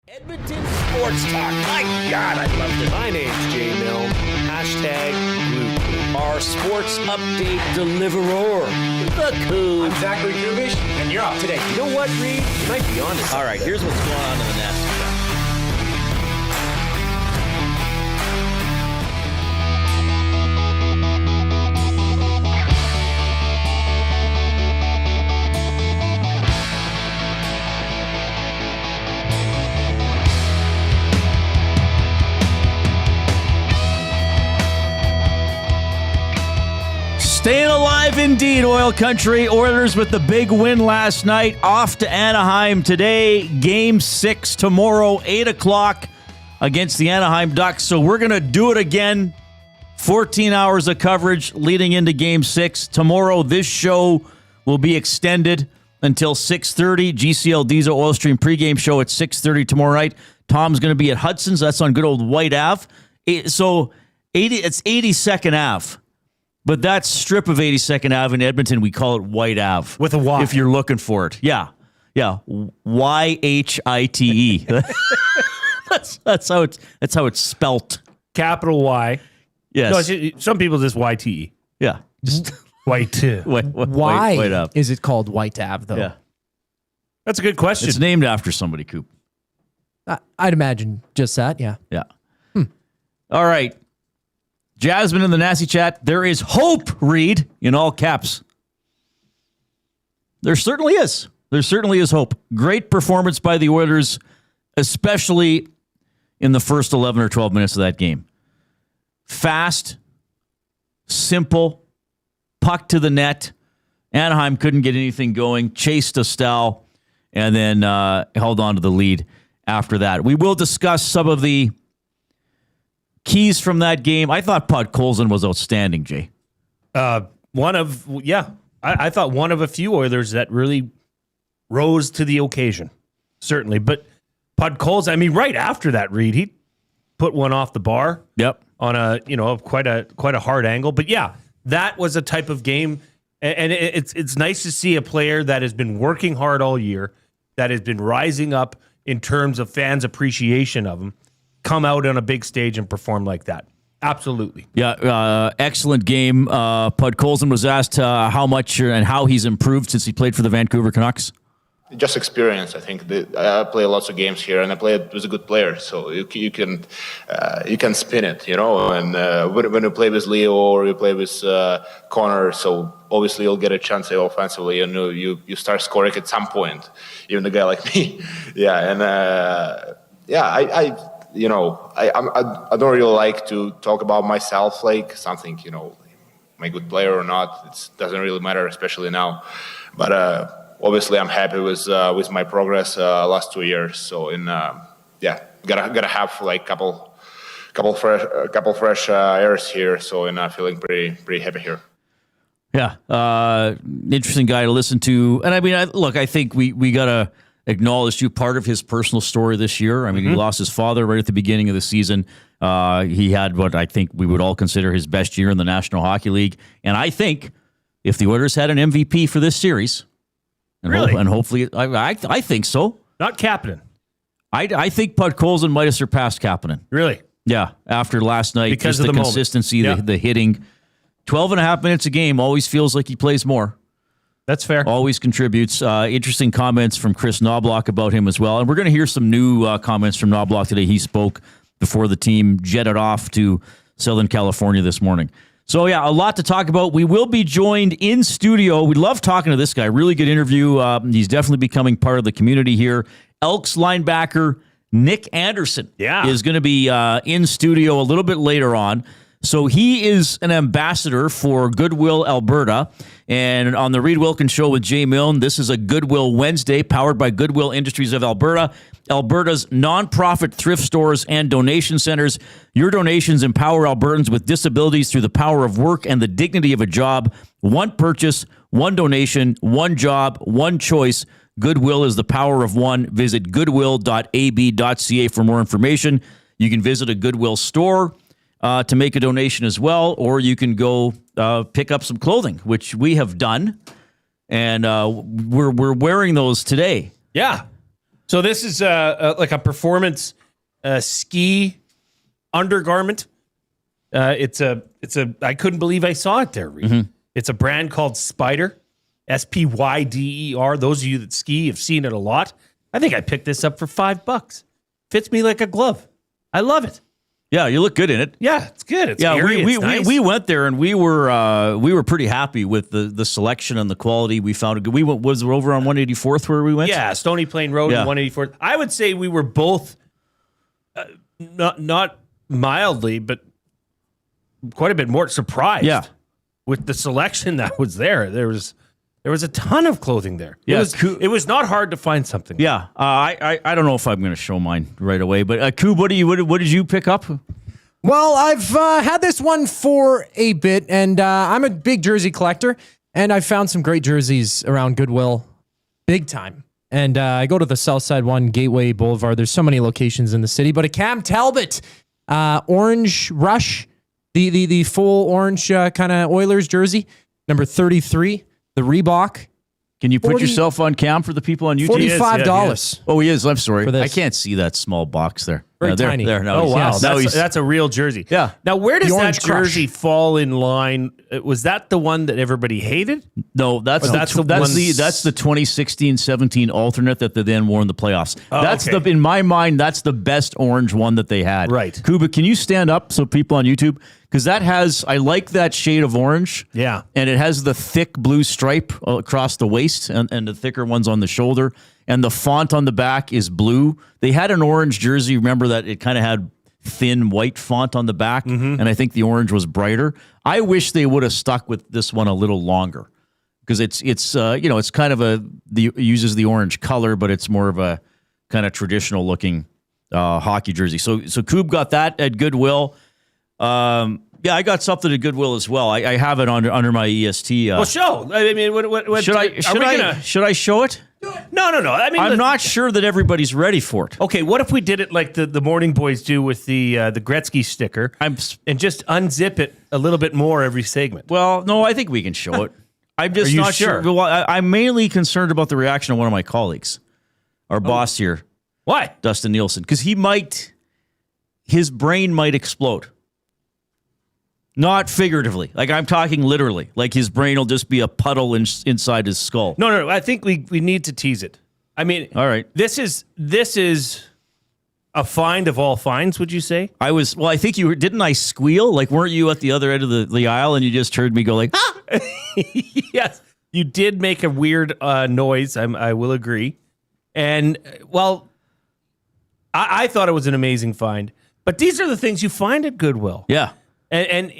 Edmonton Sports Talk. My God, I love this. My name's Jay Milne. #Blue. Our sports update deliverer, the Coon. I'm Zachary Kubish, and you're up today. You know what, Reid? You might be on this. All right, here's what's going on in the nest. Staying alive indeed, Oil Country. Oilers with the big win last night. Off to Anaheim today. Game 6 tomorrow, 8 o'clock against the Anaheim Ducks. So we're going to do it again. 14 hours of coverage leading into Game 6. Tomorrow, this show will be extended until 6:30. GCL Diesel Oil Stream pregame show at 6:30 tomorrow night. Tom's going to be at Hudson's. That's on good old White Ave. So it's 82nd Ave. But that strip of 82nd Ave in Edmonton, we call it White Ave. With a Y. If you're looking for it. Yeah. YHITE. that's how it's spelt. Capital Y. Yes. No, some people just YTE. Yeah. Just White. Why White Ave. is it called White Ave, though? Yeah. That's a good question. It's named after somebody, Coop. I'd imagine just that, yeah. Yeah. All right. Jasmine in the Nasty Chat. There is hope, Reid, in all caps. There certainly is. There certainly is hope. Great performance by the Oilers, especially in the first 11 or 12 minutes of that game. Fast, simple, puck to the net. Anaheim couldn't get anything going, chased a style, and then held on to the lead after that. We will discuss some of the keys from that game. I thought Podkolzin was outstanding, Jay. I thought one of a few Oilers that really rose to the occasion. Certainly. But Podkolzin, I mean, right after that, Reid, he put one off the bar. Yep. On a, quite a hard angle. But yeah, that was a type of game. And it's nice to see a player that has been working hard all year, that has been rising up in terms of fans' appreciation of him, come out on a big stage and perform like that. Absolutely. Yeah, excellent game. Podkolzin was asked how much and how he's improved since he played for the Vancouver Canucks. Just experience. I think I play lots of games here, and I played with a good player, so you can spin it, And when you play with Leo or you play with Connor, so obviously you'll get a chance offensively, and you start scoring at some point. Even a guy like me, yeah, and I don't really like to talk about myself like something, am I a good player or not? It doesn't really matter, especially now. But obviously, I'm happy with my progress last 2 years. So gotta have like couple fresh airs here. So feeling pretty happy here. Yeah, interesting guy to listen to. And I mean, I think we gotta acknowledged you part of his personal story this year. I mean, he lost his father right at the beginning of the season. He had what I think we would all consider his best year in the National Hockey League. And I think if the Oilers had an MVP for this series, and, really? Hopefully, I think so. Not Captain. I think Podkolzin might have surpassed Kapanen. Really? Yeah, after last night. Because just of the consistency, the hitting. 12 and a half minutes a game always feels like he plays more. That's fair. Always contributes. Interesting comments from Chris Knobloch about him as well. And we're going to hear some new comments from Knobloch today. He spoke before the team jetted off to Southern California this morning. So, yeah, a lot to talk about. We will be joined in studio. We love talking to this guy. Really good interview. He's definitely becoming part of the community here. Elks linebacker Nick Anderson is going to be in studio a little bit later on. So he is an ambassador for Goodwill, Alberta. And on the Reid Wilkins Show with Jay Milne, this is a Goodwill Wednesday powered by Goodwill Industries of Alberta, Alberta's nonprofit thrift stores and donation centers. Your donations empower Albertans with disabilities through the power of work and the dignity of a job. One purchase, one donation, one job, one choice. Goodwill is the power of one. Visit goodwill.ab.ca for more information. You can visit a Goodwill store to make a donation as well, or you can go pick up some clothing, which we have done, and we're wearing those today. Yeah. So this is like a performance ski undergarment. It's a. I couldn't believe I saw it there, Reid. Mm-hmm. It's a brand called Spyder, Spyder. Those of you that ski have seen it a lot. I think I picked this up for $5. Fits me like a glove. I love it. Yeah, you look good in it. Yeah, it's good. It's Yeah, airy, we it's nice. we went there and we were pretty happy with the selection and the quality. We found it good. We were over on 184th where we went. Yeah, Stony Plain Road Yeah. and 184th. I would say we were both not mildly, but quite a bit more surprised. Yeah. With the selection that was there. There was a ton of clothing there. Yeah, It was not hard to find something. Yeah, I don't know if I'm going to show mine right away, but Koob, what did you pick up? Well, I've had this one for a bit, and I'm a big jersey collector, and I found some great jerseys around Goodwill, big time. And I go to the South Side one, Gateway Boulevard. There's so many locations in the city, but a Cam Talbot Orange Rush, the full orange kind of Oilers jersey, number 33, the Reebok. Can you put yourself on cam for the people on YouTube? $45. Oh, he is. I'm sorry. For this. I can't see that small box there. Very there, tiny. There. Now Oh, he's- wow. Yes. now he's- That's a real jersey. Yeah. Now, where does The that Orange Crush. jersey fall in line? Was that the one that everybody hated? No, that's that's the, the that's one- the 2016-17 alternate that they then wore in the playoffs. That's okay. in my mind, that's the best orange one that they had. Right. Kuba, can you stand up so people on YouTube? Because I like that shade of orange. Yeah. And it has the thick blue stripe across the waist and the thicker ones on the shoulder. And the font on the back is blue. They had an orange jersey. Remember that it kind of had thin white font on the back. Mm-hmm. And I think the orange was brighter. I wish they would have stuck with this one a little longer. Because it's kind of uses the orange color, but it's more of a kind of traditional looking hockey jersey. So Koob got that at Goodwill. Yeah, I got something at Goodwill as well. I have it under my EST. Well, show. I mean, what Should I show it? No. I mean, I'm not sure that everybody's ready for it. Okay, what if we did it like the Morning Boys do with the Gretzky sticker and just unzip it a little bit more every segment? Well, no, I think we can show it. I'm just Are you not sure. sure? Well, I'm mainly concerned about the reaction of one of my colleagues, our boss here, Why? Dustin Nielsen, because his brain might explode. Not figuratively. Like, I'm talking literally. Like, his brain will just be a puddle inside his skull. No. I think we need to tease it. I mean, All right. This is a find of all finds. Would you say? I think you were, didn't I squeal? Like, weren't you at the other end of the aisle and you just heard me go like, ah! Yes, you did make a weird noise. I will agree. And well, I thought it was an amazing find. But these are the things you find at Goodwill. Yeah. And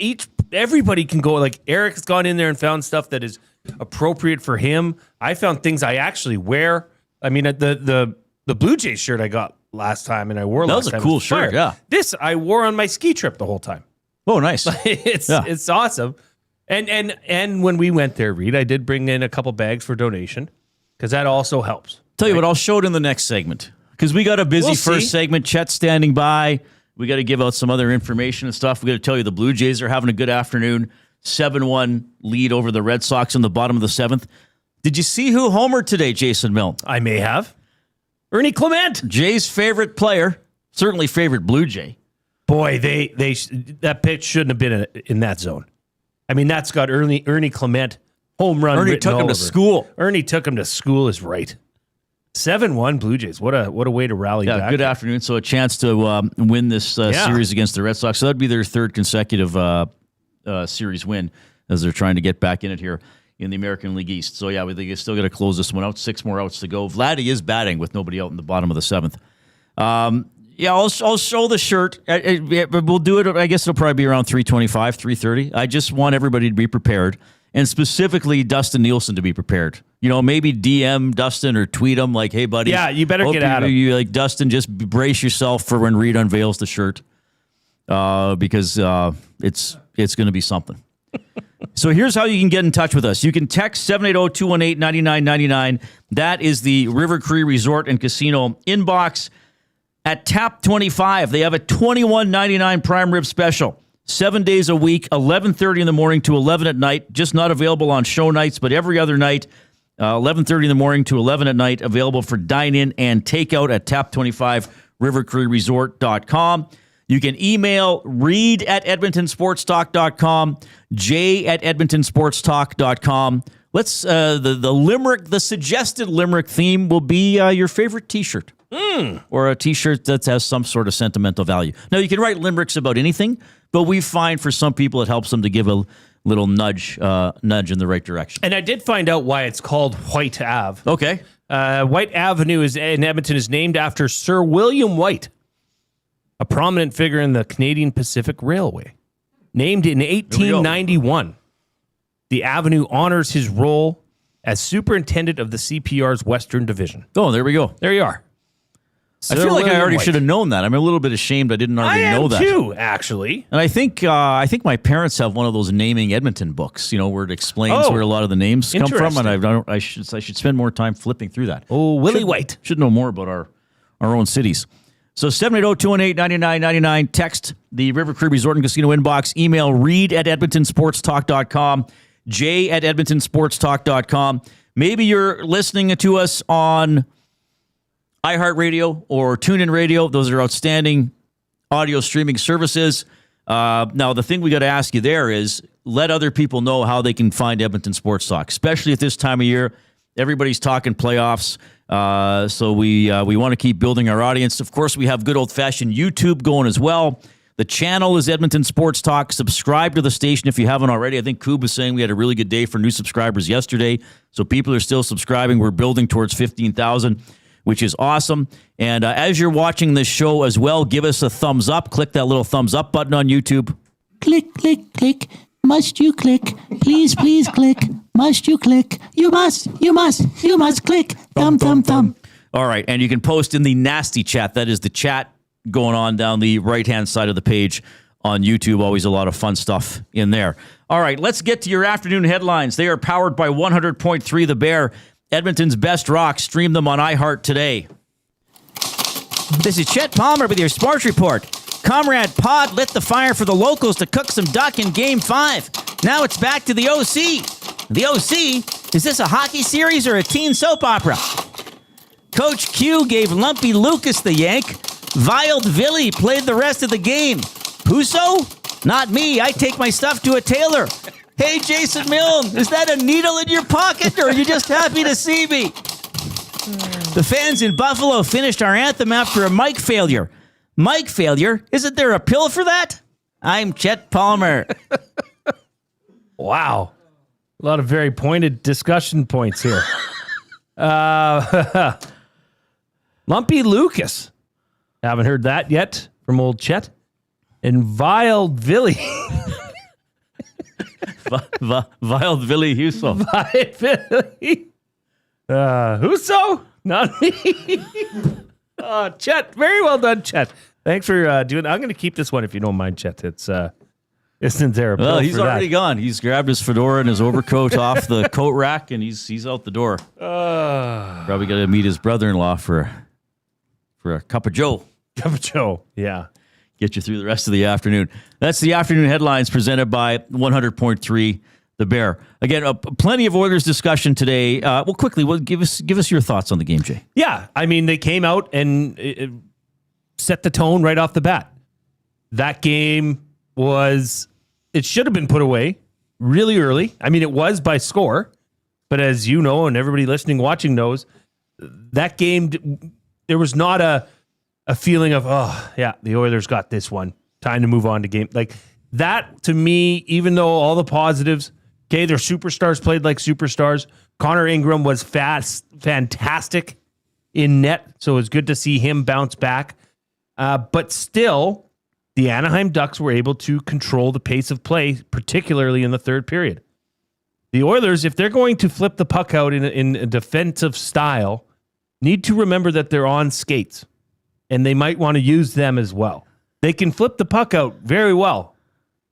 everybody can go, like Eric's gone in there and found stuff that is appropriate for him. I found things I actually wear. I mean, the Blue Jays shirt I got last time and I wore last time. That was a cool shirt, yeah. This I wore on my ski trip the whole time. Oh, nice. It's awesome. And when we went there, Reid, I did bring in a couple bags for donation because that also helps. Tell you what, I'll show it in the next segment because we got a busy We'll first see. segment. Chet's standing by. We got to give out some other information and stuff. We got to tell you the Blue Jays are having a good afternoon. 7-1 lead over the Red Sox in the bottom of the 7th. Did you see who homered today, Jason Milne? I may have. Ernie Clement. Jay's favorite player, certainly favorite Blue Jay. Boy, that pitch shouldn't have been in that zone. I mean, that's got Ernie Clement home run. Ernie written took all him to over it. school. Ernie took him to school is right. 7-1 Blue Jays. What a way to rally back. Good afternoon. So a chance to win this series against the Red Sox. So that'd be their third consecutive series win as they're trying to get back in it here in the American League East. So, yeah, they still got to close this one out. 6 more outs to go. Vladdy is batting with nobody out in the bottom of the 7th. I'll show the shirt. We'll do it. I guess it'll probably be around 3:25, 3:30. I just want everybody to be prepared, and specifically Dustin Nielsen to be prepared. You know, maybe DM Dustin or tweet him like, "Hey, buddy, Yeah, you better get at him." You like Dustin, just brace yourself for when Reid unveils the shirt, because it's going to be something." So here's how you can get in touch with us. You can text 780-218-9999. That is the River Cree Resort and Casino inbox. At Tap 25, they have a $21.99 prime rib special. 7 days a week, 11:30 in the morning to 11 at night. Just not available on show nights, but every other night, 11:30 in the morning to 11 at night, available for dine-in and takeout at tap25rivercreekresort.com. You can email Reid at edmontonsportstalk.com, Jay at edmontonsportstalk.com. Let's the limerick, the suggested limerick theme will be your favorite T-shirt, or a T-shirt that has some sort of sentimental value. Now you can write limericks about anything, but we find for some people it helps them to give a little nudge in the right direction. And I did find out why it's called White Ave. Okay, White Avenue in Edmonton is named after Sir William White, a prominent figure in the Canadian Pacific Railway. Named in 1891, the avenue honors his role as superintendent of the CPR's Western Division. Oh, there we go. There you are. I feel like I already should have known that. I'm a little bit ashamed I didn't already know that. I am too, actually. And I think my parents have one of those naming Edmonton books, where it explains where a lot of the names come from, and I should spend more time flipping through that. Oh, Willie White. Should know more about our own cities. So 780-218-9999. Text the River Cree Resort and Casino inbox. Email Reid at edmontonsportstalk.com. Jay at edmontonsportstalk.com. Maybe you're listening to us on iHeartRadio or TuneIn Radio. Those are outstanding audio streaming services. Now, the thing we got to ask you there is let other people know how they can find Edmonton Sports Talk, especially at this time of year. Everybody's talking playoffs. So we want to keep building our audience. Of course, we have good old-fashioned YouTube going as well. The channel is Edmonton Sports Talk. Subscribe to the station if you haven't already. I think Koob was saying we had a really good day for new subscribers yesterday. So people are still subscribing. We're building towards 15,000, which is awesome. And as you're watching this show as well, give us a thumbs up. Click that little thumbs up button on YouTube. Click, click, click. Must you click? Please, please click. Must you click? You must click. Thumb, thumb, thumb. All right. And you can post in the nasty chat. That is the chat going on down the right-hand side of the page on YouTube. Always a lot of fun stuff in there. All right. Let's get to your afternoon headlines. They are powered by 100.3 The Bear, Edmonton's best rock. Stream them on iHeart today. This is Chet Palmer with your sports report. Comrade Pod lit the fire for the locals to cook some duck in Game 5. Now it's back to the OC. The OC? Is this a hockey series or a teen soap opera? Coach Q gave Lumpy Lucas the yank. Wild Villy played the rest of the game. Puso? Not me. I take my stuff to a tailor. Hey, Jason Milne, is that a needle in your pocket, or are you just happy to see me? The fans in Buffalo finished our anthem after a mic failure. Mic failure? Isn't there a pill for that? I'm Chet Palmer. Wow. A lot of very pointed discussion points here. Lumpy Lucas. Haven't heard that yet from old Chet. And Wild Villy. Wild Villy Huso. Wild Villy. Huso? Not me. Chet. Very well done, Chet. Thanks for doing. I'm going to keep this one if you don't mind, Chet. It's isn't there a bill Well, he's for already that? gone. He's grabbed his fedora and his overcoat off the coat rack, and he's out the door. Probably got to meet his brother-in-law for a cup of Joe. Cup of Joe. Yeah. Get you through the rest of the afternoon. That's the afternoon headlines presented by 100.3 The Bear. Again, plenty of Oilers discussion today. Quickly, give us your thoughts on the game, Jay. Yeah. I mean, they came out and set the tone right off the bat. That game it should have been put away really early. I mean, it was by score, but as you know, and everybody listening, watching knows, that game, there was not a feeling of, oh, yeah, the Oilers got this one. Time to move on to game. Like that, to me, even though all the positives, okay, their superstars played like superstars. Connor Ingram was fantastic in net, so it was good to see him bounce back. But still, the Anaheim Ducks were able to control the pace of play, particularly in the third period. The Oilers, if they're going to flip the puck out in a defensive style, need to remember that they're on skates, and they might want to use them as well. They can flip the puck out very well,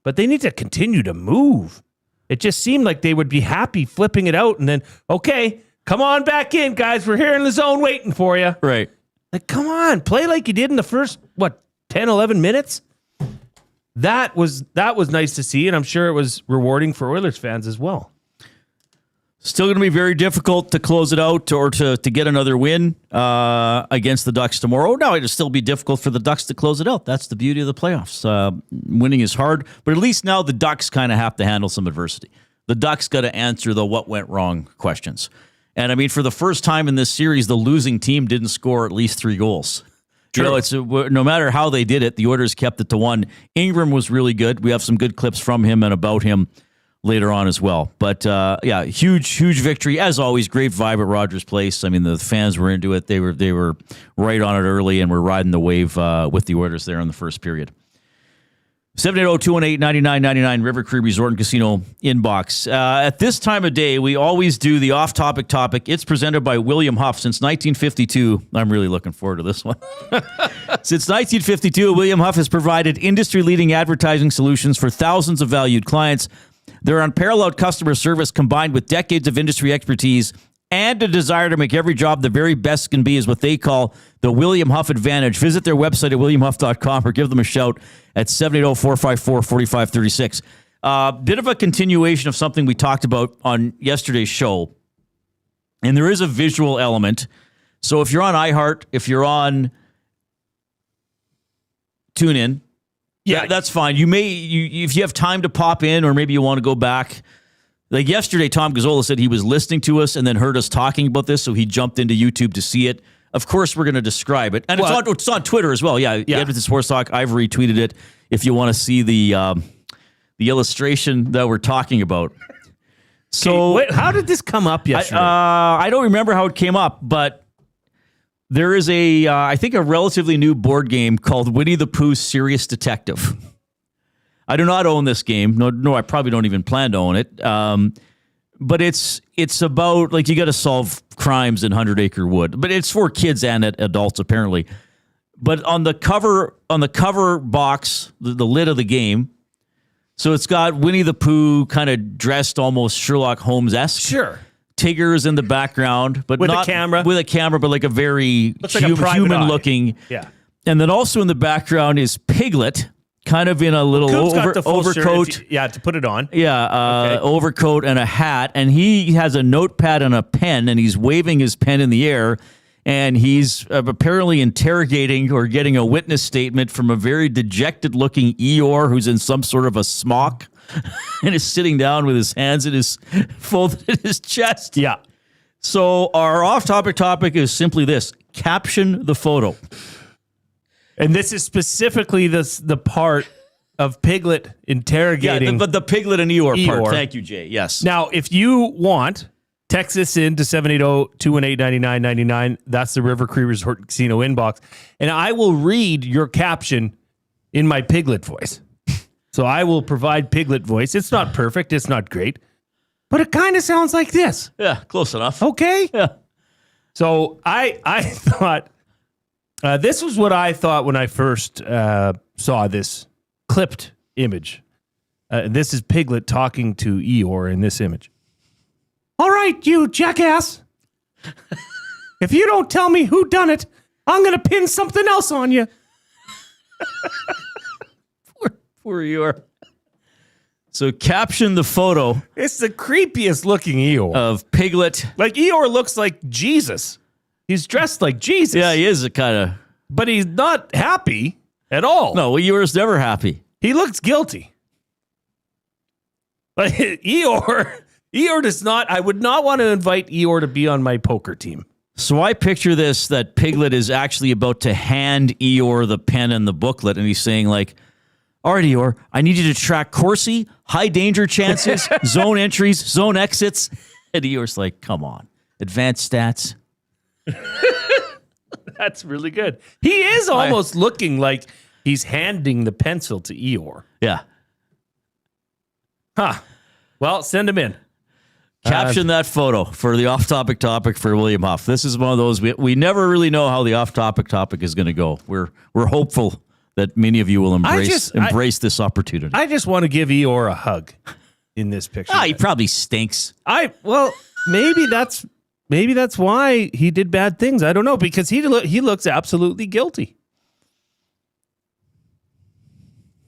but they need to continue to move. It just seemed like they would be happy flipping it out and then, okay, come on back in, guys. We're here in the zone waiting for you. Right. Like, come on, play like you did in the first, 10, 11 minutes? That was nice to see, and I'm sure it was rewarding for Oilers fans as well. Still going to be very difficult to close it out or to get another win against the Ducks tomorrow. No, it'll still be difficult for the Ducks to close it out. That's the beauty of the playoffs. Winning is hard, but at least now the Ducks kind of have to handle some adversity. The Ducks got to answer the what went wrong questions. And I mean, for the first time in this series, the losing team didn't score at least 3 goals. True. You know, it's no matter how they did it, the Oilers kept it to 1. Ingram was really good. We have some good clips from him and about him later on as well. But yeah, huge victory. As always, great vibe at Rogers Place. I mean, the fans were into it. They were right on it early and were riding the wave with the Oilers there in the first period. 780-218-9999 River Cree Resort and Casino inbox. At this time of day, we always do the off-topic topic. It's presented by William Huff since 1952. I'm really looking forward to this one. Since 1952, William Huff has provided industry-leading advertising solutions for thousands of valued clients. Their unparalleled customer service combined with decades of industry expertise and a desire to make every job the very best can be is what they call the William Huff Advantage. Visit their website at williamhuff.com or give them a shout at 780-454-4536. Bit of a continuation of something we talked about on yesterday's show. And there is a visual element. So if you're on iHeart, if you're on TuneIn, yeah, that's fine. If you have time to pop in or maybe you want to go back. Like yesterday, Tom Gazzola said he was listening to us and then heard us talking about this, so he jumped into YouTube to see it. Of course, we're going to describe it. And it's on Twitter as well. Yeah. Edmonton Sports Talk. I've retweeted it if you want to see the illustration that we're talking about. So, wait, how did this come up yesterday? I don't remember how it came up, but there is I think a relatively new board game called Winnie the Pooh's Serious Detective. I do not own this game. No, I probably don't even plan to own it. But it's about, like, you got to solve crimes in 100 Acre Wood. But it's for kids and adults, apparently. But on the cover box, the lid of the game, so it's got Winnie the Pooh kind of dressed almost Sherlock Holmes-esque. Sure. Tigger's in the background, but with not a camera. With a camera, but like a very human-looking. Yeah. And then also in the background is Piglet, kind of in a little overcoat. To put it on. Yeah, overcoat and a hat. And he has a notepad and a pen, and he's waving his pen in the air. And he's apparently interrogating or getting a witness statement from a very dejected-looking Eeyore who's in some sort of a smock and is sitting down with his hands folded in his chest. Yeah. So our off-topic topic is simply this: caption the photo. And this is specifically the part of Piglet interrogating. Yeah, but the Piglet and Eeyore part. Thank you, Jay. Yes. Now, if you want, text this in to 780-218-9999. That's the River Cree Resort Casino inbox. And I will read your caption in my Piglet voice. So I will provide Piglet voice. It's not perfect. It's not great. But it kind of sounds like this. Yeah, close enough. Okay? Yeah. So I thought... this was what I thought when I first saw this clipped image. This is Piglet talking to Eeyore in this image. All right, you jackass. If you don't tell me who done it, I'm going to pin something else on you. Poor Eeyore. So caption the photo. It's the creepiest looking Eeyore. Of Piglet. Like Eeyore looks like Jesus. He's dressed like Jesus. Yeah, he is a kind of... But he's not happy at all. No, Eeyore's never happy. He looks guilty. Like Eeyore does not... I would not want to invite Eeyore to be on my poker team. So I picture this, that Piglet is actually about to hand Eeyore the pen and the booklet, and he's saying, like, all right, Eeyore, I need you to track Corsi, high danger chances, zone entries, zone exits. And Eeyore's like, come on. Advanced stats. That's really good. He is almost looking like he's handing the pencil to Eeyore. Yeah. Huh. Well, send him in. Caption that photo for the off-topic topic for William Huff. This is one of those, we never really know how the off-topic topic is going to go. We're hopeful that many of you will embrace this opportunity. I just want to give Eeyore a hug in this picture. He probably stinks. Maybe that's why he did bad things. I don't know, because he looks absolutely guilty.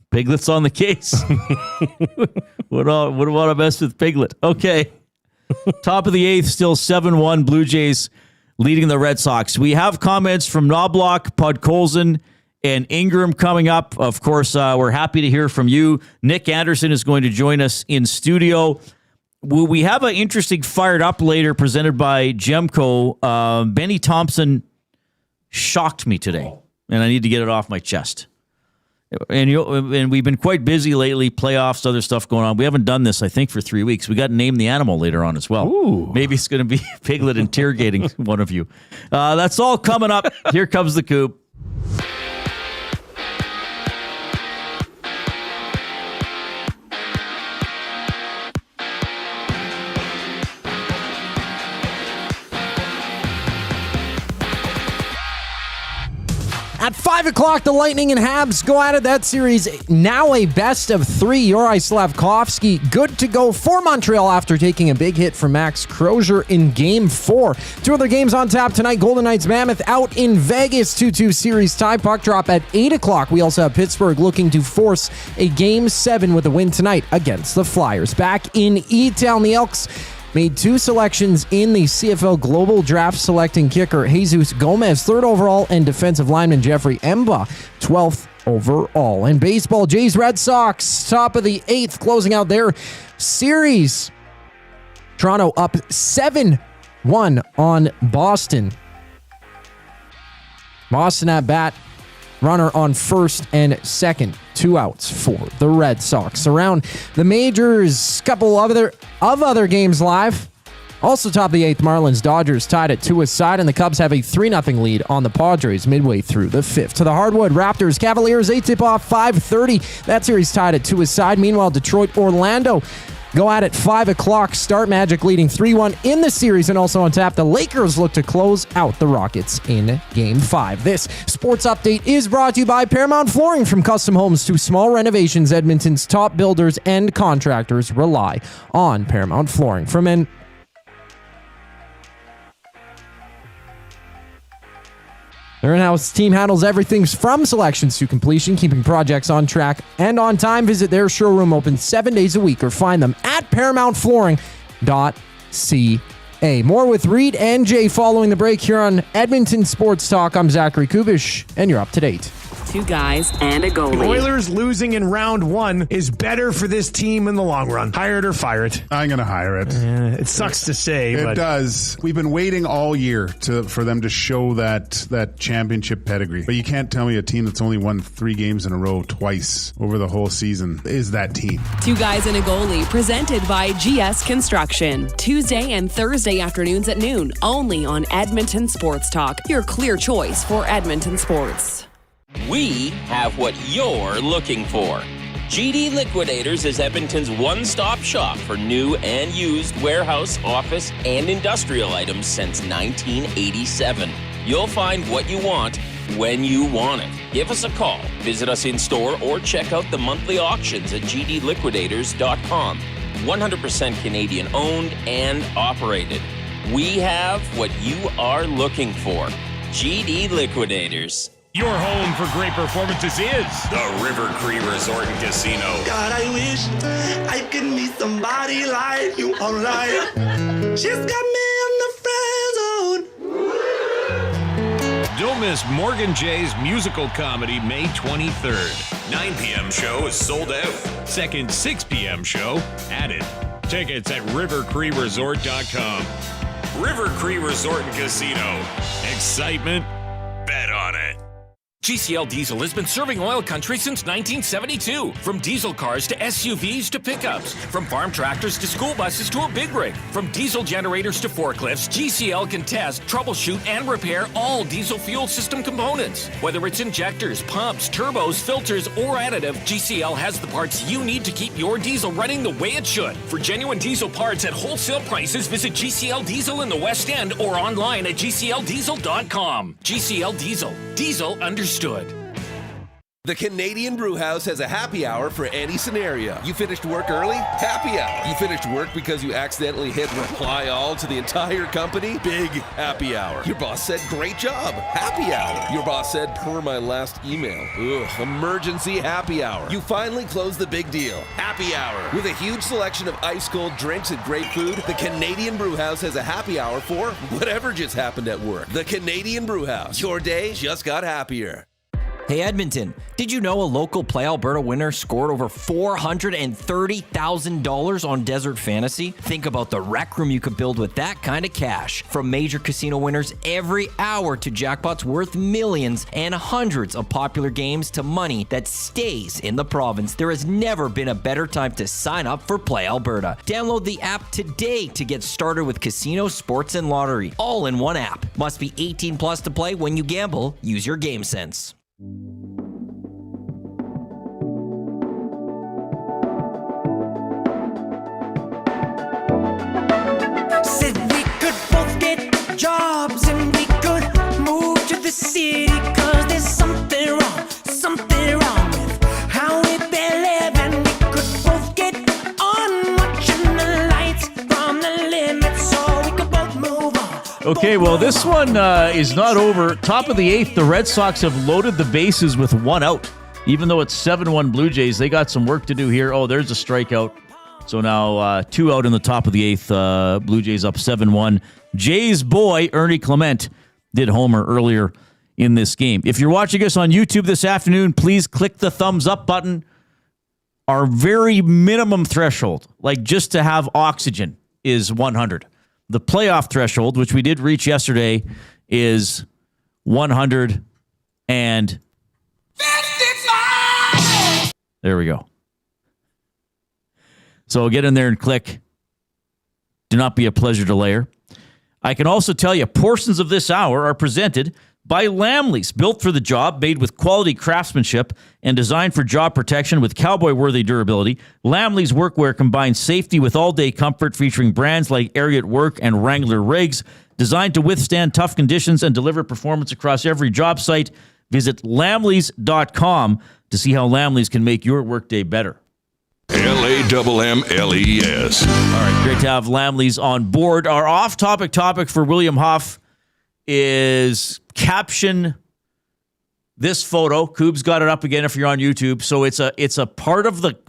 Piglet's on the case. What about a mess with Piglet? Okay. Top of the 8th, still 7-1 Blue Jays leading the Red Sox. We have comments from Knobloch, Podkolzin, and Ingram coming up. Of course, we're happy to hear from you. Nick Anderson is going to join us in studio. We have an interesting Fired Up later presented by Gemco. Benny shocked me today, and I need to get it off my chest. And we've been quite busy lately, playoffs, other stuff going on. We haven't done this, I think, for 3 weeks. We got to name the animal later on as well. Ooh. Maybe it's going to be Piglet interrogating one of you. That's all coming up. Here comes the Coop. At 5 o'clock, the Lightning and Habs go at it. That series now a best of 3. Juraj Slafkovsky good to go for Montreal after taking a big hit from Max Crozier in Game 4. 2 other games on tap tonight. Golden Knights Mammoth out in Vegas. 2-2 series tie. Puck drop at 8 o'clock. We also have Pittsburgh looking to force a Game 7 with a win tonight against the Flyers. Back in E-Town, the Elks made 2 selections in the CFL Global Draft, selecting kicker Jesus Gomez 3rd overall and defensive lineman Jeffrey Emba 12th overall. In baseball, Jays Red Sox top of the 8th, closing out their series. Toronto up 7-1 on Boston. Boston at bat, runner on first and second. 2 outs for the Red Sox. Around the majors, couple of other games live. Also top of the 8th, Marlins Dodgers tied at 2 aside, and the Cubs have a 3-0 lead on the Padres midway through the 5th. To the hardwood, Raptors Cavaliers 8 tip-off 5:30. That series tied at 2 aside. Meanwhile, Detroit Orlando go at it 5 o'clock. Start Magic leading 3-1 in the series, and also on tap, the Lakers look to close out the Rockets in Game 5. This sports update is brought to you by Paramount Flooring. From custom homes to small renovations, Edmonton's top builders and contractors rely on Paramount Flooring. Their in-house team handles everything from selections to completion, keeping projects on track and on time. Visit their showroom open 7 days a week or find them at ParamountFlooring.ca. More with Reid and Jay following the break here on Edmonton Sports Talk. I'm Zachary Kubish, and you're up to date. 2 guys and a goalie. The Oilers losing in round 1 is better for this team in the long run. Hire it or fire it. I'm going to hire it. It sucks to say, It but does. We've been waiting all year for them to show that championship pedigree. But you can't tell me a team that's only won 3 games in a row twice over the whole season is that team. 2 guys and a goalie, presented by GS Construction. Tuesday and Thursday afternoons at noon, only on Edmonton Sports Talk. Your clear choice for Edmonton sports. We have what you're looking for. GD Liquidators is Edmonton's one-stop shop for new and used warehouse, office, and industrial items since 1987. You'll find what you want when you want it. Give us a call, visit us in store, or check out the monthly auctions at gdliquidators.com. 100% Canadian owned and operated. We have what you are looking for. GD Liquidators. Your home for great performances is the River Cree Resort and Casino. God, I wish I could meet somebody like you online. She's got me in the friend zone. Don't miss Morgan Jay's musical comedy May 23rd. 9 p.m. show is sold out. Second 6 p.m. show added. Tickets at rivercreeresort.com. River Cree Resort and Casino. Excitement? Bet on it. GCL Diesel has been serving oil country since 1972. From diesel cars to SUVs to pickups. From farm tractors to school buses to a big rig. From diesel generators to forklifts, GCL can test, troubleshoot, and repair all diesel fuel system components. Whether it's injectors, pumps, turbos, filters, or additive, GCL has the parts you need to keep your diesel running the way it should. For genuine diesel parts at wholesale prices, visit GCL Diesel in the West End or online at gcldiesel.com. GCL Diesel. Diesel understood. The Canadian Brewhouse has a happy hour for any scenario. You finished work early? Happy hour. You finished work because you accidentally hit reply all to the entire company? Big happy hour. Your boss said, great job. Happy hour. Your boss said, per my last email. Ugh, emergency happy hour. You finally closed the big deal. Happy hour. With a huge selection of ice cold drinks and great food, the Canadian Brewhouse has a happy hour for whatever just happened at work. The Canadian Brewhouse. Your day just got happier. Hey Edmonton, did you know a local Play Alberta winner scored over $430,000 on Desert Fantasy? Think about the rec room you could build with that kind of cash. From major casino winners every hour to jackpots worth millions and hundreds of popular games to money that stays in the province, there has never been a better time to sign up for Play Alberta. Download the app today to get started with casino, sports, and lottery, all in one app. Must be 18 plus to play. When you gamble, use your game sense. Said we could both get jobs and we could move to the city, cause there's something wrong with how we been living. We could both get on watching the lights from the limit, so we could both move on. Okay, well, this one is not over. Top of the 8th, the Red Sox have loaded the bases with one out. Even though it's 7-1 Blue Jays, they got some work to do here. Oh, there's a strikeout. So now 2 out in the top of the 8th. Blue Jays up 7-1. Jays boy, Ernie Clement, did homer earlier in this game. If you're watching us on YouTube this afternoon, please click the thumbs up button. Our very minimum threshold, like just to have oxygen, is 100. The playoff threshold, which we did reach yesterday, is 155. There we go. So get in there and click. Do not be a pleasure to layer. I can also tell you portions of this hour are presented by Lamley's, built for the job, made with quality craftsmanship and designed for job protection with cowboy-worthy durability. Lamley's workwear combines safety with all-day comfort, featuring brands like Ariat Work and Wrangler Rigs, designed to withstand tough conditions and deliver performance across every job site. Visit lamleys.com to see how Lamley's can make your workday better. LAMMLES. All right, great to have Lamley's on board. Our off-topic topic for William Huff is caption this photo. Coob's got it up again if you're on YouTube. So it's a part of the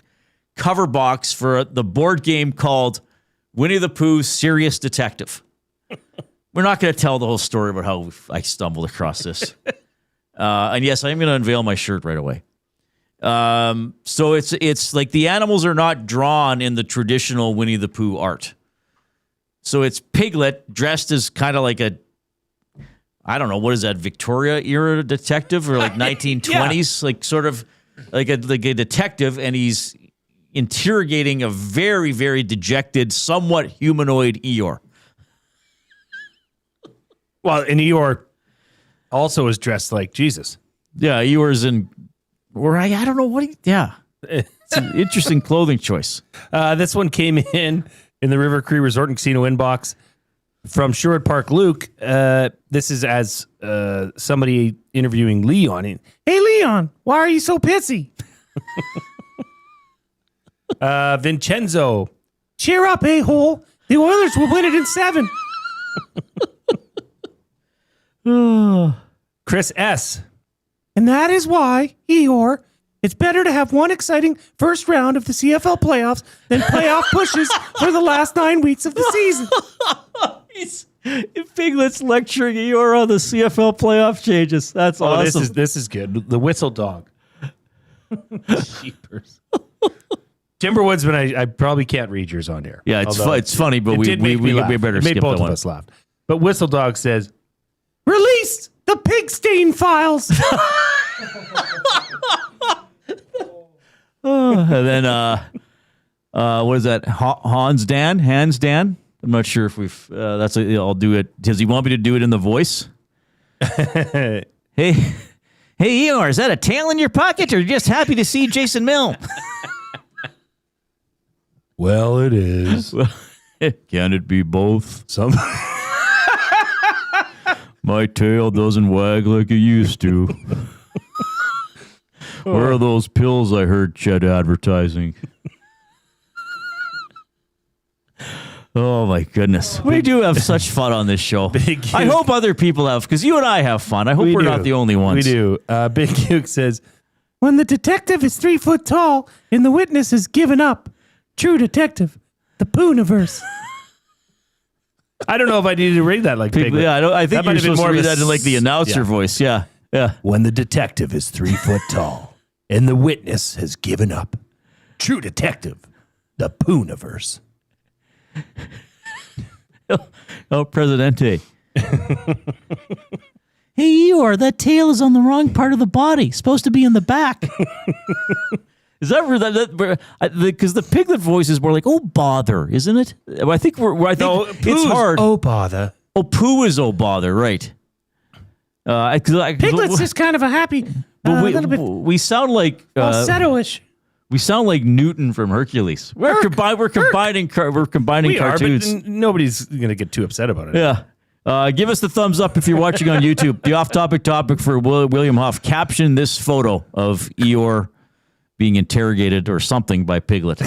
cover box for the board game called Winnie the Pooh Serious Detective. We're not going to tell the whole story about how I stumbled across this. And yes, I'm going to unveil my shirt right away. So it's like the animals are not drawn in the traditional Winnie the Pooh art. So it's Piglet dressed as kind of like a, I don't know, what is that, Victoria era detective or like 1920s, like sort of like a detective, and he's interrogating a very, very dejected, somewhat humanoid Eeyore. Well, and Eeyore also is dressed like Jesus. Yeah, Eeyore's in, or I don't know what it's an interesting clothing choice. This one came in the River Cree Resort and Casino inbox from Sherwood Park Luke. This is as somebody interviewing Leon. Hey, Leon, why are you so pissy? Vincenzo, cheer up, a-hole. The Oilers will win it in 7. Chris S. And that is why, Eeyore, it's better to have one exciting first round of the CFL playoffs than playoff pushes for the last 9 weeks of the season. Piglet's lecturing Eeyore on the CFL playoff changes. That's awesome. This is good. The whistle dog. Jeepers. Timberwoods, but I probably can't read yours on here. Yeah, it's funny, but we better skip both that one. of us laugh. But Whistle Dog says, "Release the pig stain files." And then what is that? Hans Dan? I'm not sure if we've. I'll do it. Does he want me to do it in the voice? Hey, Eeyore, is that a tail in your pocket, or are you just happy to see Jason Milne? Well, it is. Can it be both? My tail doesn't wag like it used to. Where are those pills I heard Chet advertising? Oh, my goodness. We do have such fun on this show. I hope other people have, because you and I have fun. I hope we're not the only ones. We do. Big Duke says, when the detective is 3 foot tall and the witness has given up, true detective, the Pooniverse. I don't know if I needed to read that like Piglet. Yeah, I think you're supposed to read that in like the announcer voice. Yeah. When the detective is 3 foot tall and the witness has given up, true detective, the Pooniverse. El Presidente. Hey, Eeyore, that tail is on the wrong part of the body. Supposed to be in the back. Is that because the Piglet voice is more like, oh, bother, isn't it? I think it's hard. Oh, bother. Oh, Pooh is oh, bother, right. Piglet's just kind of a happy, little bit we sound like falsetto-ish. We sound like Newton from Hercules. We're combining cartoons. But nobody's going to get too upset about it. Yeah. Give us the thumbs up if you're watching on YouTube. The off-topic topic for William Huff. Caption this photo of Eeyore being interrogated or something by Piglet.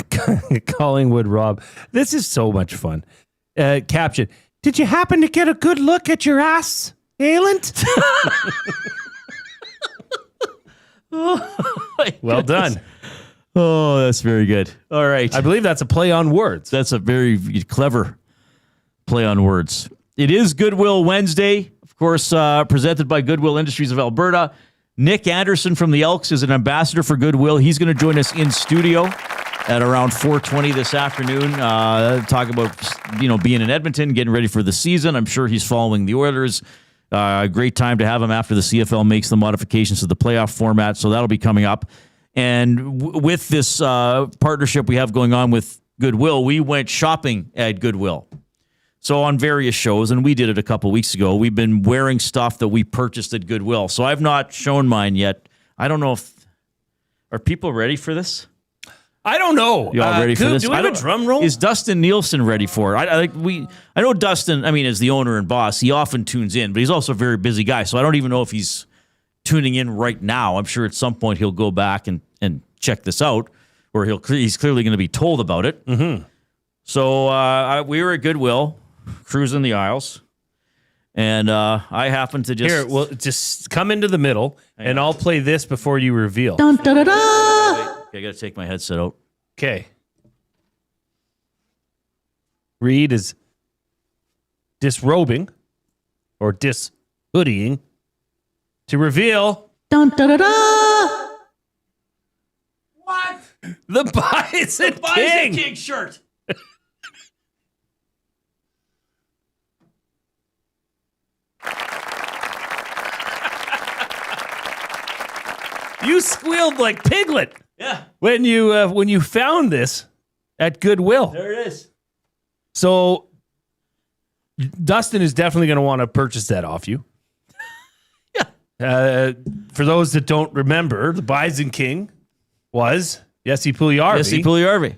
Collingwood Rob. This is so much fun. Caption. Did you happen to get a good look at your ass, Ailent? Well done. Oh, that's very good. All right. I believe that's a play on words. That's a very clever play on words. It is Goodwill Wednesday, of course, presented by Goodwill Industries of Alberta. Nick Anderson from the Elks is an ambassador for Goodwill. He's going to join us in studio at around 4:20 this afternoon. Talk about being in Edmonton, getting ready for the season. I'm sure he's following the Oilers. Great time to have him after the CFL makes the modifications to the playoff format. So that'll be coming up. And with this partnership we have going on with Goodwill, we went shopping at Goodwill. So on various shows, and we did it a couple weeks ago, we've been wearing stuff that we purchased at Goodwill. So I've not shown mine yet. I don't know if... Are people ready for this? I don't know. You all ready for this? Do we have a drum roll? Is Dustin Nielsen ready for it? I know Dustin, as the owner and boss, he often tunes in, but he's also a very busy guy. So I don't even know if he's tuning in right now. I'm sure at some point he'll go back and check this out, or he's clearly going to be told about it. Mm-hmm. So we were at Goodwill, cruising the aisles, and I happened to just... Here, well, just come into the middle, and I'll play this before you reveal. Dun, da, da, da. Okay, I got to take my headset out. Okay. Reid is disrobing, or dishoodieing, to reveal... Dun, da, da, da. What? The Bison King. King shirt. You squealed like Piglet. Yeah. When you found this at Goodwill. There it is. So Dustin is definitely going to want to purchase that off you. Yeah. For those that don't remember, the Bison King was Jesse Puljujarvi. Jesse Puljujarvi.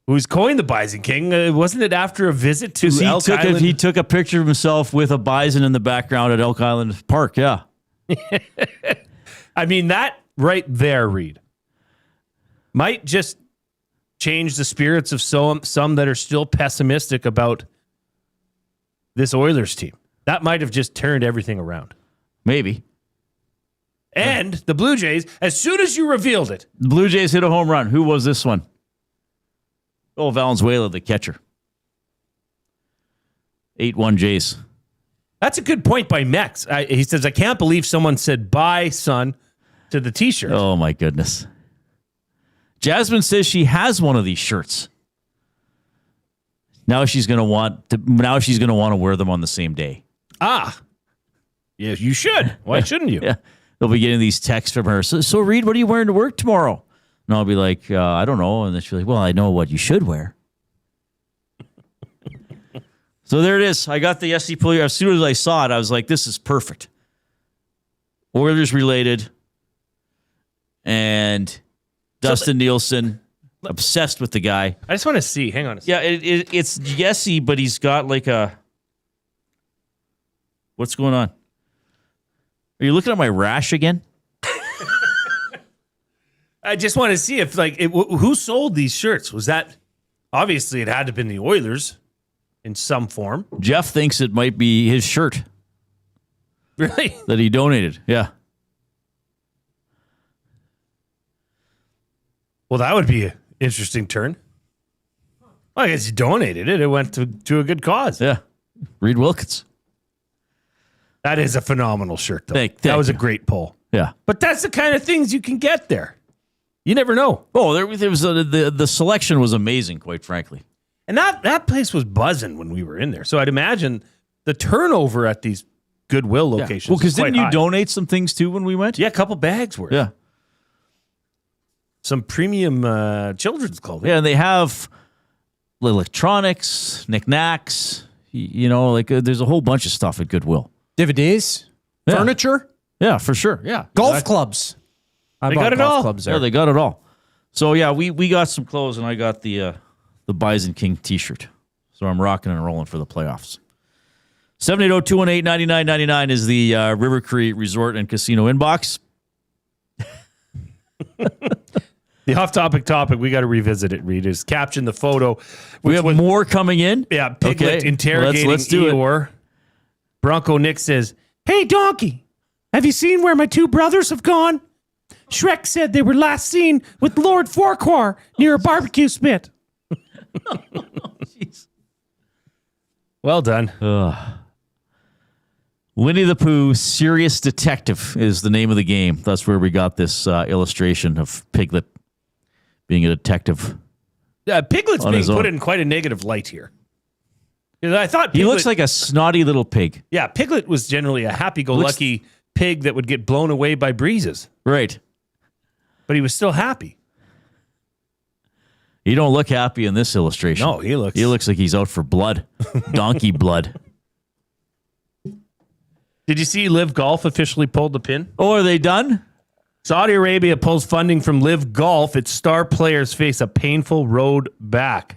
Who's coined the Bison King. Wasn't it after a visit to Elk Island? He took a picture of himself with a bison in the background at Elk Island Park, yeah. I mean, that right there, Reid, might just change the spirits of some that are still pessimistic about this Oilers team. That might have just turned everything around. Maybe. And the Blue Jays, as soon as you revealed it. The Blue Jays hit a home run. Who was this one? Oh, Valenzuela, the catcher. 8-1 Jays. That's a good point by Mex. He says, I can't believe someone said bye, son, to the T-shirt. Oh, my goodness. Jasmine says she has one of these shirts. Now she's going to want to wear them on the same day. Ah. Yeah, you should. Why shouldn't you? Yeah. They'll be getting these texts from her. So Reid, what are you wearing to work tomorrow? And I'll be like, I don't know. And then she'll be like, well, I know what you should wear. So there it is. I got the SC Puljujarvi. As soon as I saw it, I was like, this is perfect. Oilers related. And Dustin Nielsen, obsessed with the guy. I just want to see. Hang on a second. Yeah, it's Jesse, but he's got like a... What's going on? Are you looking at my rash again? I just want to see if who sold these shirts. Was that obviously it had to have been the Oilers in some form. Jeff thinks it might be his shirt. Really? That he donated. Yeah. Well, that would be an interesting turn. Well, I guess he donated it. It went to a good cause. Yeah. Reid Wilkins. That is a phenomenal shirt, though. Thank that was you. a great pull. Yeah. But that's the kind of things you can get there. You never know. Oh, there was the selection was amazing, quite frankly. And that place was buzzing when we were in there. So I'd imagine the turnover at these Goodwill locations. Well, because is quite didn't you high. donate some things too when we went? Yeah, a couple bags worth. Yeah. Some premium children's clothing. Yeah, and they have electronics, knickknacks. There's a whole bunch of stuff at Goodwill. DVDs, furniture. Yeah, for sure. Yeah, golf clubs. They got it all. Clubs there. Yeah, they got it all. So yeah, we got some clothes, and I got the Bison King T-shirt. So I'm rocking and rolling for the playoffs. 780-218-9999 is the River Cree Resort and Casino inbox. The off-topic topic, we got to revisit it, Reid, is Caption the photo. We have more coming in? Yeah, Piglet interrogating let's do Eeyore. Bronco Nick says, "Hey, Donkey, have you seen where my two brothers have gone? Shrek said they were last seen with Lord Farquhar near a barbecue spit." Well done. Winnie the Pooh, Serious Detective is the name of the game. That's where we got this illustration of Piglet being a detective. Piglet's on being his own. put in quite a negative light here. 'Cause I thought He looks like a snotty little pig. Yeah, Piglet was generally a happy-go-lucky pig that would get blown away by breezes. Right. But he was still happy. He don't look happy in this illustration. No, he looks like he's out for blood. Donkey blood. Did you see Live Golf officially pulled the pin? Oh, are they done? Saudi Arabia pulls funding from Live Golf. Its star players face a painful road back.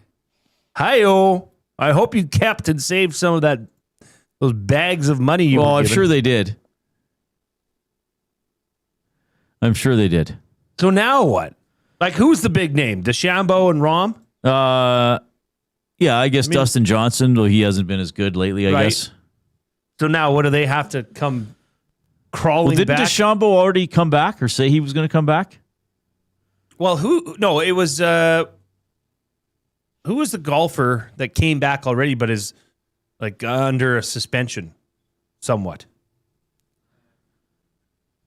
Hi-oh. I hope you kept and saved some of those bags of money you were I'm given. sure they did. I'm sure they did. So now what? Like, who's the big name? DeChambeau and Rom? Yeah, I guess Dustin Johnson, though he hasn't been as good lately, I guess. So now what do they have to come crawling Didn't back? DeChambeau already come back or say he was going to come back? Well, no, it was who was the golfer that came back already but is like under a suspension somewhat?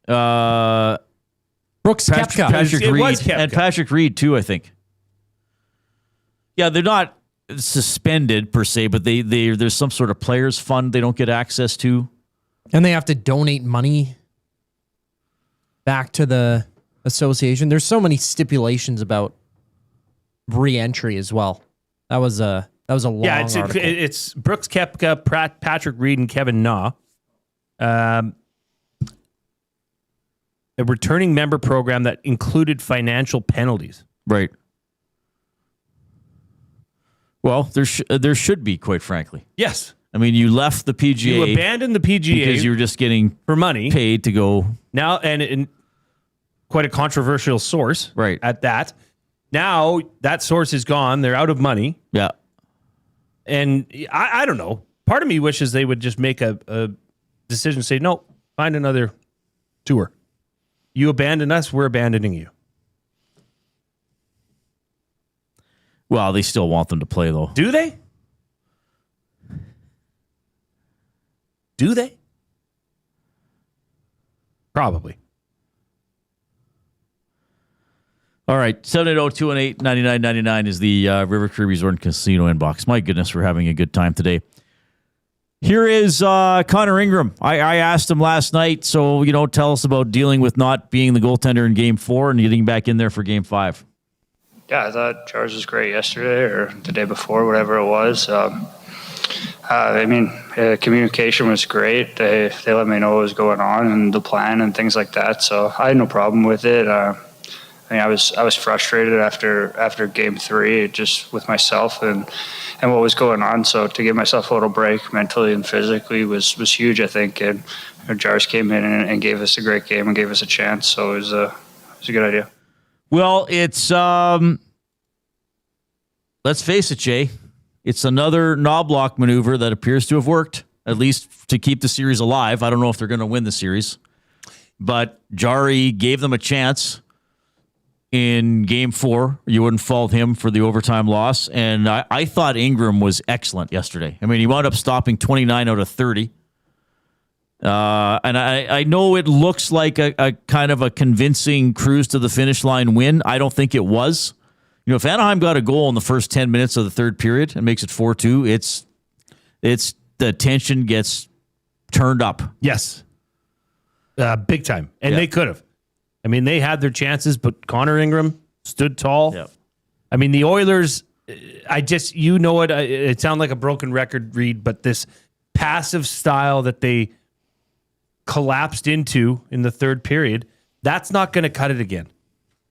Brooks Koepka. Patrick It Reed. was Koepka. And Patrick Reed, too, I think. Yeah, they're not suspended per se, but there's some sort of players fund they don't get access to. And they have to donate money back to the association. There's so many stipulations about re-entry as well. That was a long article. It's Brooks Koepka, Patrick Reed, and Kevin Na. A returning member program that included financial penalties. Right. Well, there should be, quite frankly. Yes. I mean, you left the PGA. You abandoned the PGA because you were just getting for money paid to go. Now, and quite a controversial source, right? At that, now that source is gone. They're out of money. Yeah, and I don't know. Part of me wishes they would just make a decision. Say no, find another tour. You abandon us, we're abandoning you. Well, they still want them to play, though. Do they? Do they? Probably. All right, 780-218-9999 is the River Cree Resort and Casino inbox. My goodness, we're having a good time today. Here is Connor Ingram. I asked him last night, so, tell us about dealing with not being the goaltender in Game 4 and getting back in there for Game 5. Yeah, I thought Charles was great yesterday or the day before, whatever it was. Communication was great. They let me know what was going on and the plan and things like that. So I had no problem with it. I was frustrated after Game 3, just with myself and what was going on. So to give myself a little break mentally and physically was huge, I think. And Jars came in and gave us a great game and gave us a chance. So it was a good idea. Well, it's let's face it, Jay. It's another Knobloch maneuver that appears to have worked, at least to keep the series alive. I don't know if they're going to win the series, but Jari gave them a chance in Game 4. You wouldn't fault him for the overtime loss, and I thought Ingram was excellent yesterday. I mean, he wound up stopping 29 out of 30. And I know it looks like a kind of a convincing cruise to the finish line win. I don't think it was. You know, if Anaheim got a goal in the first 10 minutes of the third period and makes it 4-2, it's the tension gets turned up. Yes. Big time. And they could have. I mean, they had their chances, but Connor Ingram stood tall. Yeah. I mean, the Oilers, it sounds like a broken record, Reid, but this passive style that they collapsed into in the third period, that's not going to cut it again.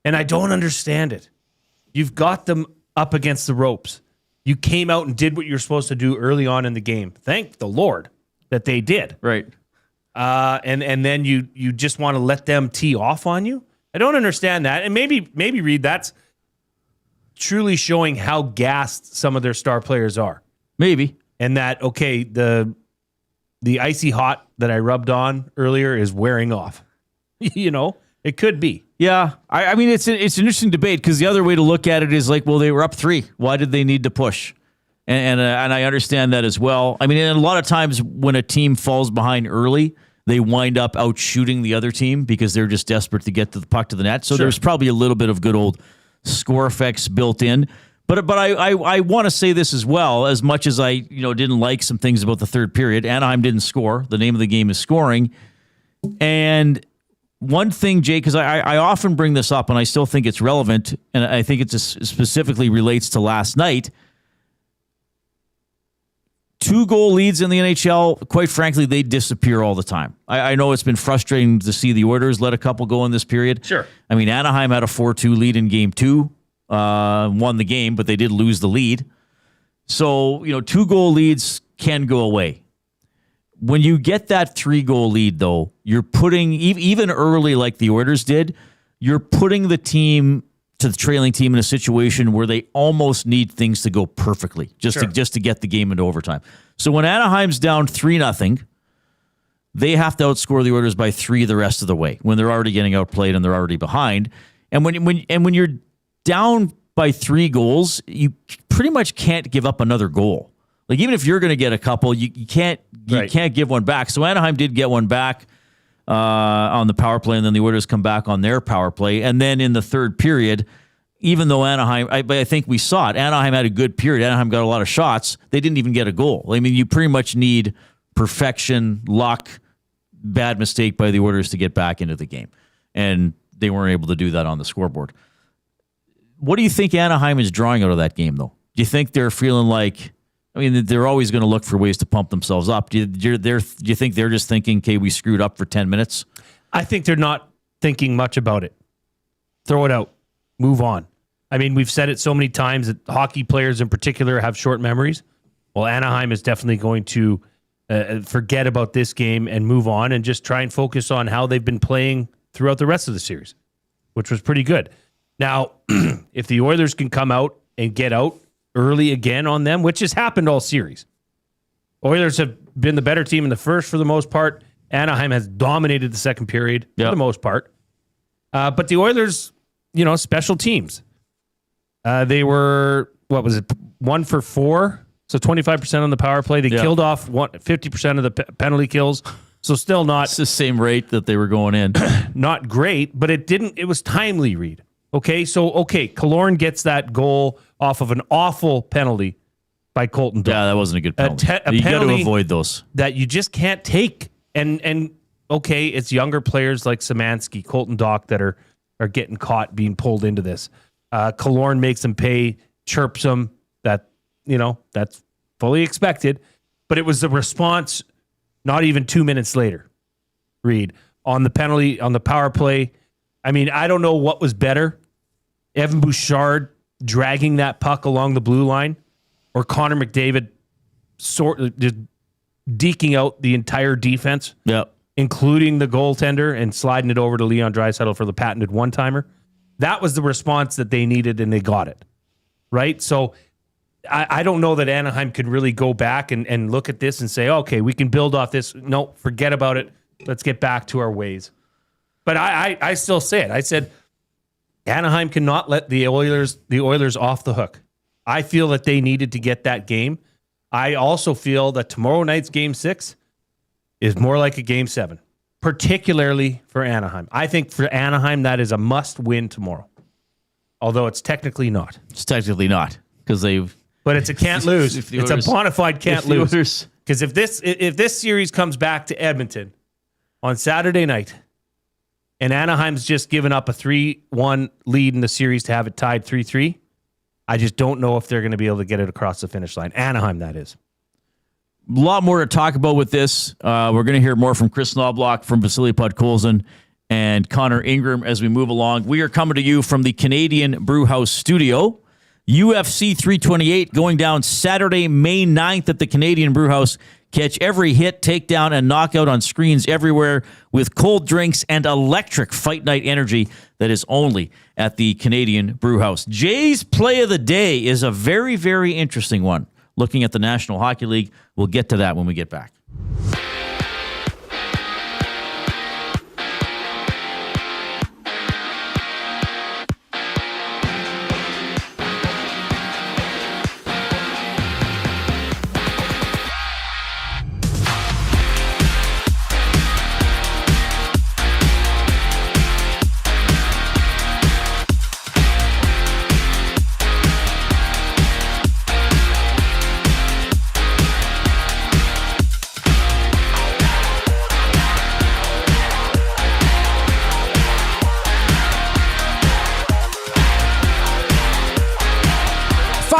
And I don't understand it. You've got them up against the ropes. You came out and did what you're supposed to do early on in the game. Thank the Lord that they did. Right. And then you just want to let them tee off on you. I don't understand that. And maybe Reid, that's truly showing how gassed some of their star players are. Maybe. And that, okay, the icy hot that I rubbed on earlier is wearing off. You know, it could be. Yeah, I mean, it's an interesting debate because the other way to look at it is like, well, they were up 3. Why did they need to push? And I understand that as well. I mean, and a lot of times when a team falls behind early, they wind up out shooting the other team because they're just desperate to get the puck to the net. So there's probably a little bit of good old score effects built in. But I want to say this as well. As much as I didn't like some things about the third period, Anaheim didn't score. The name of the game is scoring. And one thing, Jay, because I often bring this up and I still think it's relevant, and I think it specifically relates to last night. 2-goal leads in the NHL, quite frankly, they disappear all the time. I know it's been frustrating to see the Oilers let a couple go in this period. Sure. I mean, Anaheim had a 4-2 lead in Game 2, won the game, but they did lose the lead. So, 2-goal leads can go away. When you get that 3-goal lead, though, you're putting, even early like the Oilers did, you're putting the trailing team in a situation where they almost need things to go perfectly just to get the game into overtime. So when Anaheim's down 3-0, they have to outscore the Oilers by 3 the rest of the way when they're already getting outplayed and they're already behind. And when you're down by 3 goals, you pretty much can't give up another goal. Like, even if you're going to get a couple, you can't give one back. So Anaheim did get one back on the power play, and then the Oilers come back on their power play. And then in the third period, even though Anaheim, I think we saw it, Anaheim had a good period. Anaheim got a lot of shots. They didn't even get a goal. I mean, you pretty much need perfection, luck, bad mistake by the Oilers to get back into the game. And they weren't able to do that on the scoreboard. What do you think Anaheim is drawing out of that game, though? Do you think they're feeling like, I mean, they're always going to look for ways to pump themselves up. Do you think they're just thinking, okay, we screwed up for 10 minutes? I think they're not thinking much about it. Throw it out. Move on. I mean, we've said it so many times that hockey players in particular have short memories. Well, Anaheim is definitely going to forget about this game and move on and just try and focus on how they've been playing throughout the rest of the series, which was pretty good. Now, if the Oilers can come out and get out early again on them, which has happened all series. Oilers have been the better team in the first for the most part. Anaheim has dominated the second period for the most part. But the Oilers, special teams. They were, 1 for 4? So 25% on the power play. They killed off 50% of the penalty kills. So still not... It's the same rate that they were going in. Not great, but it was timely, Reid. Okay, so, Killorn gets that goal off of an awful penalty by Colton Dach. Yeah, that wasn't a good penalty. You got to avoid those. That you just can't take. And it's younger players like Szymanski, Colton Dach that are getting caught being pulled into this. Killorn makes them pay, chirps them. That's fully expected. But it was the response not even 2 minutes later, Reid, on the penalty, on the power play. I mean, I don't know what was better. Evan Bouchard dragging that puck along the blue line, or Connor McDavid just deking out the entire defense, including the goaltender, and sliding it over to Leon Draisaitl for the patented one-timer. That was the response that they needed, and they got it. Right? So I don't know that Anaheim could really go back and look at this and say, okay, we can build off this. No, forget about it. Let's get back to our ways. But I still say it. I said Anaheim cannot let the Oilers off the hook. I feel that they needed to get that game. I also feel that tomorrow night's Game 6 is more like a Game 7, particularly for Anaheim. I think for Anaheim, that is a must-win tomorrow, although it's technically not. It's technically not because they've... But it's a can't lose. It's a bona fide can't lose. Because if this series comes back to Edmonton on Saturday night and Anaheim's just given up a 3-1 lead in the series to have it tied 3-3, I just don't know if they're going to be able to get it across the finish line. Anaheim, that is. A lot more to talk about with this. We're going to hear more from Chris Knobloch, from Vasili Podkolzin, and Connor Ingram as we move along. We are coming to you from the Canadian Brewhouse Studio. UFC 328 going down Saturday, May 9th at the Canadian Brewhouse. Catch every hit, takedown, and knockout on screens everywhere with cold drinks and electric fight night energy that is only at the Canadian Brewhouse. Jay's Play of the Day is a very, very interesting one. Looking at the National Hockey League, we'll get to that when we get back.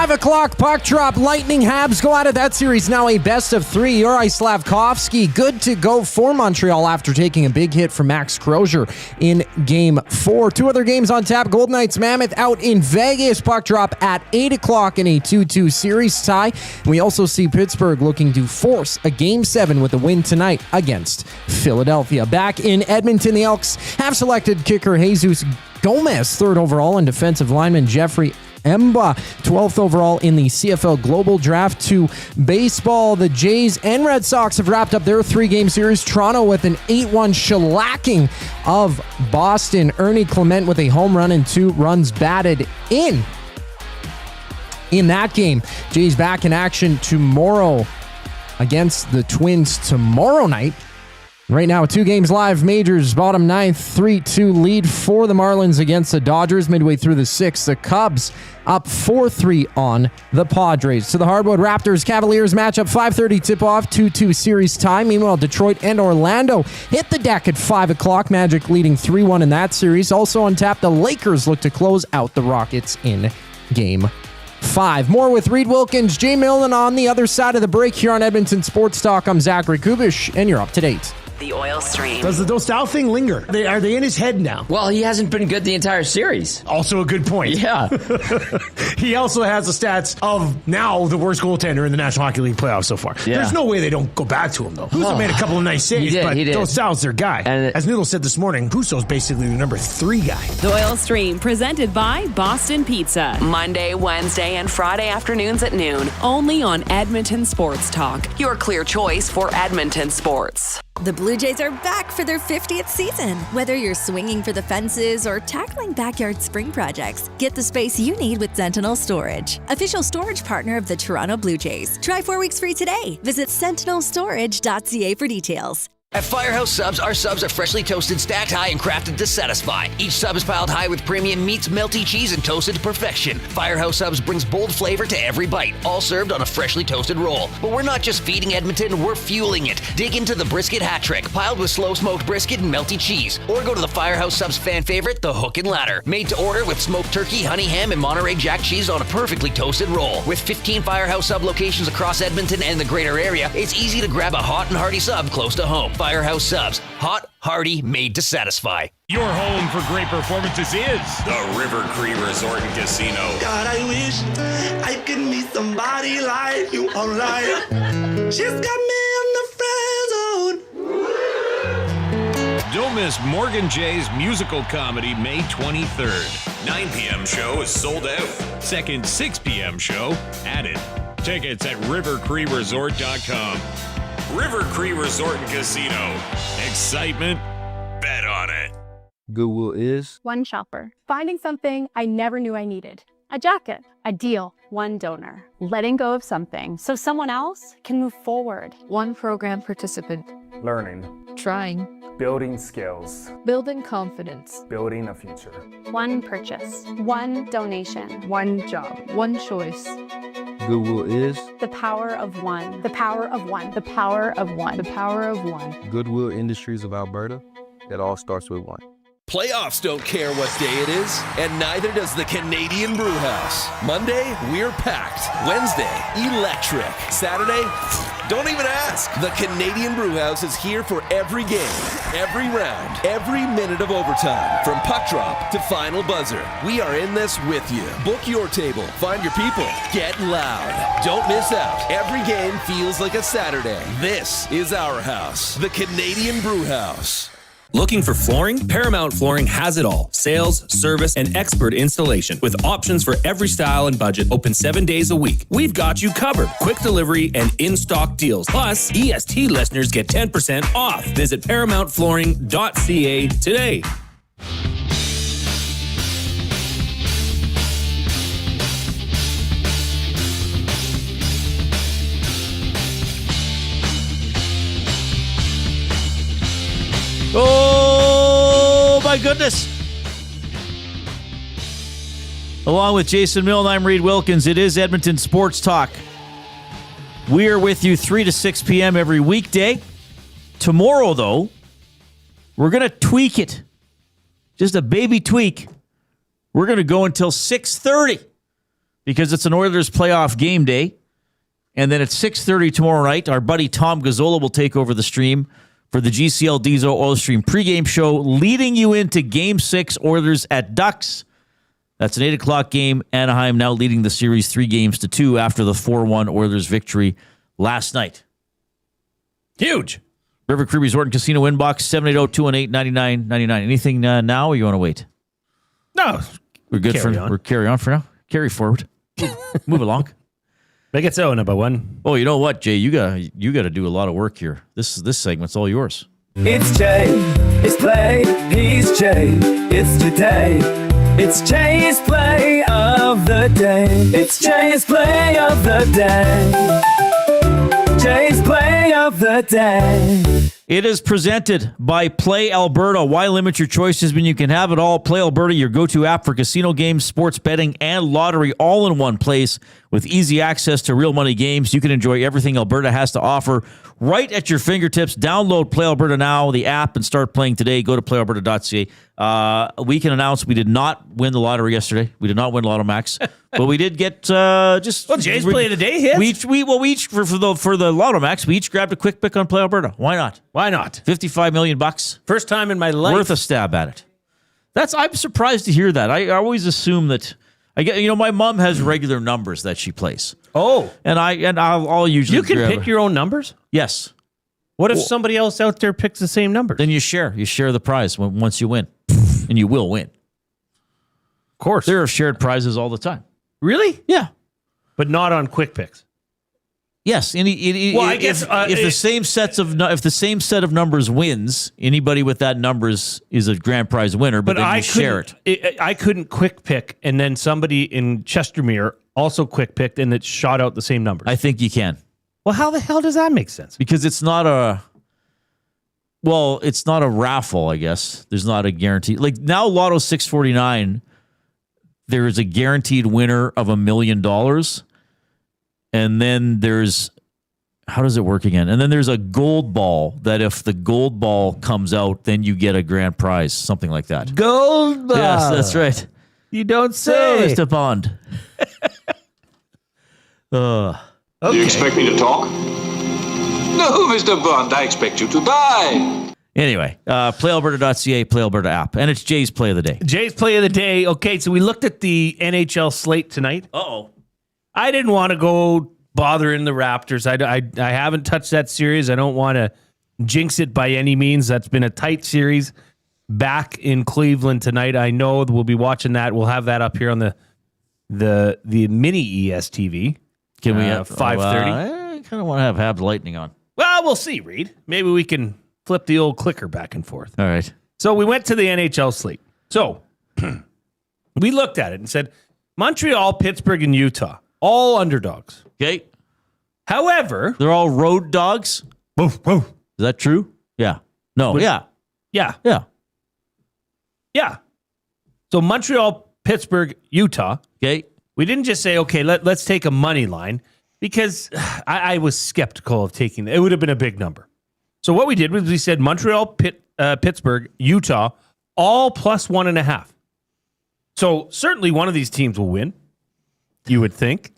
5 o'clock puck drop. Lightning Habs go out of that series now a best of 3. Juraj Slafkovsky good to go for Montreal after taking a big hit from Max Crozier in Game 4. 2 other games on tap. Golden Knights Mammoth out in Vegas. Puck drop at 8 o'clock in a 2-2 series tie. We also see Pittsburgh looking to force a Game 7 with a win tonight against Philadelphia. Back in Edmonton, the Elks have selected kicker Jesus Gomez 3rd overall and defensive lineman Jeffrey Emba, 12th overall in the CFL Global Draft. To baseball, the Jays and Red Sox have wrapped up their 3-game series. Toronto with an 8-1 shellacking of Boston. Ernie Clement with a home run and 2 runs batted in that game. Jays back in action tomorrow against the Twins tomorrow night. Right now, 2 games live. Majors bottom 9th, 3-2 lead for the Marlins against the Dodgers. Midway through the 6th, the Cubs up 4-3 on the Padres. To the hardwood, Raptors Cavaliers matchup 5:30 tip-off, 2-2 series tie. Meanwhile, Detroit and Orlando hit the deck at 5 o'clock. Magic leading 3-1 in that series. Also on tap, the Lakers look to close out the Rockets in Game 5. More with Reid Wilkins, Jay Milne on the other side of the break here on Edmonton Sports Talk. I'm Zachary Kubish, and you're up to date. The oil stream. Does the Dostal thing linger? Are they in his head now? Well, he hasn't been good the entire series. Also a good point. Yeah. He also has the stats of now the worst goaltender in the National Hockey League playoffs so far. Yeah. There's no way they don't go back to him, though. Husso made a couple of nice saves, but Dostal's their guy. And as Noodle said this morning, Husso's basically the number 3 guy. The Oil Stream, presented by Boston Pizza. Monday, Wednesday, and Friday afternoons at noon. Only on Edmonton Sports Talk. Your clear choice for Edmonton sports. The Blue Jays are back for their 50th season. Whether you're swinging for the fences or tackling backyard spring projects, get the space you need with Sentinel Storage, official storage partner of the Toronto Blue Jays. Try 4 weeks free today. Visit sentinelstorage.ca for details. At Firehouse Subs, our subs are freshly toasted, stacked high, and crafted to satisfy. Each sub is piled high with premium meats, melty cheese, and toasted to perfection. Firehouse Subs brings bold flavor to every bite, all served on a freshly toasted roll. But we're not just feeding Edmonton, we're fueling it. Dig into the brisket hat trick, piled with slow-smoked brisket and melty cheese. Or go to the Firehouse Subs fan favorite, the Hook and Ladder. Made to order with smoked turkey, honey ham, and Monterey Jack cheese on a perfectly toasted roll. With 15 Firehouse Sub locations across Edmonton and the greater area, it's easy to grab a hot and hearty sub close to home. Firehouse Subs. Hot, hearty, made to satisfy. Your home for great performances is the River Cree Resort and Casino. God, I wish I could meet somebody like you online. She's got me in the friend zone. Don't Don't miss Morgan Jay's musical comedy May 23rd. 9 p.m. show is sold out. Second 6 p.m. show added. Tickets at rivercreeresort.com. River Cree Resort and Casino. Excitement? Bet on it. Goodwill is one shopper, finding something I never knew I needed. A jacket, a deal, one donor, letting go of something so someone else can move forward. One program participant, learning, trying, building skills, building confidence, building a future. One purchase, one donation, one job, one choice. Goodwill is the power of one, the power of one, the power of one, the power of one. Goodwill Industries of Alberta. It all starts with one. Playoffs don't care what day it is, and neither does the Canadian Brewhouse. Monday, we're packed. Wednesday, electric. Saturday, don't even ask. The Canadian Brewhouse is here for every game, every round, every minute of overtime. From puck drop to final buzzer, we are in this with you. Book your table, find your people, get loud. Don't miss out. Every game feels like a Saturday. This is our house, the Canadian Brewhouse. Looking for flooring? Paramount Flooring has it all. Sales, service, and expert installation. With options for every style and budget, open 7 days a week. We've got you covered. Quick delivery and in-stock deals. Plus, EST listeners get 10% off. Visit ParamountFlooring.ca today. Oh, my goodness. Along with Jason Milne, I'm Reid Wilkins. It is Edmonton Sports Talk. We are with you 3 to 6 p.m. every weekday. Tomorrow, though, we're going to tweak it. Just a baby tweak. We're going to go until 6:30 because it's an Oilers playoff game day. And then at 6:30 tomorrow night, our buddy Tom Gazzola will take over the stream for the GCL Diesel Oil Stream pregame show, leading you into Game 6, Oilers at Ducks. That's an 8 o'clock game. Anaheim now leading the series 3-2 after the 4-1 Oilers victory last night. Huge. River Cree Resort and Casino inbox, 780-218-9999. Anything now, or you want to wait? No. We're good We're carry on for now. Carry forward. Move along. Make it so, number one. Oh, you know what, Jay? You got to do a lot of work here. This segment's all yours. It's Jay, it's play, he's Jay, it's today. It's Jay's play of the day. It's Jay's play of the day. Jay's play of the day. It is presented by Play Alberta. Why limit your choices when you can have it all? Play Alberta, your go-to app for casino games, sports betting, and lottery all in one place with easy access to real money games. You can enjoy everything Alberta has to offer right at your fingertips. Download Play Alberta now, the app, and start playing today. Go to playalberta.ca. We can announce we did not win the lottery yesterday. We did not win Lotto Max, but we did get just. Well, Jay's play of the day hit. We each for the Lotto Max, we each grabbed a quick pick on Play Alberta. Why not? Why not? $55 million. First time in my life. Worth a stab at it. I'm surprised to hear that. I always assume that my mom has regular numbers that she plays. Oh, and I'll usually. You can pick your own numbers? Yes. What if somebody else out there picks the same numbers? Then you share the prize once you win, and you will win. Of course, there are shared prizes all the time. Really? Yeah, but not on quick picks. Yes, I guess if the same set of numbers wins, anybody with that numbers is a grand prize winner. But then you share it. I couldn't quick pick, and then somebody in Chestermere also quick picked, and it shot out the same numbers. I think you can. Well, how the hell does that make sense? Because it's not a raffle. I guess there's not a guarantee. Like now, Lotto 649, there is a guaranteed winner of $1 million. And then how does it work again? And then there's a gold ball that if the gold ball comes out, then you get a grand prize, something like that. Gold ball. Yes, that's right. You don't say. Mr. Bond. Okay. Do you expect me to talk? No, Mr. Bond, I expect you to die. Anyway, playalberta.ca, Play Alberta app. And it's Jay's Play of the Day. Jay's Play of the Day. Okay, so we looked at the NHL slate tonight. Uh-oh. I didn't want to go bothering the Raptors. I haven't touched that series. I don't want to jinx it by any means. That's been a tight series back in Cleveland tonight. I know we'll be watching that. We'll have that up here on the mini ESTV. Can we have 5:30? I kind of want to have Habs Lightning on. Well, we'll see, Reid. Maybe we can flip the old clicker back and forth. All right. So we went to the NHL slate. So we looked at it and said, Montreal, Pittsburgh, and Utah, all underdogs. Okay. However, they're all road dogs. Woof, woof. Is that true? Yeah. No. Yeah. Yeah. Yeah. Yeah. So Montreal, Pittsburgh, Utah. Okay. We didn't just say, okay, let's take a money line because I was skeptical of taking it. It would have been a big number. So what we did was we said Montreal, Pittsburgh, Utah, all plus 1.5. So certainly one of these teams will win, you would think.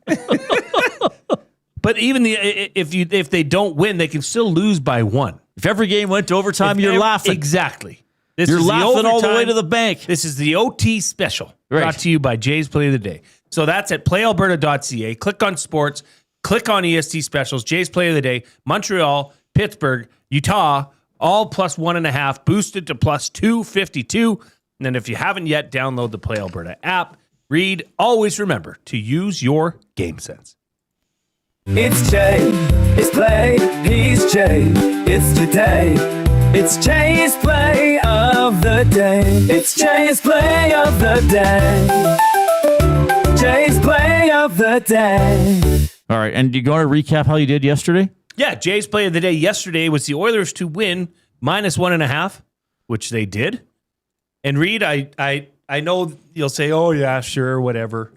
But even if they don't win, they can still lose by 1. If every game went to overtime, you're laughing. Exactly. You're laughing all the way to the bank. This is the OT special, brought to you by Jay's Play of the Day. So that's at playalberta.ca. Click on sports, click on EST specials, Jay's Play of the Day, Montreal, Pittsburgh, Utah, all plus 1.5, boosted to plus 252. And then if you haven't yet, download the Play Alberta app. Reid, always remember to use your game sense. It's Jay, it's Play, he's Jay, it's today. It's Jay's Play of the Day. It's Jay's Play of the Day. Jay's Play of the Day. All right, and you go to recap how you did yesterday? Yeah, Jay's Play of the Day yesterday was the Oilers to win minus 1.5, which they did. And Reid, I know you'll say, oh yeah, sure, whatever.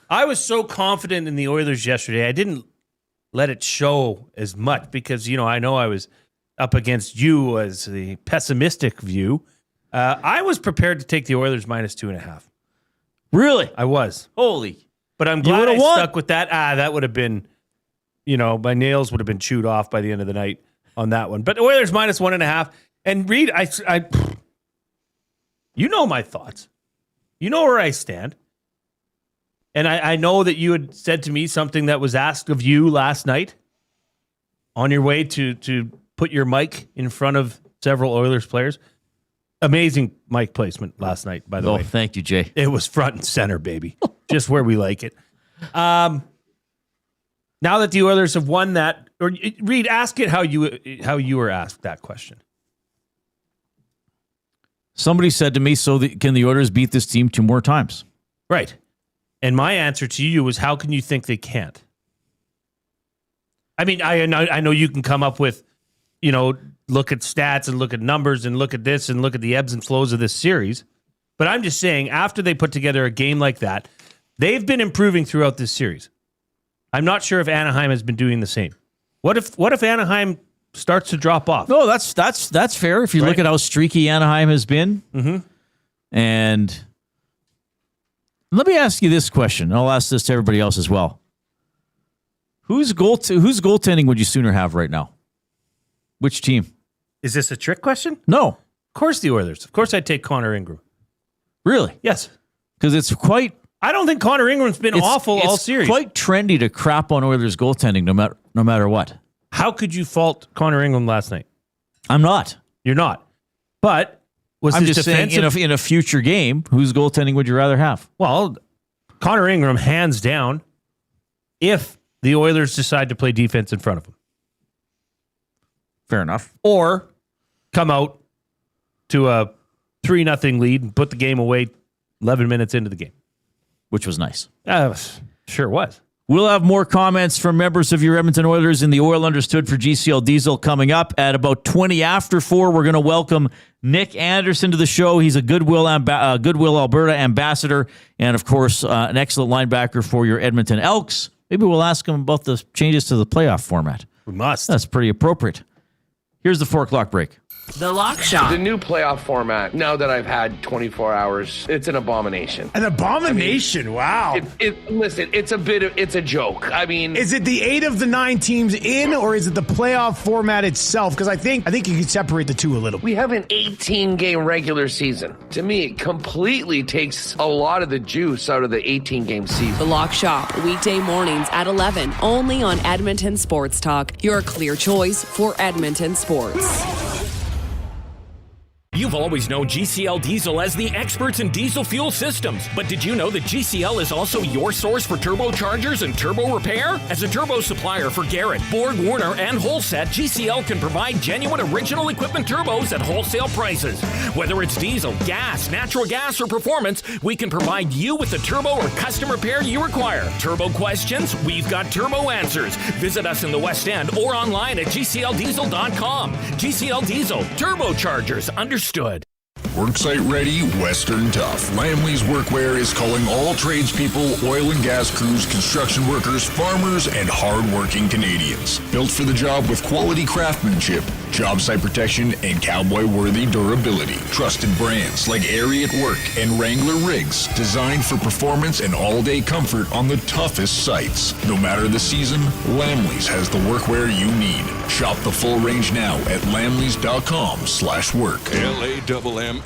I was so confident in the Oilers yesterday, I didn't let it show as much because, I know I was up against you as the pessimistic view. I was prepared to take the Oilers minus 2.5. Really? I was. Holy. But I'm glad I stuck with that. That would have been, my nails would have been chewed off by the end of the night on that one. But Oilers minus 1.5. And Reid, I you know my thoughts. You know where I stand. And I know that you had said to me something that was asked of you last night on your way to put your mic in front of several Oilers players. Amazing mic placement last night, by the way. Oh, thank you, Jay. It was front and center, baby. Just where we like it. Now that the Oilers have won that, or Reid, ask it how you were asked that question. Somebody said to me, can the Oilers beat this team 2 more times? Right. And my answer to you was, how can you think they can't? I mean, I know you can come up with, look at stats and look at numbers and look at this and look at the ebbs and flows of this series. But I'm just saying, after they put together a game like that, they've been improving throughout this series. I'm not sure if Anaheim has been doing the same. What if Anaheim starts to drop off? No, that's fair. If you look at how streaky Anaheim has been. Mm-hmm. And let me ask you this question. I'll ask this to everybody else as well. Whose goaltending would you sooner have right now? Which team? Is this a trick question? No. Of course the Oilers. Of course I'd take Connor Ingram. Really? Yes. Because it's quite... I don't think Connor Ingram's been awful all series. It's quite trendy to crap on Oilers goaltending no matter what. How could you fault Connor Ingram last night? I'm not. You're not. But I'm just saying, in a future game, whose goaltending would you rather have? Well, Connor Ingram, hands down, if the Oilers decide to play defense in front of him. Fair enough. Or come out to a 3-0 lead and put the game away 11 minutes into the game. Which was nice. Sure was. We'll have more comments from members of your Edmonton Oilers in the Oil Understood for GCL Diesel coming up at about 20 after 4. We're going to welcome Nick Anderson to the show. He's a Goodwill Alberta ambassador and, of course, an excellent linebacker for your Edmonton Elks. Maybe we'll ask him about the changes to the playoff format. We must. That's pretty appropriate. Here's the 4 o'clock break. The Lock Shop. The new playoff format, now that I've had 24 hours, it's an abomination. An abomination? Wow. Listen, it's a joke. I mean, is it the 8 of the 9 teams in, or is it the playoff format itself? Because I think you can separate the two a little. We have an 18-game regular season. To me, it completely takes a lot of the juice out of the 18-game season. The Lock Shop, weekday mornings at 11, only on Edmonton Sports Talk. Your clear choice for Edmonton sports. You've always known GCL Diesel as the experts in diesel fuel systems, but did you know that GCL is also your source for turbochargers and turbo repair? As a turbo supplier for Garrett, Borg Warner, and Wholesat, GCL can provide genuine original equipment turbos at wholesale prices. Whether it's diesel, gas, natural gas, or performance, we can provide you with the turbo or custom repair you require. Turbo questions? We've got turbo answers. Visit us in the West End or online at gcldiesel.com. GCL Diesel, turbochargers, understood. Worksite ready, Western tough. Lamley's Workwear is calling all tradespeople, oil and gas crews, construction workers, farmers, and hard-working Canadians. Built for the job with quality craftsmanship, job site protection, and cowboy-worthy durability. Trusted brands like Airy at Work and Wrangler Rigs, designed for performance and all-day comfort on the toughest sites. No matter the season, Lamley's has the workwear you need. Shop the full range now at lamleys.com/work. LAMMLES.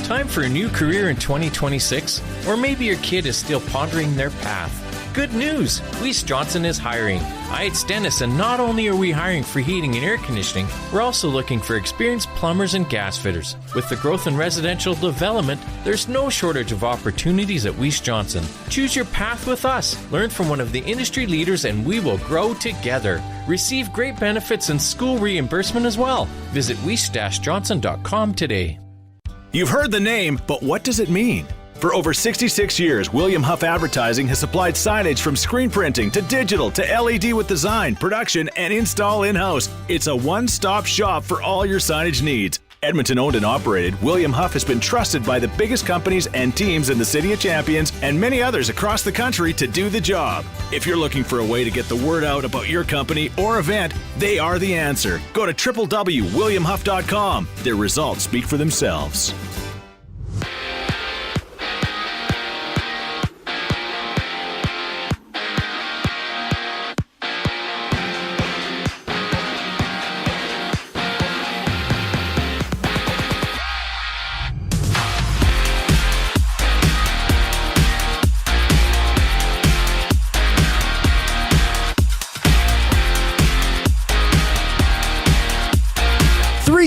Time for a new career in 2026? Or maybe your kid is still pondering their path. Good news! Weiss Johnson is hiring. It's Dennis, and not only are we hiring for heating and air conditioning, we're also looking for experienced plumbers and gas fitters. With the growth in residential development, there's no shortage of opportunities at Weiss Johnson. Choose your path with us. Learn from one of the industry leaders, and we will grow together. Receive great benefits and school reimbursement as well. Visit weiss-johnson.com today. You've heard the name, but what does it mean? For over 66 years, William Huff Advertising has supplied signage from screen printing to digital to LED with design, production, and install in-house. It's a one-stop shop for all your signage needs. Edmonton owned and operated, William Huff has been trusted by the biggest companies and teams in the City of Champions and many others across the country to do the job. If you're looking for a way to get the word out about your company or event, they are the answer. Go to www.williamhuff.com. Their results speak for themselves.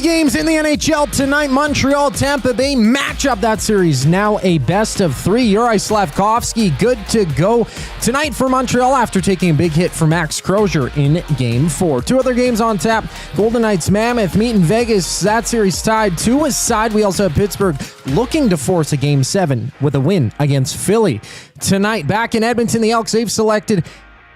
Games in the NHL tonight. Montreal, Tampa Bay matchup. That series now a best of 3. Yuri Slafkovsky good to go tonight for Montreal after taking a big hit for Max Crozier in Game 4. 2 other games on tap. Golden Knights Mammoth meet in Vegas. That series tied 2-2. We also have Pittsburgh looking to force a Game 7 with a win against Philly. Tonight, back in Edmonton, the Elks, they've selected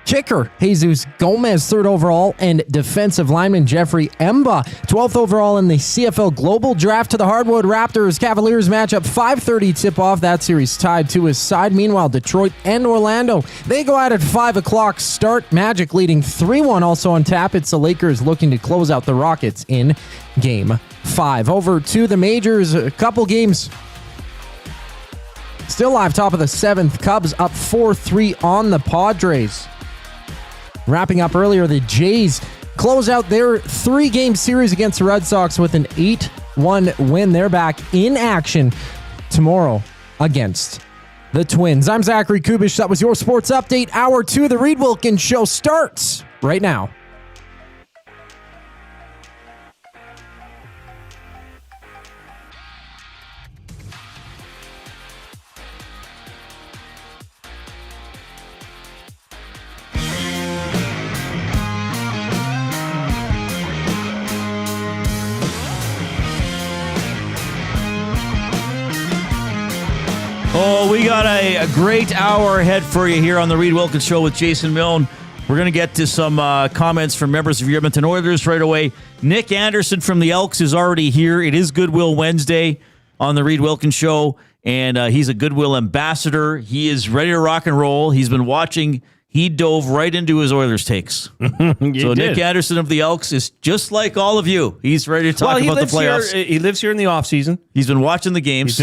kicker Jesus Gomez, 3rd overall, and defensive lineman Jeffrey Emba, 12th overall in the CFL Global Draft. To the hardwood, Raptors Cavaliers matchup, 5:30 tip-off. That series tied to his side. Meanwhile, Detroit and Orlando, they go out at 5 o'clock start. Magic leading 3-1 also on tap. It's the Lakers looking to close out the Rockets in Game 5. Over to the majors, a couple games still live. Top of the 7th, Cubs up 4-3 on the Padres. Wrapping up earlier, the Jays close out their 3-game series against the Red Sox with an 8-1 win. They're back in action tomorrow against the Twins. I'm Zachary Kubish. That was your sports update. Hour 2 of the Reid Wilkins Show starts right now. Oh, we got a great hour ahead for you here on the Reid Wilkins Show with Jason Milne. We're going to get to some comments from members of your Edmonton Oilers right away. Nick Anderson from the Elks is already here. It is Goodwill Wednesday on the Reid Wilkins Show, and he's a Goodwill ambassador. He is ready to rock and roll. He's been watching he dove right into his Oilers takes. Nick Anderson of the Elks is just like all of you. He's ready to talk about the playoffs. He lives here in the offseason. He's been watching the games.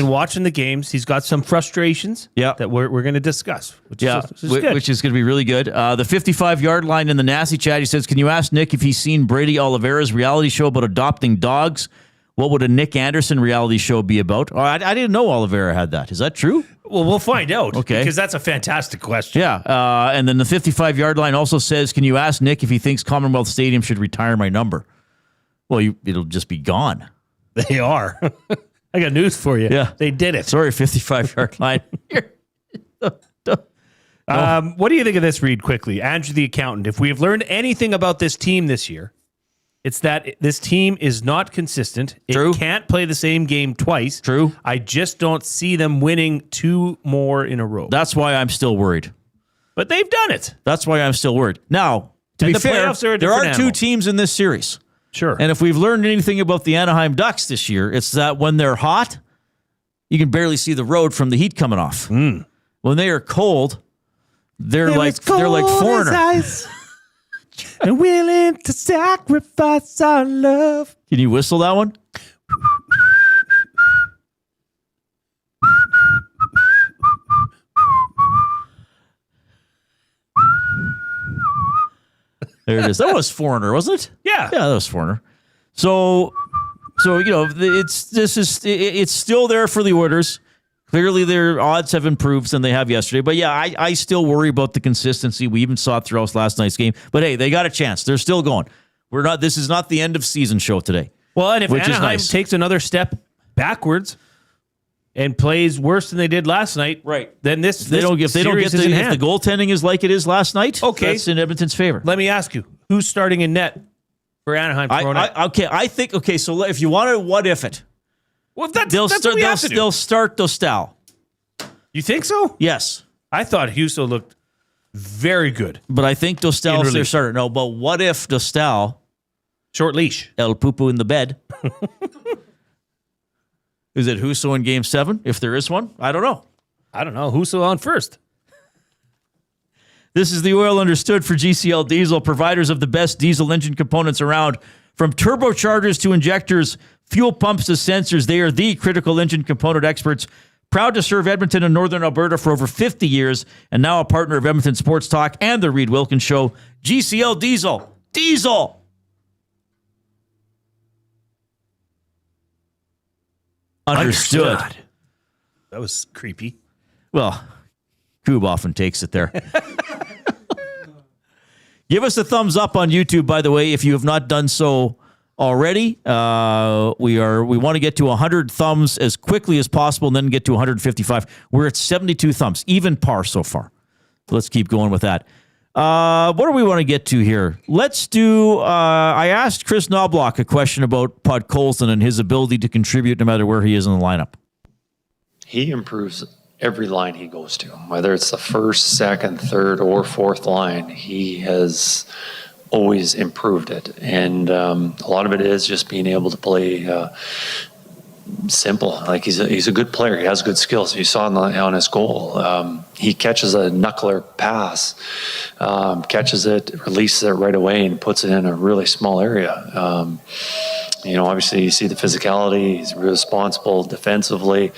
He's got some frustrations that we're going to discuss, which is going to be really good. The 55-yard line in the Nasty chat, he says, can you ask Nick if he's seen Brady Oliveira's reality show about adopting dogs? What would a Nick Anderson reality show be about? Oh, I didn't know Oliveira had that. Is that true? Well, we'll find out. Okay. Because that's a fantastic question. Yeah. And then the 55-yard line also says, can you ask Nick if he thinks Commonwealth Stadium should retire my number? Well, it'll just be gone. They are. I got news for you. Yeah. They did it. Sorry, 55-yard line. What do you think of this, Reid, quickly? Andrew the accountant, if we have learned anything about this team this year, it's that this team is not consistent. It can't play the same game twice. True. I just don't see them winning 2 more in a row. That's why I'm still worried. But they've done it. That's why I'm still worried. Now, to be fair, there are 2 teams in this series. Sure. And if we've learned anything about the Anaheim Ducks this year, it's that when they're hot, you can barely see the road from the heat coming off. When they are cold, they're like Foreigner. And willing to sacrifice our love. Can you whistle that one? There it is. That was Foreigner, wasn't it? Yeah. Yeah, that was Foreigner. So it's still there for the Oilers. Clearly, their odds have improved than they have yesterday. But yeah, I still worry about the consistency. We even saw it throughout last night's game. But hey, they got a chance. They're still going. This is not the end of season show today. Well, and if Anaheim takes another step backwards and plays worse than they did last night, right? Then if the goaltending is like it is last night, okay, that's in Edmonton's favor. Let me ask you, who's starting in net for Anaheim tomorrow night? So if you want to what if it. Well, that's what we have to do. They'll start Dostal. You think so? Yes. I thought Husso looked very good. But I think Dostal's their starter. No, but what if Dostal... Short leash. El Poo-Poo in the bed. Is it Husso in Game 7, if there is one? I don't know. Husso on first. This is the Oil Understood for GCL Diesel, providers of the best diesel engine components around. From turbochargers to injectors, fuel pumps to sensors, they are the critical engine component experts. Proud to serve Edmonton and Northern Alberta for over 50 years, and now a partner of Edmonton Sports Talk and the Reid Wilkins Show. GCL Diesel. Diesel! Understood. That was creepy. Well, Coob often takes it there. Give us a thumbs up on YouTube, by the way, if you have not done so already. We want to get to 100 thumbs as quickly as possible and then get to 155. We're at 72 thumbs, even par so far. Let's keep going with that. What do we want to get to here? Let's do, I asked Chris Knobloch a question about Podkolzin and his ability to contribute no matter where he is in the lineup. He improves every line he goes to, whether it's the first, second, third, or fourth line. He has always improved it. And a lot of it is just being able to play simple. Like he's a good player. He has good skills. You saw on his goal. He catches a knuckler pass, catches it, releases it right away, and puts it in a really small area. Obviously you see the physicality. He's responsible defensively.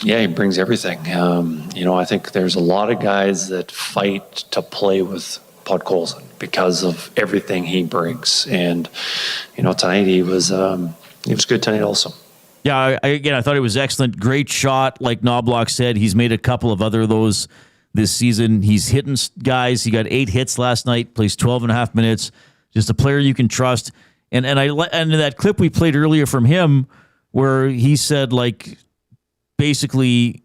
He brings everything. I think there's a lot of guys that fight to play with Podkolzin because of everything he brings. And, tonight he was good tonight also. Yeah, I thought it was excellent. Great shot, like Knobloch said. He's made a couple of other of those this season. He's hitting guys. He got 8 hits last night, plays 12 and a half minutes. Just a player you can trust. And that clip we played earlier from him where he said, like, basically,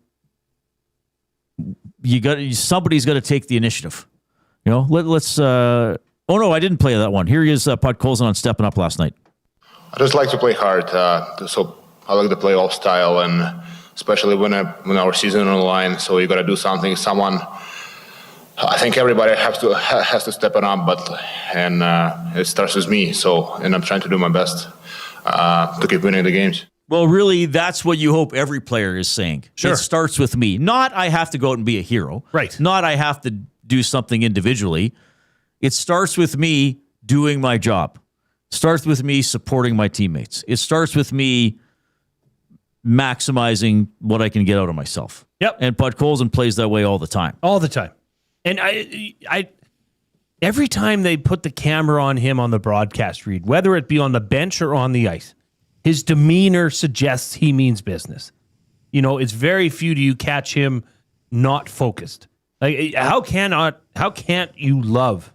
somebody's got to take the initiative. Let's. Oh no, I didn't play that one. Here he is, Podkolzin on stepping up last night. I just like to play hard. So I like the playoff style, and especially when our season on the line. So you got to do something. I think everybody has to step it up, and it starts with me. And I'm trying to do my best to keep winning the games. Well, really, that's what you hope every player is saying. Sure. It starts with me. Not I have to go out and be a hero. Right. Not I have to do something individually. It starts with me doing my job. It starts with me supporting my teammates. It starts with me maximizing what I can get out of myself. Yep. And Podkolzin plays that way all the time. All the time. And I every time they put the camera on him on the broadcast read, whether it be on the bench or on the ice, his demeanor suggests he means business. You know, it's very few do you catch him not focused. Like, how can't you love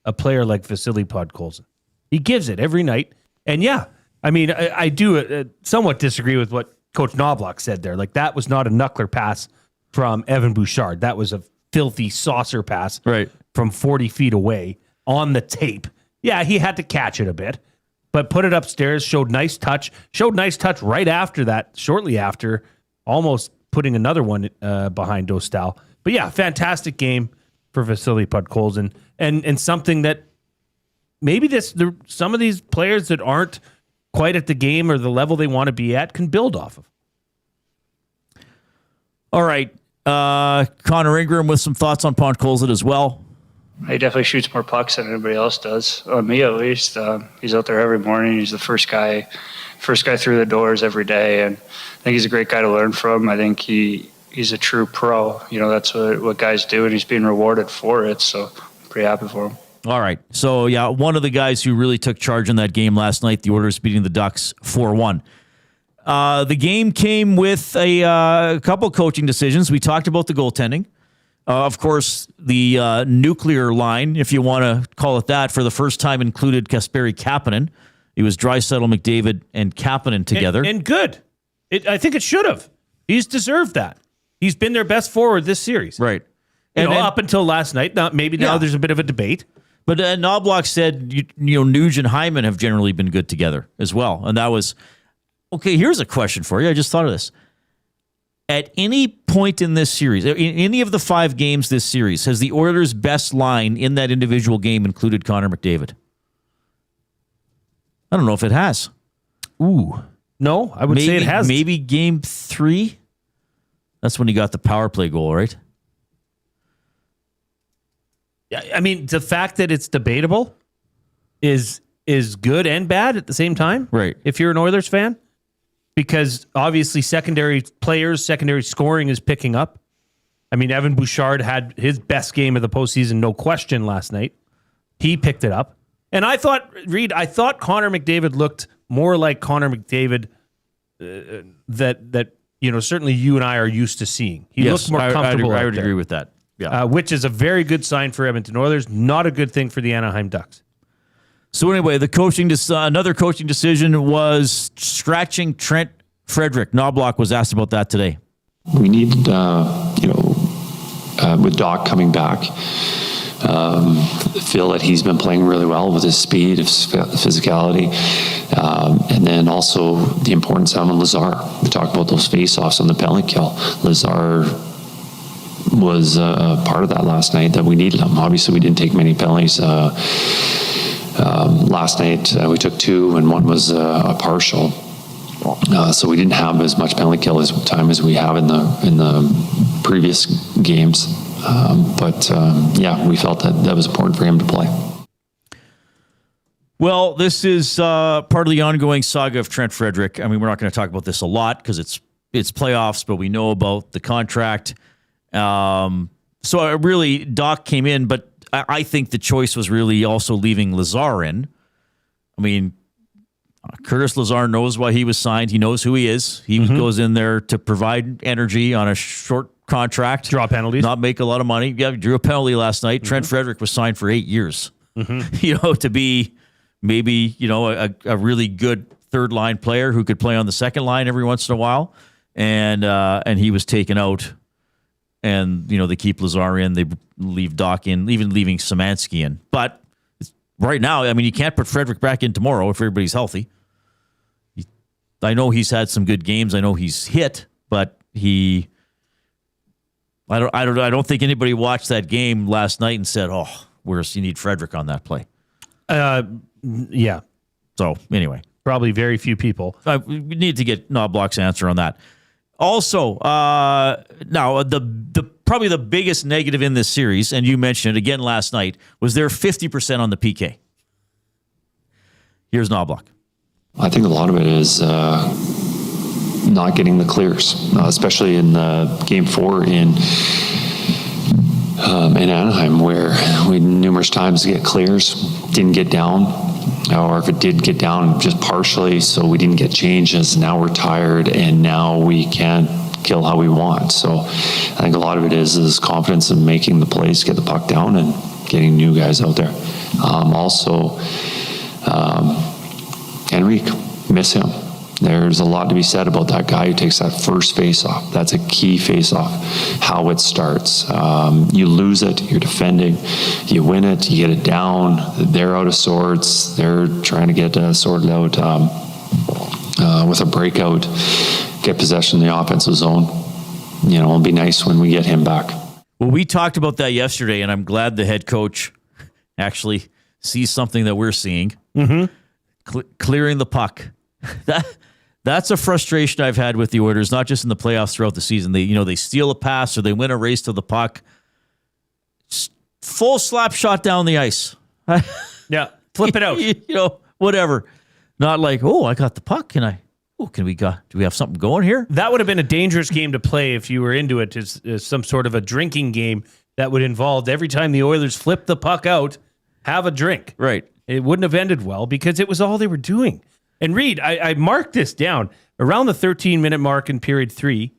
a player like Vasili Podkolzin? He gives it every night. And yeah, I mean, I do somewhat disagree with what Coach Knobloch said there. Like, that was not a knuckler pass from Evan Bouchard. That was a filthy saucer pass from 40 feet away on the tape. Yeah, he had to catch it a bit, but put it upstairs, showed nice touch right after that, shortly after, almost putting another one behind Dostal. But yeah, fantastic game for Vasili Podkolzin, and something that maybe some of these players that aren't quite at the game or the level they want to be at can build off of. All right. Connor Ingram with some thoughts on Podkolzin as well. He definitely shoots more pucks than anybody else does. On me, at least. He's out there every morning. He's the first guy through the doors every day, and I think he's a great guy to learn from. I think he's a true pro. You know, that's what guys do, and he's being rewarded for it. So I'm pretty happy for him. All right. So, yeah, one of the guys who really took charge in that game last night, the Oilers beating the Ducks 4-1. The game came with a couple coaching decisions. We talked about the goaltending. Of course, the nuclear line, if you want to call it that, for the first time included Kasperi Kapanen. It was Draisaitl, McDavid, and Kapanen together. And good. I think it should have. He's deserved that. He's been their best forward this series. Right. And up until last night. Now there's a bit of a debate. But Knobloch said, Nuge and Hyman have generally been good together as well. And that was, okay, here's a question for you. I just thought of this. At any point in this series, in any of the 5 games this series, has the Oilers' best line in that individual game included Connor McDavid? I don't know if it has. Ooh. No, I would say it has. Maybe game 3? That's when he got the power play goal, right? I mean, the fact that it's debatable is good and bad at the same time. Right. If you're an Oilers fan, because obviously secondary scoring is picking up. I mean, Evan Bouchard had his best game of the postseason, no question, last night. He picked it up. And I thought Connor McDavid looked more like Connor McDavid that certainly you and I are used to seeing. He looked more comfortable. I would agree with that. Yeah. Which is a very good sign for Edmonton Oilers, not a good thing for the Anaheim Ducks. So anyway, another coaching decision was scratching Trent Frederick. Knobloch was asked about that today. We needed, with Doc coming back, feel that he's been playing really well with his speed, his physicality, and then also the importance of Lazar. We talked about those face-offs on the penalty kill. Lazar was part of that last night that we needed him. Obviously, we didn't take many penalties. Last night, we took 2, and one was a partial. So we didn't have as much penalty kill time as we have in the previous games. But we felt that was important for him to play. Well, this is part of the ongoing saga of Trent Frederick. I mean, we're not going to talk about this a lot because it's playoffs, but we know about the contract. So really, Doc came in, but I think the choice was really also leaving Lazar in. I mean, Curtis Lazar knows why he was signed. He knows who he is. He goes in there to provide energy on a short contract. Draw penalties. Not make a lot of money. Yeah, he drew a penalty last night. Trent Frederick was signed for 8 years. To be maybe, a really good third-line player who could play on the second line every once in a while. And he was taken out. And, they keep Lazar in. They leave Doc in, even leaving Szymanski in. But right now, I mean, you can't put Frederick back in tomorrow if everybody's healthy. I know he's had some good games. I know he's hit, but I don't think anybody watched that game last night and said, "Oh, you need Frederick on that play." Yeah. So anyway, Probably very few people. We need to get Knobloch's answer on that. Also, now the probably the biggest negative in this series, and you mentioned it again last night, was their 50% on the PK. Here's Knobloch. I think a lot of it is not getting the clears, especially in Game 4 in Anaheim, where we numerous times get clears, didn't get down, or if it did get down, just partially, so we didn't get changes. Now we're tired, and now we can't kill how we want. So I think a lot of it is confidence in making the plays, get the puck down, and getting new guys out there. Also, Enrique, miss him. There's a lot to be said about that guy who takes that first face-off. That's a key face-off, how it starts. You lose it, you're defending. You win it, you get it down. They're out of sorts. They're trying to get sorted out with a breakout, get possession in the offensive zone. You know, it'll be nice when we get him back. Well, we talked about that yesterday, and I'm glad the head coach actually sees something that we're seeing. Clearing the puck. That's a frustration I've had with the Oilers, not just in the playoffs throughout the season. They steal a pass or they win a race to the puck. Full slap shot down the ice. Yeah, flip it out. Whatever. Not like, I got the puck. Do we have something going here? That would have been a dangerous game to play if you were into it as some sort of a drinking game that would involve every time the Oilers flip the puck out, have a drink. Right. It wouldn't have ended well because it was all they were doing. And Reid, I marked this down. Around the 13-minute mark in period 3,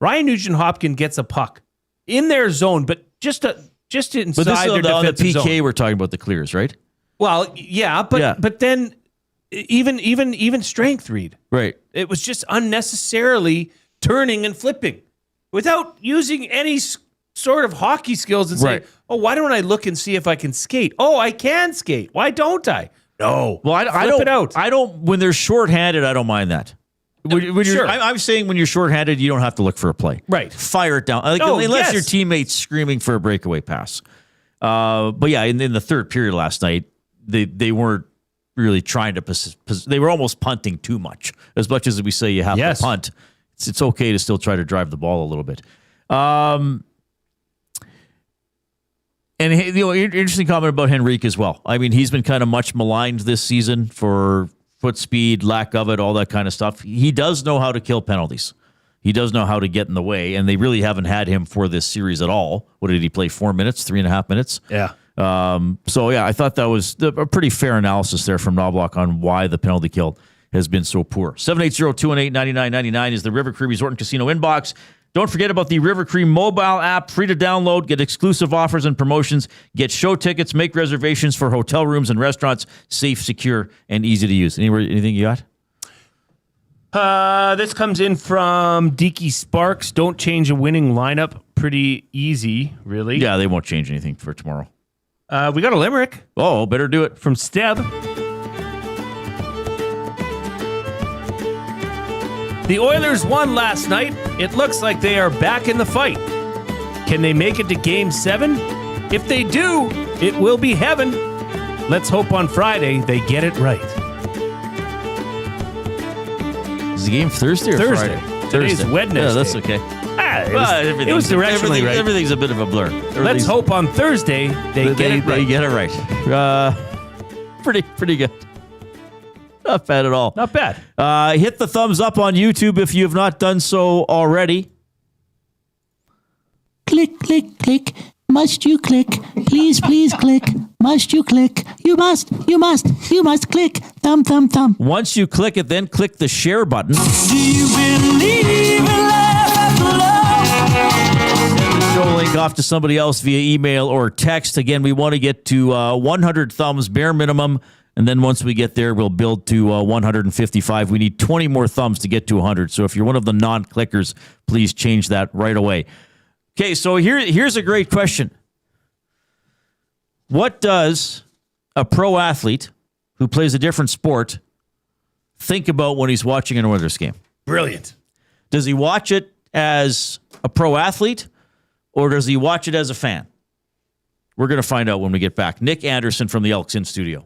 Ryan Nugent-Hopkins gets a puck in their zone, but just inside but this is their on the PK, zone. we're talking about the clears, right? Well, yeah, but then even strength, Reid. Right. It was just unnecessarily turning and flipping without using any sort of hockey skills and saying, why don't I look and see if I can skate? Oh, I can skate. Why don't I? No. Well, I don't. It out. I don't. When they're shorthanded, I don't mind that. Sure. I'm saying when you're shorthanded, you don't have to look for a play. Right. Fire it down. Unless your teammate's screaming for a breakaway pass. But yeah, in the third period last night, they weren't really trying to. They were almost punting too much. As much as we say you have to punt, it's okay to still try to drive the ball a little bit. And interesting comment about Henrique as well. I mean, he's been kind of much maligned this season for foot speed, lack of it, all that kind of stuff. He does know how to kill penalties. He does know how to get in the way, and they really haven't had him for this series at all. What did he play, 4 minutes, 3.5 minutes? Yeah. I thought that was a pretty fair analysis there from Knobloch on why the penalty kill has been so poor. 780-218-9999 is the River Cree Resort and Casino inbox. Don't forget about the River Cree mobile app, free to download, get exclusive offers and promotions, get show tickets, make reservations for hotel rooms and restaurants, safe, secure, and easy to use. Anything you got? This comes in from Deaky Sparks. Don't change a winning lineup. Pretty easy, really. Yeah, they won't change anything for tomorrow. We got a limerick. Oh, better do it. From Steb. The Oilers won last night. It looks like they are back in the fight. Can they make it to Game 7? If they do, it will be heaven. Let's hope on Friday they get it right. Is the game Thursday or Thursday. Friday? Today's Wednesday. Yeah, that's okay. It was directionally right. Everything's a bit of a blur. Let's hope on Thursday they get it right. They get it right. Pretty good. Not bad at all. Not bad. Hit the thumbs up on YouTube if you have not done so already. Click, click, click. Must you click? Please, please click. Must you click? You must click. Thumb, thumb, thumb. Once you click it, then click the share button. Do you believe in life after love? Send the show link off to somebody else via email or text. Again, we want to get to 100 thumbs, bare minimum. And then once we get there, we'll build to 155. We need 20 more thumbs to get to 100. So if you're one of the non-clickers, please change that right away. Okay, so here's a great question. What does a pro athlete who plays a different sport think about when he's watching an Oilers game? Brilliant. Does he watch it as a pro athlete or does he watch it as a fan? We're going to find out when we get back. Nick Anderson from the Elks in studio.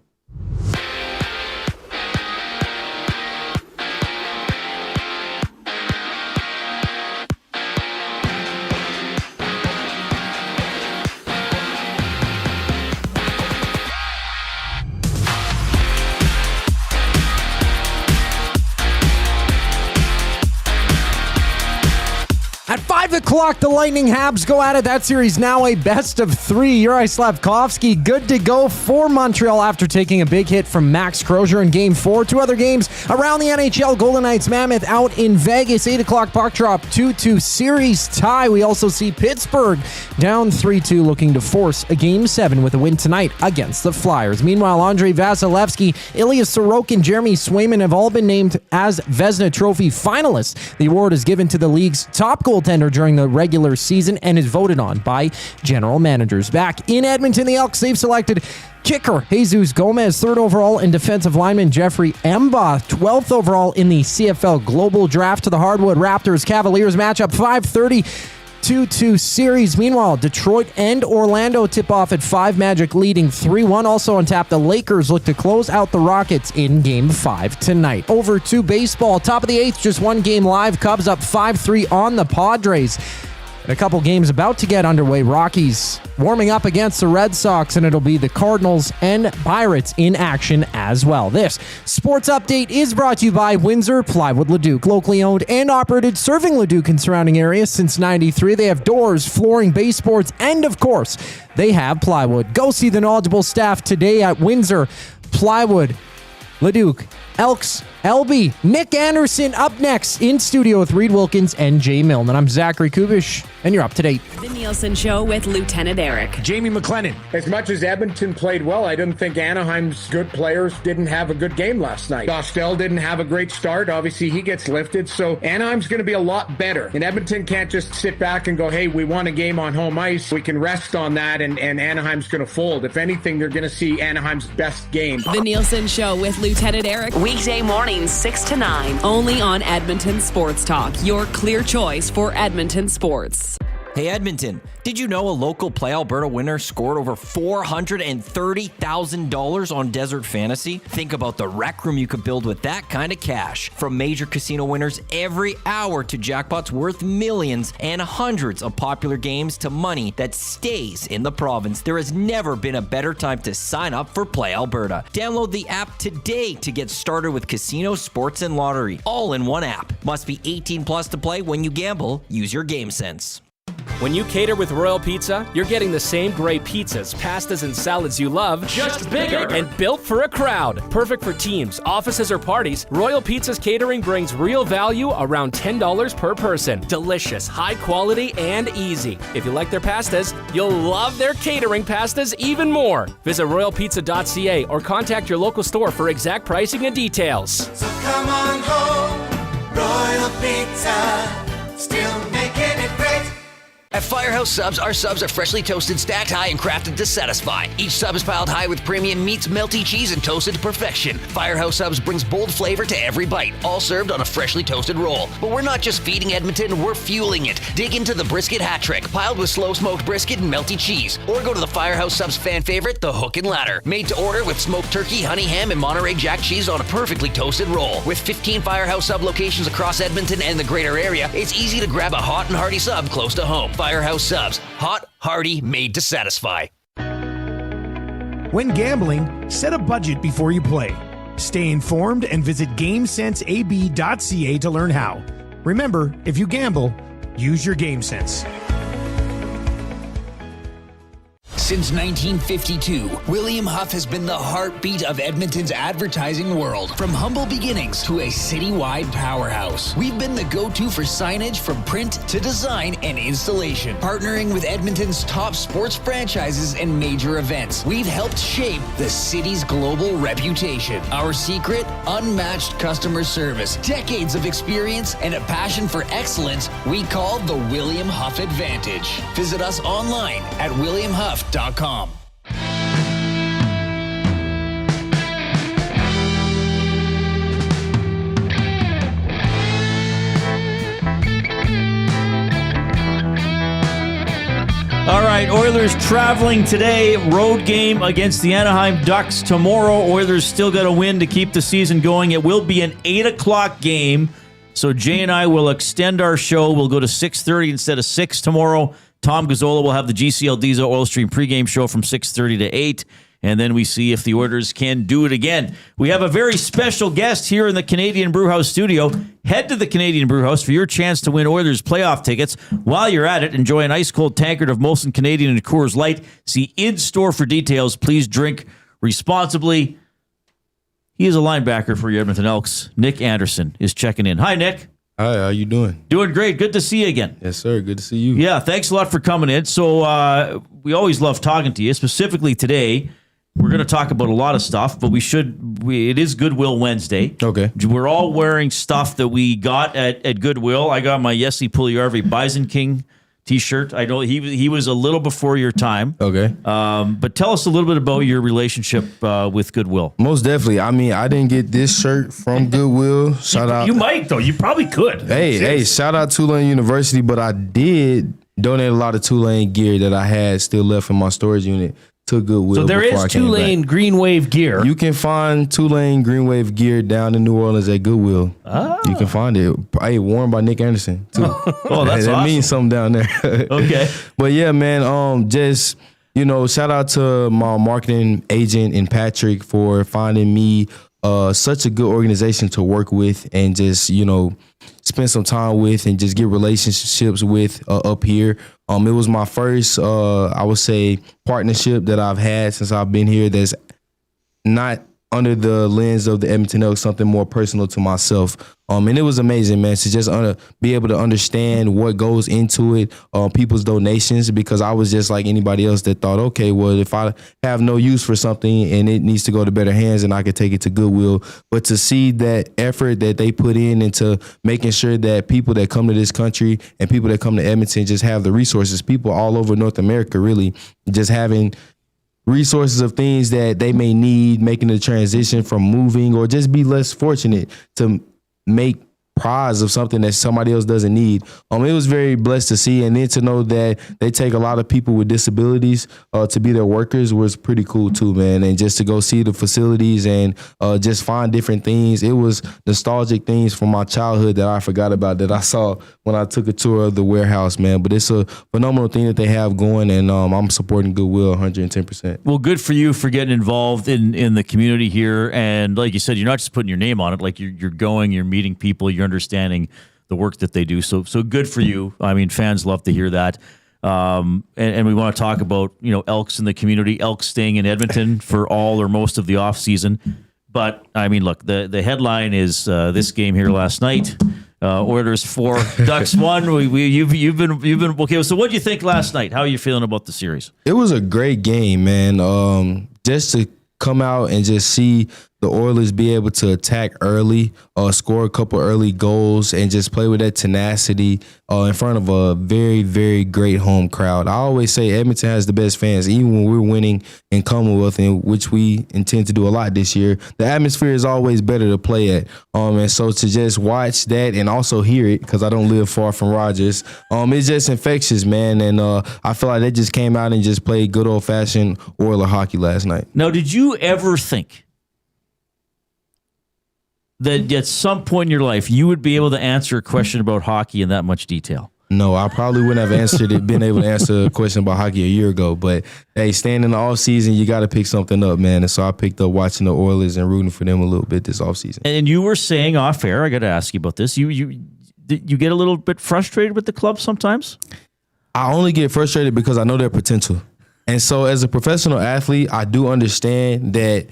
5 o'clock, the Lightning Habs go at it. That series now a best of 3. Yuri Slafkovsky good to go for Montreal after taking a big hit from Max Crozier in Game 4. 2 other games around the NHL. Golden Knights Mammoth out in Vegas. 8 o'clock puck drop, 2-2 series tie. We also see Pittsburgh down 3-2 looking to force a Game 7 with a win tonight against the Flyers. Meanwhile, Andrei Vasilevsky, Ilya Sorokin, Jeremy Swayman have all been named as Vezina Trophy finalists. The award is given to the league's top goaltender during the regular season and is voted on by general managers. Back in Edmonton, the Elks, they've selected kicker Jesus Gomez, 3rd overall, and defensive lineman Jeffrey Emba, 12th overall in the CFL Global Draft. To the hardwood, Raptors-Cavaliers matchup, 5:30. 2-2 series. Meanwhile, Detroit and Orlando tip off at 5, Magic leading 3-1. Also on tap, the Lakers look to close out the Rockets in Game 5 tonight. Over to baseball. Top of the 8th, just one game live. Cubs up 5-3 on the Padres. And a couple games about to get underway. Rockies warming up against the Red Sox, and it'll be the Cardinals and Pirates in action as well. This sports update is brought to you by Windsor Plywood Leduc, locally owned and operated, serving Leduc and surrounding areas since '93. They have doors, flooring, baseboards, and of course, they have plywood. Go see the knowledgeable staff today at Windsor Plywood Leduc. Elks LB Nick Anderson up next in studio with Reid Wilkins and Jay Milne. And I'm Zachary Kubish, and you're up to date. The Nielsen Show with Lieutenant Eric. Jamie McLennan. As much as Edmonton played well, I didn't think Anaheim's good players didn't have a good game last night. Dostel didn't have a great start. Obviously, he gets lifted. So Anaheim's going to be a lot better. And Edmonton can't just sit back and go, hey, we won a game on home ice. We can rest on that, and Anaheim's going to fold. If anything, they're going to see Anaheim's best game. The Nielsen Show with Lieutenant Eric. Weekday mornings 6 to 9. Only on Edmonton Sports Talk. Your clear choice for Edmonton sports. Hey Edmonton, did you know a local Play Alberta winner scored over $430,000 on Desert Fantasy? Think about the rec room you could build with that kind of cash. From major casino winners every hour to jackpots worth millions and hundreds of popular games to money that stays in the province, there has never been a better time to sign up for Play Alberta. Download the app today to get started with casino, sports, and lottery, all in one app. Must be 18 plus to play. When you gamble, use your game sense. When you cater with Royal Pizza, you're getting the same great pizzas, pastas, and salads you love, just bigger and built for a crowd. Perfect for teams, offices, or parties, Royal Pizza's catering brings real value around $10 per person. Delicious, high quality, and easy. If you like their pastas, you'll love their catering pastas even more. Visit royalpizza.ca or contact your local store for exact pricing and details. So come on home, Royal Pizza, still making it great. At Firehouse Subs, our subs are freshly toasted, stacked high, and crafted to satisfy. Each sub is piled high with premium meats, melty cheese, and toasted to perfection. Firehouse Subs brings bold flavor to every bite, all served on a freshly toasted roll. But we're not just feeding Edmonton, we're fueling it. Dig into the brisket hat trick, piled with slow-smoked brisket and melty cheese. Or go to the Firehouse Subs fan favorite, the Hook and Ladder. Made to order with smoked turkey, honey ham, and Monterey Jack cheese on a perfectly toasted roll. With 15 Firehouse Sub locations across Edmonton and the greater area, it's easy to grab a hot and hearty sub close to home. Firehouse Subs. Hot, hearty, made to satisfy. When gambling, set a budget before you play. Stay informed and visit GameSenseAB.ca to learn how. Remember, if you gamble, use your game sense. Since 1952, William Huff has been the heartbeat of Edmonton's advertising world. From humble beginnings to a citywide powerhouse, we've been the go-to for signage from print to design and installation. Partnering with Edmonton's top sports franchises and major events, we've helped shape the city's global reputation. Our secret? Unmatched customer service, decades of experience, and a passion for excellence we call the William Huff Advantage. Visit us online at williamhuff.com. All right, Oilers traveling today. Road game against the Anaheim Ducks tomorrow. Oilers still got to win to keep the season going. It will be an 8 o'clock game. So Jay and I will extend our show. We'll go to 6:30 instead of 6 tomorrow. Tom Gazzola will have the GCL Diesel Oil Stream pregame show from 6:30 to 8. and then we see if the Oilers can do it again. We have a very special guest here in the Canadian Brewhouse studio. Head to the Canadian Brewhouse for your chance to win Oilers playoff tickets. While you're at it, enjoy an ice-cold tankard of Molson Canadian and Coors Light. See in-store for details. Please drink responsibly. He is a linebacker for your Edmonton Elks. Nick Anderson is checking in. Hi, Nick. Hi, how you doing? Doing great. Good to see you again. Yes, sir. Good to see you. Yeah, thanks a lot for coming in. So we always love talking to you. Specifically today, we're going to talk about a lot of stuff, but it is Goodwill Wednesday. Okay. We're all wearing stuff that we got at Goodwill. I got my Jesse Puljujärvi Bison King t-shirt. I know he was a little before your time. Okay. But tell us a little bit about your relationship with Goodwill. Most definitely. I mean, I didn't get this shirt from Goodwill. Shout out. You might, though. You probably could. Hey, shout out Tulane University, but I did donate a lot of Tulane gear that I had still left in my storage unit to Goodwill. So there is Tulane Green Wave gear. You can find Tulane Green Wave gear down in New Orleans at Goodwill. Oh. You can find it. Hey, worn by Nick Anderson too. Oh, that's that awesome. means something down there. Okay. But yeah, man, just, shout out to my marketing agent and Patrick for finding me such a good organization to work with and just, spend some time with and just get relationships with up here. It was my first, I would say, partnership that I've had since I've been here that's not under the lens of the Edmonton Elks, something more personal to myself. And it was amazing, man, to just be able to understand what goes into it, people's donations, because I was just like anybody else that thought, okay, well, if I have no use for something and it needs to go to better hands, and I could take it to Goodwill. But to see that effort that they put in into making sure that people that come to this country and people that come to Edmonton just have the resources, people all over North America really just having resources of things that they may need, making the transition from moving or just be less fortunate to make prize of something that somebody else doesn't need. It was very blessed to see, and then to know that they take a lot of people with disabilities to be their workers was pretty cool too, man. And just to go see the facilities and just find different things. It was nostalgic things from my childhood that I forgot about that I saw when I took a tour of the warehouse, man. But it's a phenomenal thing that they have going, and I'm supporting Goodwill 110%. Well, good for you for getting involved in the community here. And like you said, you're not just putting your name on it. Like you're going, you're meeting people, you're understanding the work that they do. So good for you. I mean, fans love to hear that. And we want to talk about, Elks in the community, Elks staying in Edmonton for all or most of the off season. But I mean, look, the headline is this game here last night. Oilers 4, Ducks 1. You've been okay. So what do you think last night? How are you feeling about the series? It was a great game, man. Just to come out and just see the Oilers be able to attack early, score a couple early goals, and just play with that tenacity in front of a very, very great home crowd. I always say Edmonton has the best fans, even when we're winning in Commonwealth, in which we intend to do a lot this year. The atmosphere is always better to play at. And so to just watch that and also hear it, because I don't live far from Rogers, it's just infectious, man. And I feel like they just came out and just played good old-fashioned Oiler hockey last night. Now, did you ever think that at some point in your life you would be able to answer a question about hockey in that much detail? No, I probably wouldn't have been able to answer a question about hockey a year ago. But hey, staying in the off season, you got to pick something up, man. And so I picked up watching the Oilers and rooting for them a little bit this off season. And you were saying off air, I got to ask you about this. You get a little bit frustrated with the club sometimes? I only get frustrated because I know their potential. And so as a professional athlete, I do understand that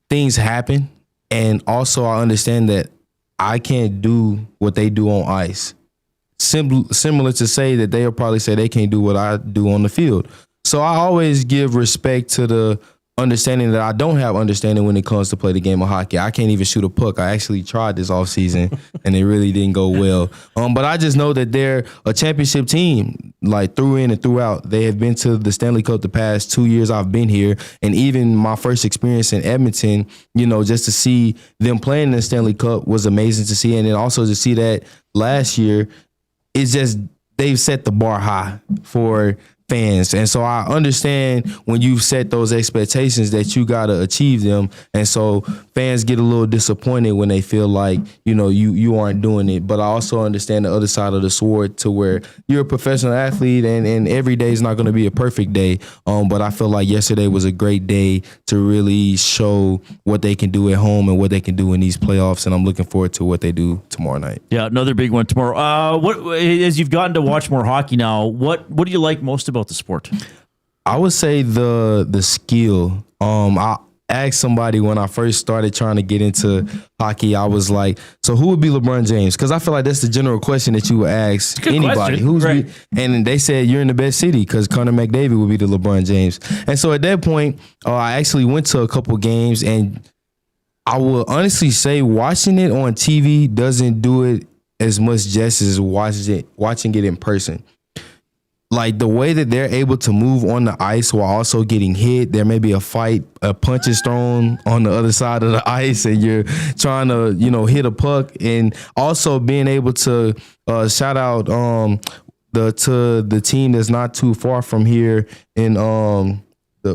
things happen. And also I understand that I can't do what they do on ice. Similar to say that they'll probably say they can't do what I do on the field. So I always give respect to the understanding that I don't have understanding when it comes to play the game of hockey. I can't even shoot a puck. I actually tried this offseason and it really didn't go well. But I just know that they're a championship team, like through in and throughout. They have been to the Stanley Cup the past 2 years I've been here. And even my first experience in Edmonton, just to see them playing in the Stanley Cup was amazing to see. And then also to see that last year, it's just they've set the bar high for fans. And so I understand when you set those expectations that you got to achieve them. And so fans get a little disappointed when they feel like, you aren't doing it. But I also understand the other side of the sword to where you're a professional athlete and every day is not going to be a perfect day. But I feel like yesterday was a great day to really show what they can do at home and what they can do in these playoffs. And I'm looking forward to what they do tomorrow night. Yeah, another big one tomorrow. As you've gotten to watch more hockey now, what do you like most about the sport? I would say the skill. I asked somebody when I first started trying to get into hockey, I was like, so who would be LeBron James? Because I feel like that's the general question that you would ask anybody. And they said you're in the best city because Connor McDavid would be the LeBron James. And so at that point, I actually went to a couple games, and I will honestly say watching it on TV doesn't do it as much justice as watching it in person. Like the way that they're able to move on the ice while also getting hit. There may be a fight, a punch is thrown on the other side of the ice, and you're trying to, hit a puck, and also being able to shout out to the team that's not too far from here. And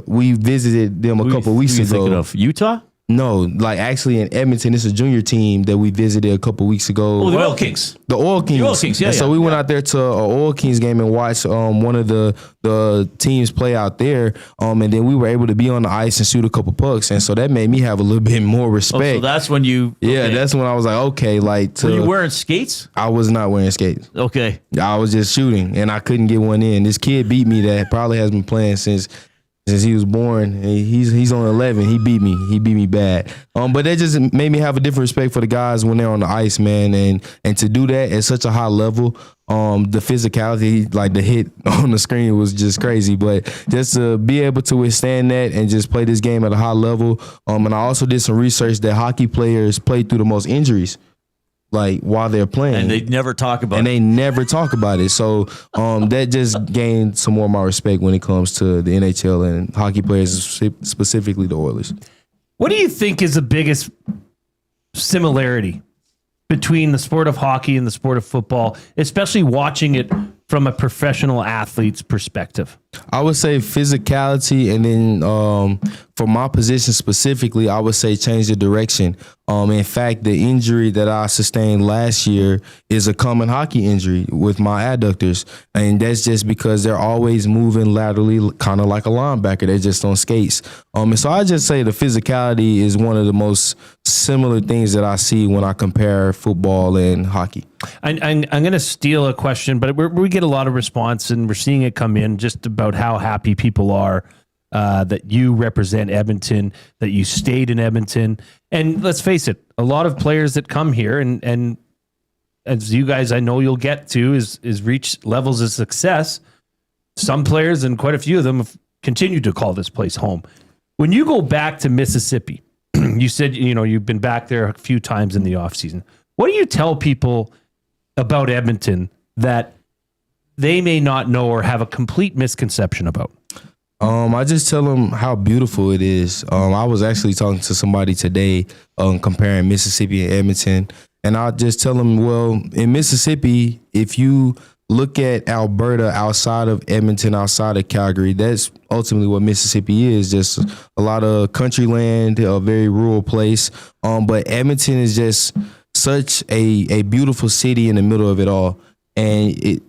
we visited them a couple weeks ago. Thinking of Utah? No, like actually in Edmonton, it's a junior team that we visited a couple weeks ago. Oh, the Oil Kings. The Oil Kings. The Oil Kings, yeah. So we went out there to an Oil Kings game and watched one of the teams play out there. And then we were able to be on the ice and shoot a couple pucks. And so that made me have a little bit more respect. Oh, so that's when you... Yeah, that's when I was like, okay. Were you wearing skates? I was not wearing skates. Okay. I was just shooting, and I couldn't get one in. This kid beat me that probably has been playing since he was born. He's on 11. He beat me bad. But that just made me have a different respect for the guys when they're on the ice, man. And to do that at such a high level, the physicality, like the hit on the screen was just crazy. But just to be able to withstand that and just play this game at a high level. And I also did some research that hockey players play through the most injuries, like while they're playing, and they never talk about it. So that just gained some more of my respect when it comes to the NHL and hockey players, specifically the Oilers. What do you think is the biggest similarity between the sport of hockey and the sport of football, especially watching it from a professional athlete's perspective? I would say physicality, and then for my position specifically, I would say change the direction. In fact, the injury that I sustained last year is a common hockey injury with my adductors, and that's just because they're always moving laterally, kind of like a linebacker. They're just on skates. And so I just say the physicality is one of the most similar things that I see when I compare football and hockey. I'm going to steal a question, but we get a lot of response, and we're seeing it come in just about how happy people are that you represent Edmonton, that you stayed in Edmonton. And let's face it, a lot of players that come here, and as you guys I know you'll get to, is reach levels of success. Some players, and quite a few of them, have continued to call this place home. When you go back to Mississippi, you said you've been back there a few times in the offseason. What do you tell people about Edmonton that they may not know or have a complete misconception about? I just tell them how beautiful it is. I was actually talking to somebody today comparing Mississippi and Edmonton, and I just tell them, well, in Mississippi, if you look at Alberta outside of Edmonton, outside of Calgary, that's ultimately what Mississippi is, just a lot of country land, a very rural place. But Edmonton is just such a beautiful city in the middle of it all. And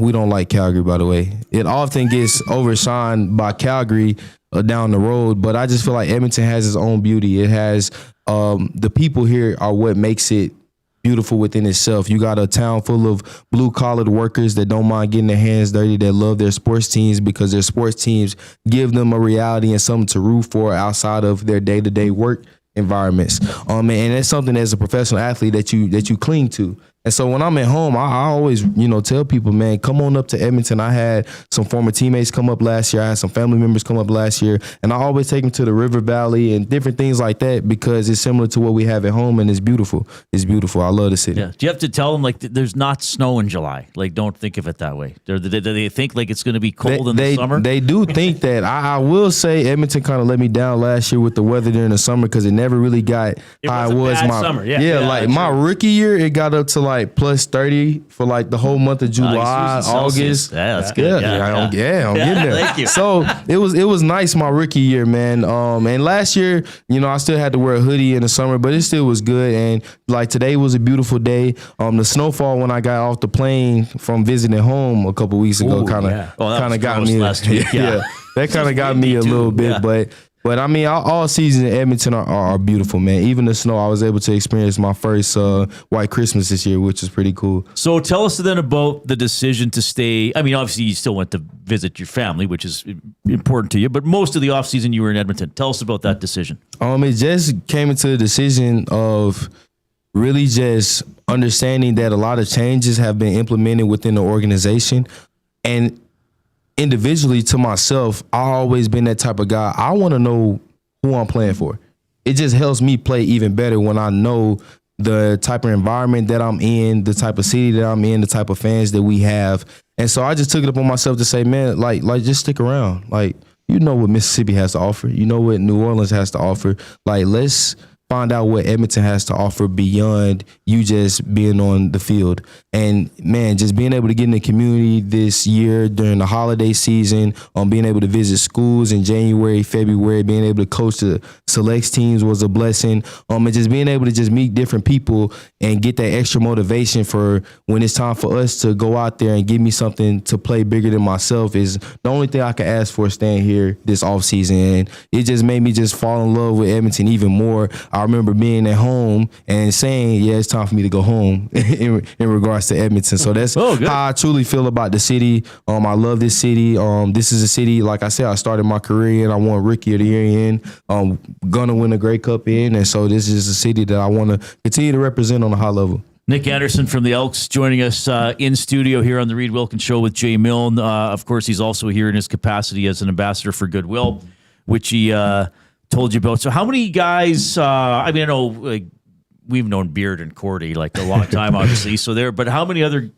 we don't like Calgary, by the way. It often gets overshined by Calgary down the road, but I just feel like Edmonton has its own beauty. It has the people here are what makes it beautiful within itself. You got a town full of blue-collar workers that don't mind getting their hands dirty, that love their sports teams because their sports teams give them a reality and something to root for outside of their day-to-day work environments. And that's something as a professional athlete that you cling to. And so when I'm at home, I always, tell people, man, come on up to Edmonton. I had some former teammates come up last year. I had some family members come up last year. And I always take them to the River Valley and different things like that because it's similar to what we have at home, and it's beautiful. It's beautiful. I love the city. Yeah. Do you have to tell them, there's not snow in July? Don't think of it that way. Do they think it's going to be cold in the summer? They do think that. I will say Edmonton kind of let me down last year with the weather during the summer because it never really got how it was. Summer. Yeah, my rookie year, it got up to like plus 30 for like the whole month of July, August. Yeah, that's good. I'm getting there. Thank you. So it was nice my rookie year, man. And last year, I still had to wear a hoodie in the summer, but it still was good. And like today was a beautiful day. The snowfall when I got off the plane from visiting home a couple weeks ago kind of got me last week. Yeah, that kind of got me a little bit, But I mean, all seasons in Edmonton are beautiful, man. Even the snow, I was able to experience my first white Christmas this year, which is pretty cool. So tell us then about the decision to stay. I mean, obviously you still went to visit your family, which is important to you, but most of the offseason you were in Edmonton. Tell us about that decision. It just came into the decision of really just understanding that a lot of changes have been implemented within the organization. And individually to myself, I've always been that type of guy. I want to know who I'm playing for. It just helps me play even better when I know the type of environment that I'm in, the type of city that I'm in, the type of fans that we have. And so I just took it upon myself to say, man, like just stick around. Like, you know what Mississippi has to offer. You know what New Orleans has to offer. Like, let's find out what Edmonton has to offer beyond you just being on the field. And man, just being able to get in the community this year during the holiday season, being able to visit schools in January, February, being able to coach the selects teams was a blessing. And just being able to just meet different people and get that extra motivation for when it's time for us to go out there and give me something to play bigger than myself is the only thing I can ask for staying here this offseason. And it just made me just fall in love with Edmonton even more. I remember being at home and saying, yeah, it's time for me to go home in regards to Edmonton. So that's how I truly feel about the city. I love this city. This is a city, like I said, I started my career in. I won Rookie of the Year in. Gonna win a Grey Cup in. And so this is a city that I want to continue to represent on a high level. Nick Anderson from the Elks joining us in studio here on the Reid Wilkins Show with Jay Milne. Of course, he's also here in his capacity as an ambassador for Goodwill, which he told you about. So how many guys, I mean, I know we've known Beard and Cordy like a long time, obviously. But how many other,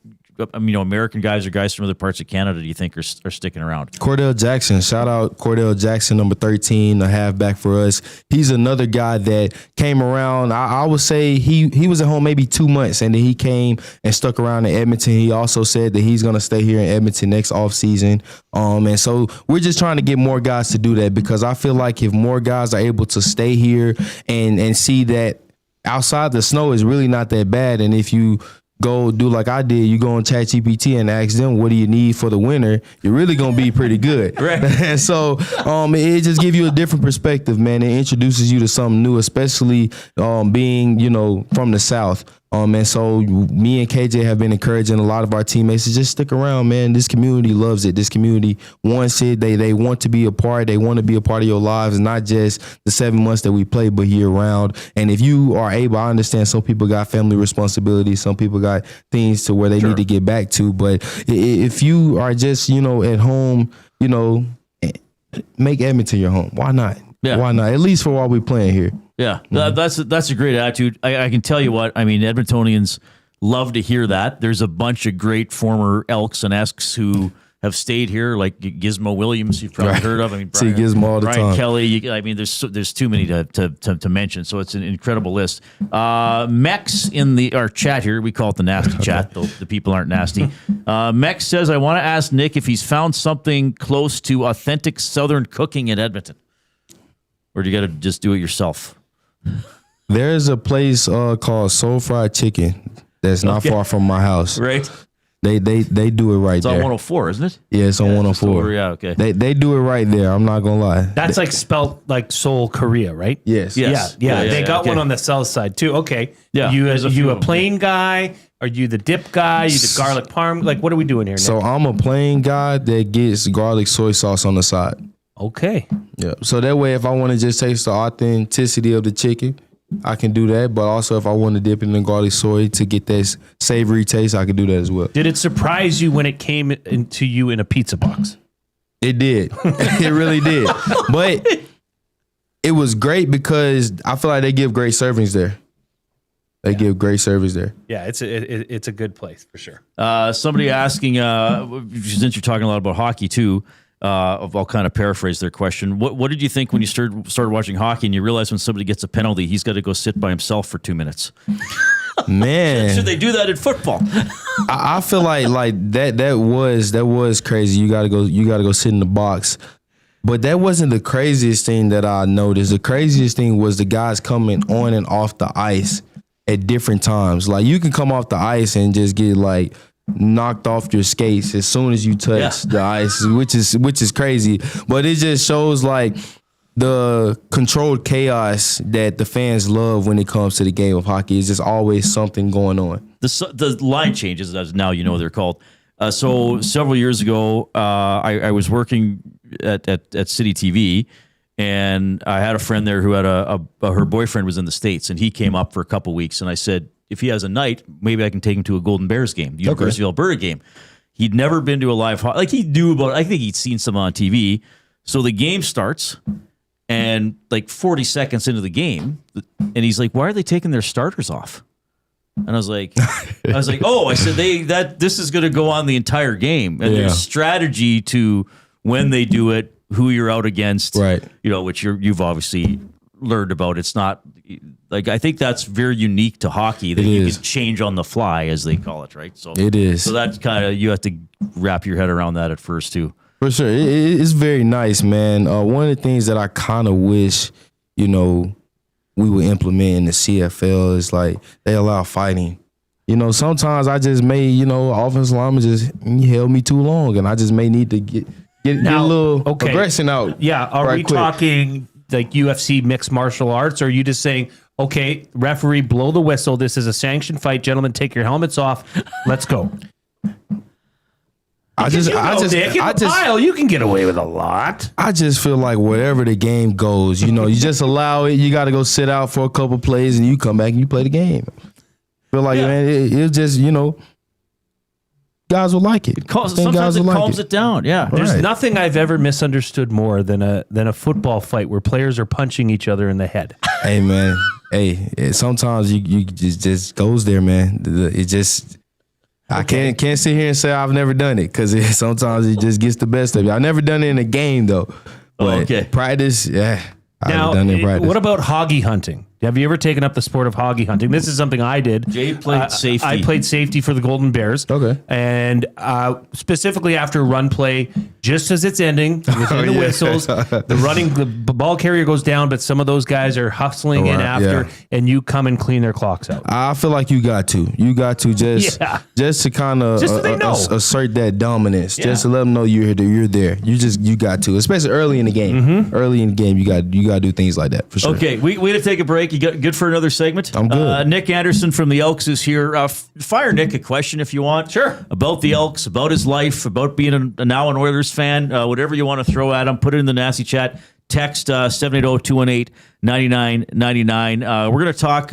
American guys or guys from other parts of Canada do you think are sticking around? Cordell Jackson. Shout out Cordell Jackson, number 13, a halfback for us. He's another guy that came around. I would say he was at home maybe 2 months, and then he came and stuck around in Edmonton. He also said that he's going to stay here in Edmonton next offseason. And so we're just trying to get more guys to do that, because I feel like if more guys are able to stay here and see that outside the snow is really not that bad, and if you go do like I did, you go on ChatGPT and ask them, what do you need for the winter? You're really going to be pretty good. Right. And so it just gives you a different perspective, man. It introduces you to something new, especially being, from the South. And so me and KJ have been encouraging a lot of our teammates to just stick around, man. This community loves it. This community wants it. They want to be a part. They want to be a part of your lives, not just the 7 months that we play, but year round. And if you are able, I understand some people got family responsibilities. Some people got things to where they need to get back to. But if you are just, at home, make Edmonton your home. Why not? Yeah. Why not? At least for while we're playing here. Yeah, that's a great attitude. I can tell you what, Edmontonians love to hear that. There's a bunch of great former Elks and Esks who have stayed here, like Gizmo Williams, you've probably heard of. See Gizmo all the Brian time. Kelly. There's too many to mention, so it's an incredible list. Mex in our chat here, we call it the nasty chat, though the people aren't nasty. Mex says, I want to ask Nick if he's found something close to authentic Southern cooking in Edmonton. Or do you got to just do it yourself? There's a place called Soul Fried Chicken that's not far from my house. Right. They do it right it's there. It's on 104, isn't it? Yeah, it's on 104. Okay. They do it right there. I'm not gonna lie. That's like spelt like Seoul, Korea, right? Yes. Yeah. They got one on the south side too. Okay. Yeah. You a plain guy? Are you the dip guy? Are you the garlic parm? Like, what are we doing here, Nick? So I'm a plain guy that gets garlic soy sauce on the side. Okay. Yeah. So that way, if I want to just taste the authenticity of the chicken, I can do that. But also, if I want to dip it in garlic soy to get that savory taste, I can do that as well. Did it surprise you when it came into you in a pizza box? It did. It really did. But it was great because I feel like they give great servings there. They give great service there. Yeah, it's a good place for sure. Somebody asking, since you're talking a lot about hockey too, I'll kind of paraphrase their question. What did you think when you started watching hockey and you realize when somebody gets a penalty, he's got to go sit by himself for 2 minutes? Man, should they do that in football? I feel like that was crazy. You gotta go sit in the box. But that wasn't the craziest thing that I noticed. The craziest thing was the guys coming on and off the ice at different times. Like you can come off the ice and just get like knocked off your skates as soon as you touch the ice, which is crazy. But it just shows like the controlled chaos that the fans love when it comes to the game of hockey. Is just always something going on. The line changes, as now you know they're called. So several years ago, I was working at City TV, and I had a friend there who had her boyfriend was in the States, and he came up for a couple weeks, and I said, if he has a night, maybe I can take him to a Golden Bears game, the University of Alberta game. He'd never been to a live hockey, like he knew about it. I think he'd seen some on TV. So the game starts, and like 40 seconds into the game, and he's like, why are they taking their starters off? And I was like, oh, I said this is going to go on the entire game, and there's strategy to when they do it, who you're out against, right? You know, which you've obviously learned about. It's not like, I think that's very unique to hockey that you can change on the fly, as they call it, right? So it is. So that's kind of, you have to wrap your head around that at first too. For sure, it's very nice, man. One of the things that I kind of wish, we would implement in the CFL is like they allow fighting. Sometimes I just may, offensive lineman just held me too long, and I just may need to get a little aggression out. Yeah, are we talking like UFC mixed martial arts, or are you just saying, okay, referee, blow the whistle. This is a sanctioned fight, gentlemen. Take your helmets off. Let's go. You can get away with a lot. I just feel like whatever the game goes, you just allow it. You got to go sit out for a couple plays, and you come back and you play the game. Feel like, man, it just, guys will like it. Sometimes it calms it down. Yeah, there's nothing I've ever misunderstood more than a football fight where players are punching each other in the head. Hey, man. Sometimes you just goes there, man. It just. I can't sit here and say I've never done it, because sometimes it just gets the best of you. I've never done it in a game though. But practice, I've done it in practice. What about hoggy hunting? Have you ever taken up the sport of hoggy hunting? This is something I did. Jay played safety. I played safety for the Golden Bears. Okay. And specifically after a run play, just as it's ending, within the whistles, the ball carrier goes down, but some of those guys are hustling in after, and you come and clean their clocks out. I feel like you got to just to kind of assert that dominance, just to let them know you're there. You got to, especially early in the game. Mm-hmm. Early in the game, you got to do things like that for sure. Okay, we got to take a break. You got good for another segment? I'm good. Nick Anderson from the Elks is here. Fire Nick a question if you want. Sure. About the Elks, about his life, about being now an Oilers fan, whatever you want to throw at him, put it in the nasty chat. Text 780-218-9999. We're going to talk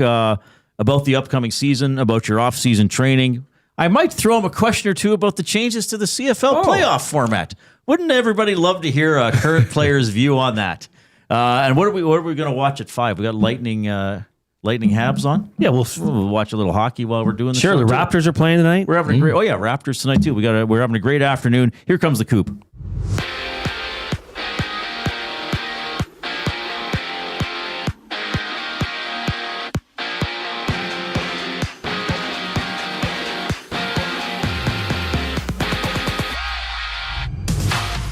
about the upcoming season, about your off-season training. I might throw him a question or two about the changes to the CFL playoff format. Wouldn't everybody love to hear a current player's view on that? And what are we going to watch at 5? We got Lightning Habs on. Yeah, we'll watch a little hockey while we're doing the show. Sure, the Raptors are playing tonight. We're having a great. Oh yeah, Raptors tonight too. We're having a great afternoon. Here comes the Coop.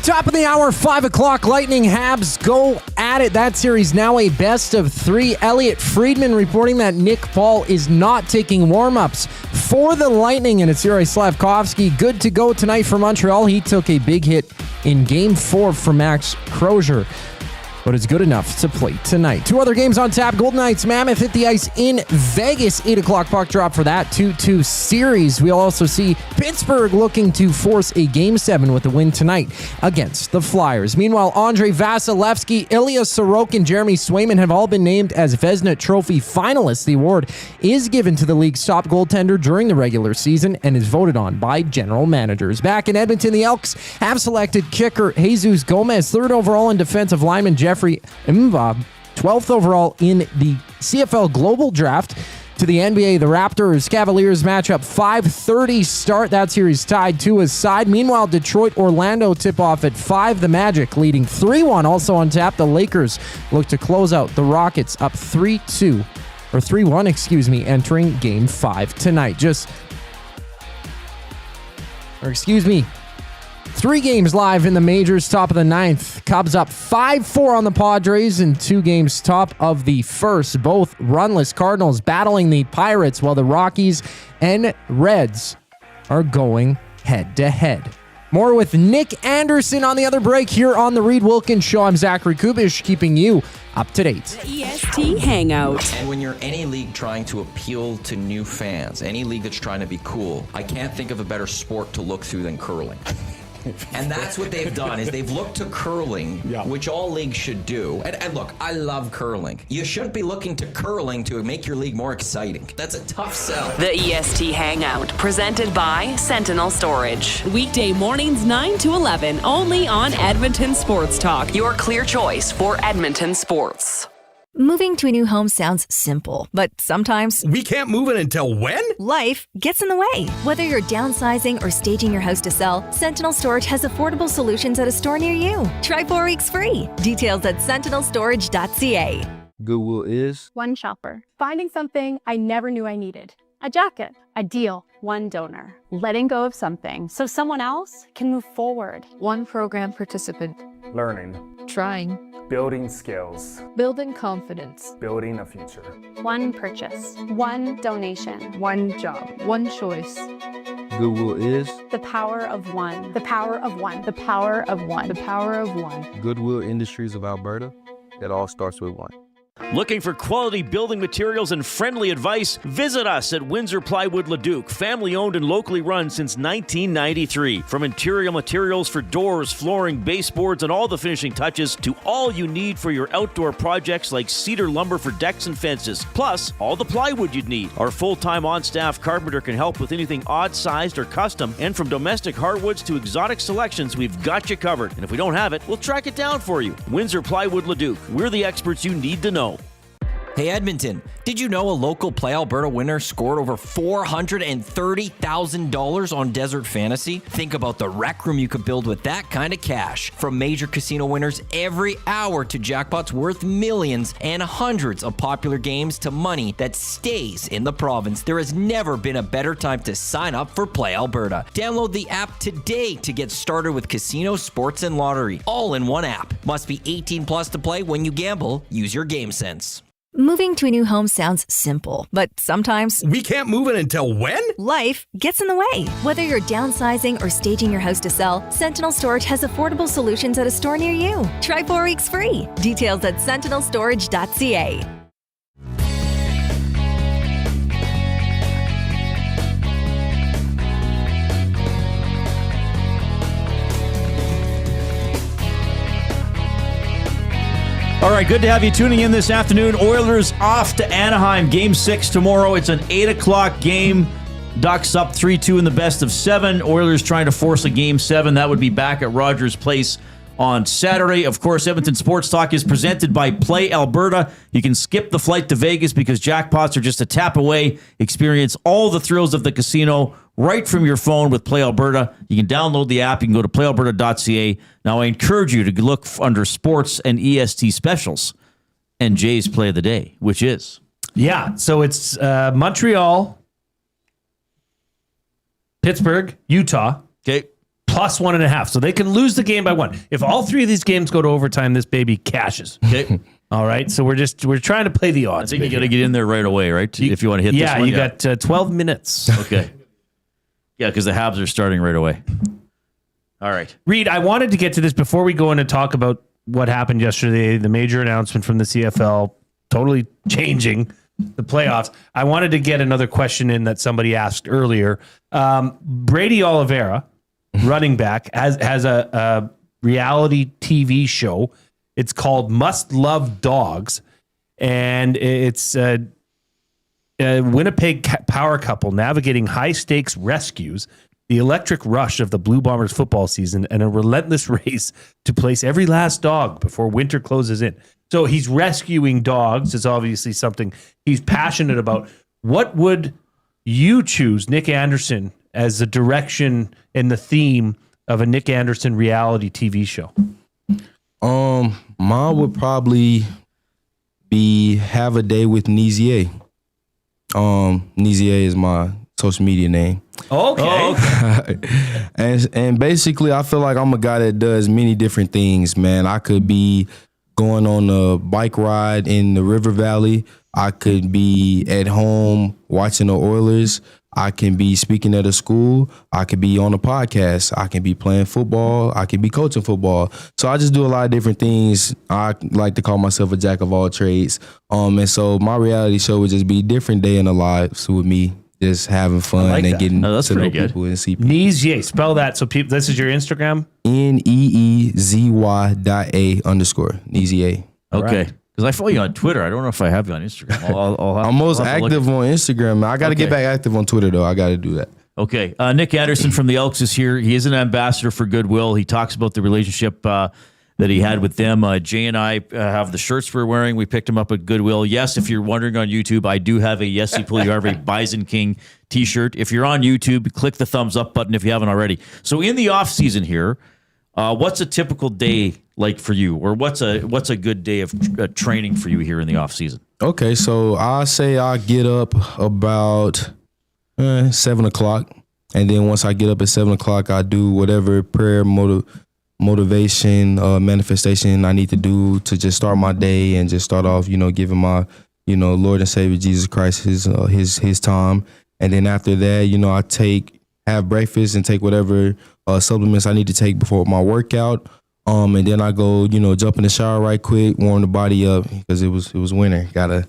Top of the hour, 5 o'clock, Lightning Habs go at it. That series now a best of 3. Elliot Friedman reporting that Nick Paul is not taking warm-ups for the Lightning, and it's Yuri Slavkovsky good to go tonight for Montreal. He took a big hit in Game 4 for Max Crozier, but it's good enough to play tonight. 2 other games on tap. Golden Knights Mammoth hit the ice in Vegas. 8 o'clock puck drop for that 2-2 series. We'll also see Pittsburgh looking to force a Game 7 with a win tonight against the Flyers. Meanwhile, Andrei Vasilevsky, Ilya Sorokin, and Jeremy Swayman have all been named as Vezina Trophy finalists. The award is given to the league's top goaltender during the regular season and is voted on by general managers. Back in Edmonton, the Elks have selected kicker Jesus Gomez, 3rd overall in defensive lineman Jeffrey Mva, 12th overall in the CFL Global Draft. To the NBA, the Raptors-Cavaliers matchup 5:30 start. That series tied 2-2. Meanwhile, Detroit-Orlando tip-off at 5. The Magic leading 3-1. Also on tap, the Lakers look to close out the Rockets up 3-2 3-1, excuse me, entering Game 5 tonight. 3 games live in the majors, top of the 9th. Cubs up 5-4 on the Padres in 2 games top of the first. Both runless Cardinals battling the Pirates while the Rockies and Reds are going head-to-head. More with Nick Anderson on the other break here on the Reid Wilkins Show. I'm Zachary Kubish, keeping you up to date. The EST Hangout. And when you're any league trying to appeal to new fans, any league that's trying to be cool, I can't think of a better sport to look through than curling. And that's what they've done, is they've looked to curling, which all leagues should do. And look, I love curling. You shouldn't be looking to curling to make your league more exciting. That's a tough sell. The EST Hangout, presented by Sentinel Storage. Weekday mornings 9 to 11, only on Edmonton Sports Talk. Your clear choice for Edmonton sports. Moving to a new home sounds simple, but sometimes we can't move it until when? Life gets in the way. Whether you're downsizing or staging your house to sell, Sentinel Storage has affordable solutions at a store near you. Try 4 weeks free. Details at sentinelstorage.ca. Goodwill is one shopper, finding something I never knew I needed. A jacket, a deal, one donor, letting go of something so someone else can move forward. One program participant, learning, trying, building skills, building confidence, building a future. One purchase, one donation, one job, one choice. Goodwill is the power of one, the power of one, the power of one, the power of one. Goodwill Industries of Alberta. It all starts with one. Looking for quality building materials and friendly advice? Visit us at Windsor Plywood Leduc, family owned and locally run since 1993. From interior materials for doors, flooring, baseboards, and all the finishing touches to all you need for your outdoor projects like cedar lumber for decks and fences, plus all the plywood you'd need. Our full-time on-staff carpenter can help with anything odd-sized or custom, and from domestic hardwoods to exotic selections, we've got you covered. And if we don't have it, we'll track it down for you. Windsor Plywood Leduc. We're the experts you need to know. Hey Edmonton, did you know a local Play Alberta winner scored over $430,000 on Desert Fantasy? Think about the rec room you could build with that kind of cash. From major casino winners every hour to jackpots worth millions and hundreds of popular games to money that stays in the province, there has never been a better time to sign up for Play Alberta. Download the app today to get started with casino, sports, and lottery, all in one app. Must be 18 plus to play. When you gamble, use your game sense. Moving to a new home sounds simple, but sometimes we can't move it until when? Life gets in the way. Whether you're downsizing or staging your house to sell, Sentinel Storage has affordable solutions at a store near you. Try 4 weeks free. Details at sentinelstorage.ca. All right, good to have you tuning in this afternoon. Oilers off to Anaheim, Game 6 tomorrow. It's an 8 o'clock game. Ducks up 3-2 in the best of 7. Oilers trying to force a Game 7. That would be back at Rogers Place on Saturday. Of course, Edmonton Sports Talk is presented by Play Alberta. You can skip the flight to Vegas because jackpots are just a tap away. Experience all the thrills of the casino right from your phone with Play Alberta. You can download the app. You can go to playalberta.ca. Now, I encourage you to look under sports and EST specials and Jay's play of the day, which is? Yeah, so it's Montreal, Pittsburgh, Utah. Okay. Plus 1.5. So they can lose the game by 1. If all 3 of these games go to overtime, this baby cashes. Okay. All right. So we're trying to play the odds. I think you got to get in there right away, right? If you want to hit this one. You got 12 minutes. Okay. Yeah, because the Habs are starting right away. All right. Reid, I wanted to get to this before we go in and talk about what happened yesterday, the major announcement from the CFL, totally changing the playoffs. I wanted to get another question in that somebody asked earlier. Brady Oliveira, running back, has a reality TV show. It's called Must Love Dogs, and it's a Winnipeg power couple navigating high-stakes rescues, the electric rush of the Blue Bombers football season, and a relentless race to place every last dog before winter closes in. So he's rescuing dogs. It's obviously something he's passionate about. What would you choose, Nick Anderson, as the direction and the theme of a Nick Anderson reality TV show? Mine would probably be Have a Day with Nizier. Nizier is my social media name. Okay. and basically, I feel like I'm a guy that does many different things, man. I could be going on a bike ride in the River Valley. I could be at home watching the Oilers. I can be speaking at a school. I could be on a podcast. I can be playing football. I can be coaching football. So I just do a lot of different things. I like to call myself a jack of all trades. And so my reality show would just be different day in the lives with me, just having fun and getting to know people and see people. Nizier, spell that so people. This is your Instagram. NEEZY.A_ Nizier. Okay. Because I follow you on Twitter. I don't know if I have you on Instagram. I'm most active on Instagram. I got to get back active on Twitter, though. I got to do that. Okay. Nick Anderson from the Elks is here. He is an ambassador for Goodwill. He talks about the relationship that he had with them. Jay and I have the shirts we're wearing. We picked them up at Goodwill. Yes, if you're wondering on YouTube, I do have a Yessi Puljujärvi Bison King t-shirt. If you're on YouTube, click the thumbs up button if you haven't already. So in the off season here, what's a typical day like for you, or what's a good day of training for you here in the off season? Okay, so I say I get up about 7 o'clock, and then once I get up at 7 o'clock, I do whatever prayer, motivation, manifestation I need to do to just start my day and just start off, giving my, Lord and Savior Jesus Christ his time, and then after that, I have breakfast and take whatever supplements I need to take before my workout. And then I go, jump in the shower right quick, warm the body up because it was winter. Gotta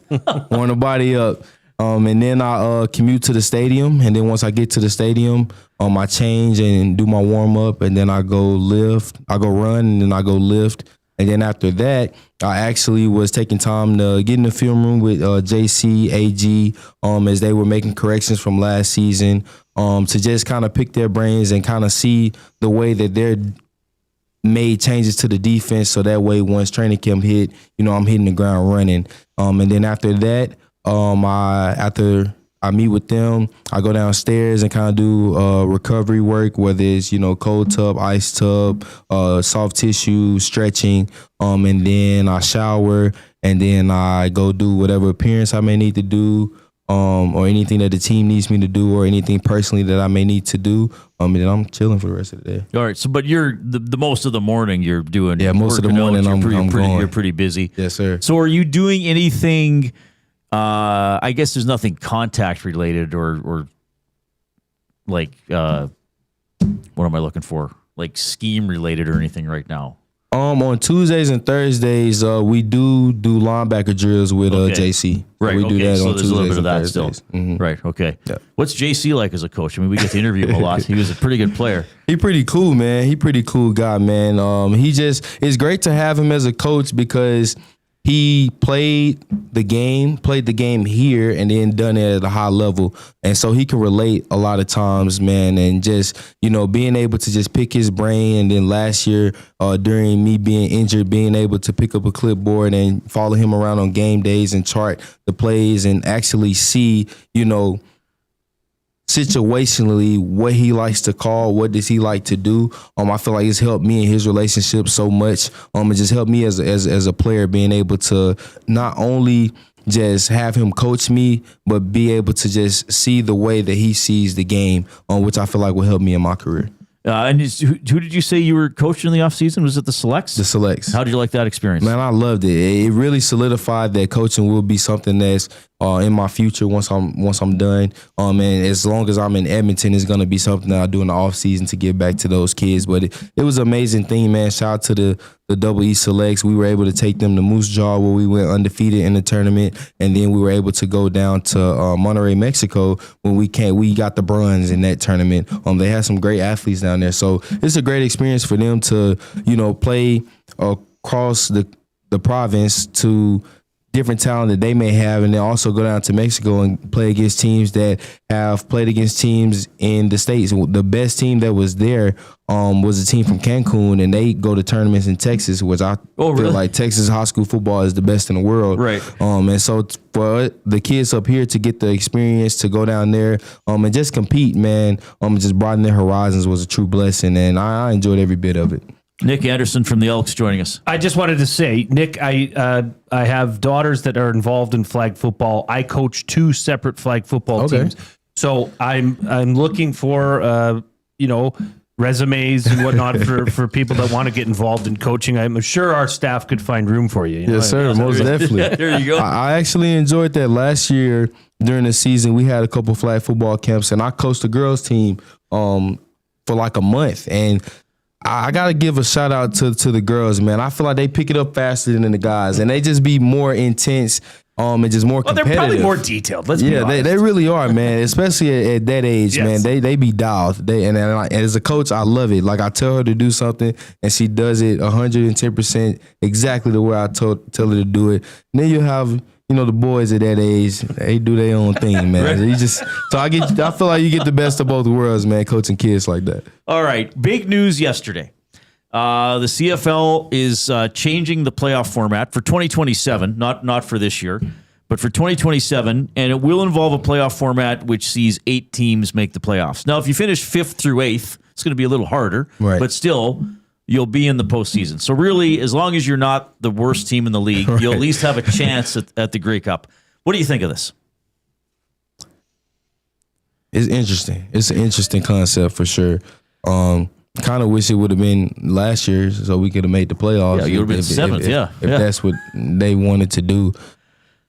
warm the body up. And then I commute to the stadium. And then once I get to the stadium, I change and do my warm up. And then I go lift. I go run and then I go lift. And then after that, I actually was taking time to get in the film room with JC, AG, as they were making corrections from last season, to just kind of pick their brains and kind of see the way that they're made changes to the defense, so that way once training camp hit, I'm hitting the ground running. And then after that, after I meet with them, I go downstairs and kind of do recovery work, whether it's cold tub, ice tub, soft tissue, stretching, and then I shower, and then I go do whatever appearance I may need to do, or anything that the team needs me to do, or anything personally that I may need to do. And then I'm chilling for the rest of the day. All right. So, but you're the most of the morning you're doing. Yeah, most of the morning I'm going. You're pretty busy. Yes, sir. So, are you doing anything? I guess there's nothing contact related or like what am I looking for? Like scheme related or anything right now? On Tuesdays and Thursdays, we do linebacker drills with JC. Right, so we do that so on there's Tuesdays a little bit of that Thursdays. still. Mm-hmm. Right, okay. Yeah. What's JC like as a coach? I mean, we get to interview him a lot. He was a pretty good player. He pretty cool, man. He pretty cool guy, man. It's great to have him as a coach because he played the game here and then done it at a high level. And so he can relate a lot of times, man, and just, being able to just pick his brain. And then last year, during me being injured, being able to pick up a clipboard and follow him around on game days and chart the plays and actually see, situationally what he likes to call, what does he like to do. I feel like it's helped me in his relationship so much. It just helped me as a player, being able to not only just have him coach me, but be able to just see the way that he sees the game, which I feel like will help me in my career. And who did you say you were coaching in the offseason? Was it the Selects? The Selects. How did you like that experience? Man, I loved it. It really solidified that coaching will be something that's in my future once I'm done. And as long as I'm in Edmonton, it's gonna be something that I do in the offseason to give back to those kids. But it was an amazing thing, man. Shout out to the Double E Selects. We were able to take them to Moose Jaw, where we went undefeated in the tournament, and then we were able to go down to Monterrey, Mexico, when we got the bronze in that tournament. They had some great athletes down there, so it's a great experience for them to play across the province to different talent that they may have, and then also go down to Mexico and play against teams that have played against teams in the States. The best team that was there was a team from Cancun, and they go to tournaments in Texas, which I feel like Texas high school football is the best in the world. Right. And so for the kids up here to get the experience to go down there and just compete, man, and just broaden their horizons was a true blessing, and I enjoyed every bit of it. Nick Anderson from the Elks joining us. I just wanted to say, Nick, I have daughters that are involved in flag football. I coach 2 separate flag football teams. So I'm looking for, resumes and whatnot for people that want to get involved in coaching. I'm sure our staff could find room for you. Yes, sir. Most definitely. There you go. I actually enjoyed that last year during the season. We had a couple flag football camps, and I coached the girls team for like a month. And I got to give a shout out to the girls, man. I feel like they pick it up faster than the guys, and they just be more intense. And just more competitive. They're probably more detailed. Let's be honest. They really are, man. Especially at that age, man. They be dialed. And as a coach, I love it. Like I tell her to do something, and she does it 110% exactly the way I tell her to do it. And then you have the boys at that age. They do their own thing, man. I feel like you get the best of both worlds, man. Coaching kids like that. All right, big news yesterday. The CFL is changing the playoff format for 2027, not for this year, but for 2027, and it will involve a playoff format which sees 8 teams make the playoffs. Now, if you finish 5th through 8th, it's going to be a little harder, but still, you'll be in the postseason. So really, as long as you're not the worst team in the league, you'll at least have a chance at the Grey Cup. What do you think of this? It's interesting. It's an interesting concept for sure. Kind of wish it would have been last year so we could have made the playoffs. Yeah, you would have been 7th, if that's what they wanted to do.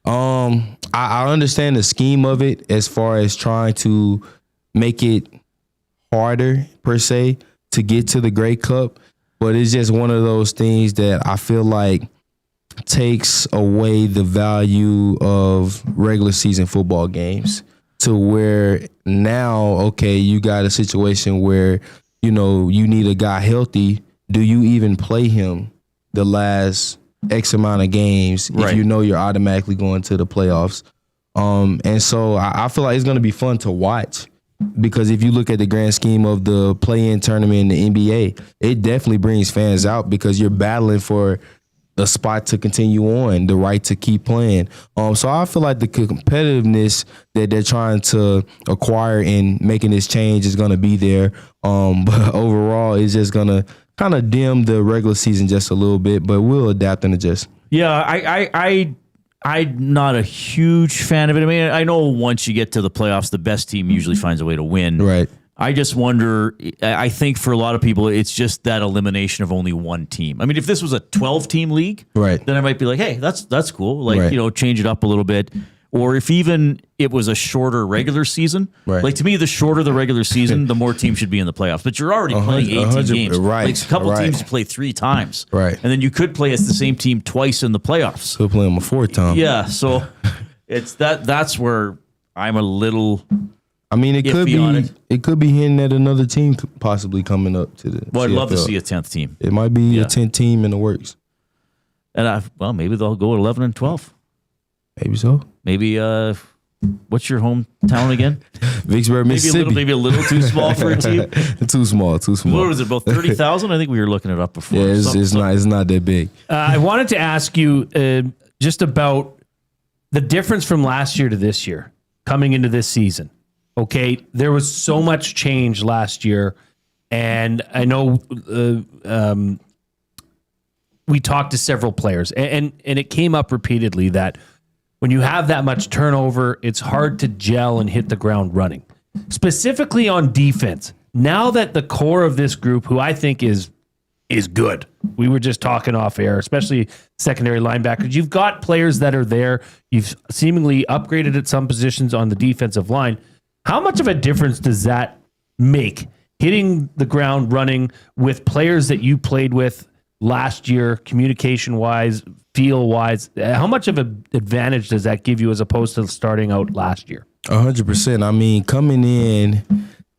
I understand the scheme of it as far as trying to make it harder, per se, to get to the Grey Cup. But it's just one of those things that I feel like takes away the value of regular season football games to where now, okay, you got a situation where you need a guy healthy. Do you even play him the last X amount of games if you're automatically going to the playoffs? And so I feel like it's going to be fun to watch because if you look at the grand scheme of the play-in tournament in the NBA, it definitely brings fans out because you're battling for a spot to continue on, the right to keep playing. So I feel like the competitiveness that they're trying to acquire in making this change is going to be there. But overall, it's just going to kind of dim the regular season just a little bit, but we'll adapt and adjust. Yeah, I'm not a huge fan of it. I mean, I know once you get to the playoffs, the best team usually finds a way to win. Right. I just wonder, I think for a lot of people, it's just that elimination of only one team. I mean, if this was a 12-team league, then I might be like, hey, that's cool. Like, change it up a little bit. Or if even it was a shorter regular season, like to me, the shorter the regular season, the more teams should be in the playoffs. But you're already playing 18 games. Like a couple teams you play 3 times. Right. And then you could play as the same team twice in the playoffs. Could play them a 4th time. Yeah. So it's that's where I'm a little... I mean, it could be hinting at another team possibly coming up to the. Well, I'd CFL. love to see a 10th team. It might be a 10th team in the works. And maybe they'll go 11 and 12. Maybe so. Maybe what's your hometown again? Vicksburg, Mississippi. Maybe a little too small for a team. Too small. What was it? About 30,000? I think we were looking it up before. Yeah, it's not that big. I wanted to ask you just about the difference from last year to this year, coming into this season. Okay, there was so much change last year, and I know we talked to several players, and it came up repeatedly that when you have that much turnover, it's hard to gel and hit the ground running. Specifically on defense, now that the core of this group, who I think is good, we were just talking off air, especially secondary linebackers, you've got players that are there, you've seemingly upgraded at some positions on the defensive line. How much of a difference does that make, hitting the ground running with players that you played with last year, communication-wise, feel-wise? How much of an advantage does that give you as opposed to starting out last year? 100%. I mean, coming in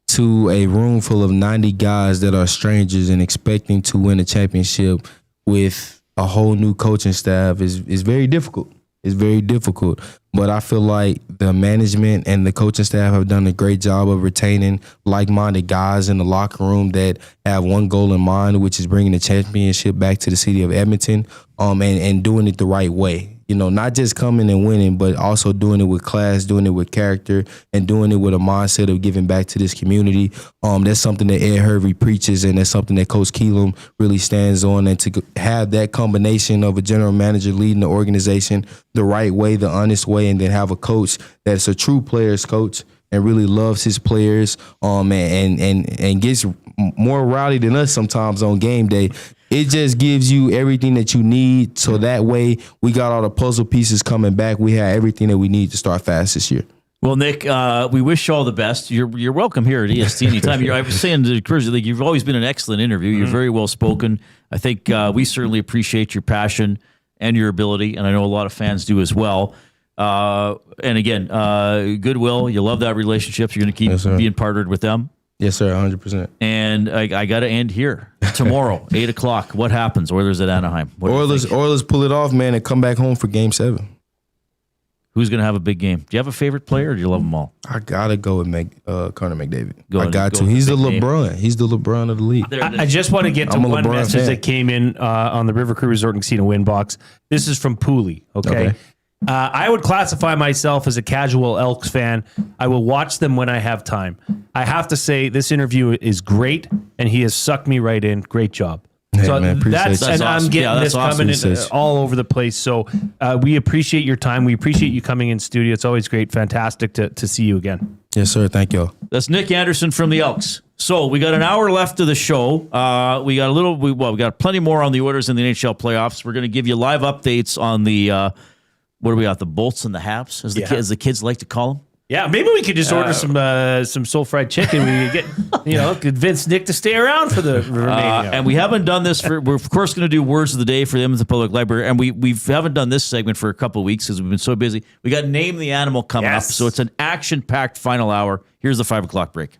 to a room full of 90 guys that are strangers and expecting to win a championship with a whole new coaching staff is very difficult. It's very difficult. But I feel like the management and the coaching staff have done a great job of retaining like-minded guys in the locker room that have one goal in mind, which is bringing the championship back to the city of Edmonton, and doing it the right way. not just coming and winning, but also doing it with class, doing it with character, and doing it with a mindset of giving back to this community. That's something that Ed Hervey preaches, and that's something that Coach Keelam really stands on. And to have that combination of a general manager leading the organization the right way, the honest way, and then have a coach that's a true players coach and really loves his players, and gets more rowdy than us sometimes on game day. It just gives you everything that you need, so that way we got all the puzzle pieces coming back. We have everything that we need to start fast this year. Well, Nick, we wish you all the best. You're welcome here at EST anytime. I was saying to Cruiser League, you've always been an excellent interview. You're very well spoken. I think we certainly appreciate your passion and your ability, and I know a lot of fans do as well. And again, Goodwill, you love that relationship. You're going to keep being partnered with them. Yes, sir, 100%. And I got to end here. Tomorrow, 8 o'clock. What happens? Oilers at Anaheim. Oilers pull it off, man, and come back home for Game 7. Who's going to have a big game? Do you have a favorite player, or do you love them all? I got to go with Connor McDavid. I got to. He's the LeBron. He's the LeBron of the league. I just want to get to one message that came in on the River Cree Resort and Casino win box. This is from Pooley, okay? I would classify myself as a casual Elks fan. I will watch them when I have time. I have to say, this interview is great, and he has sucked me right in. Great job. Hey, so man, that's awesome. I'm getting this coming in all over the place. So we appreciate your time. We appreciate you coming in studio. It's always great. Fantastic to see you again. Yes, sir. Thank you. That's Nick Anderson from the Elks. So we got an hour left of the show. We got plenty more on the Oilers in the NHL playoffs. We're going to give you live updates on the what do we got? The Bolts and the Habs, as the kids like to call them. Yeah, maybe we could just order some soul fried chicken. We could get convince Nick to stay around for the remaining. And we haven't done this we're of course going to do words of the day for the Edmonton Public Library, and we haven't done this segment for a couple of weeks because we've been so busy. We got Name the Animal coming up, so it's an action-packed final hour. Here's the 5 o'clock break.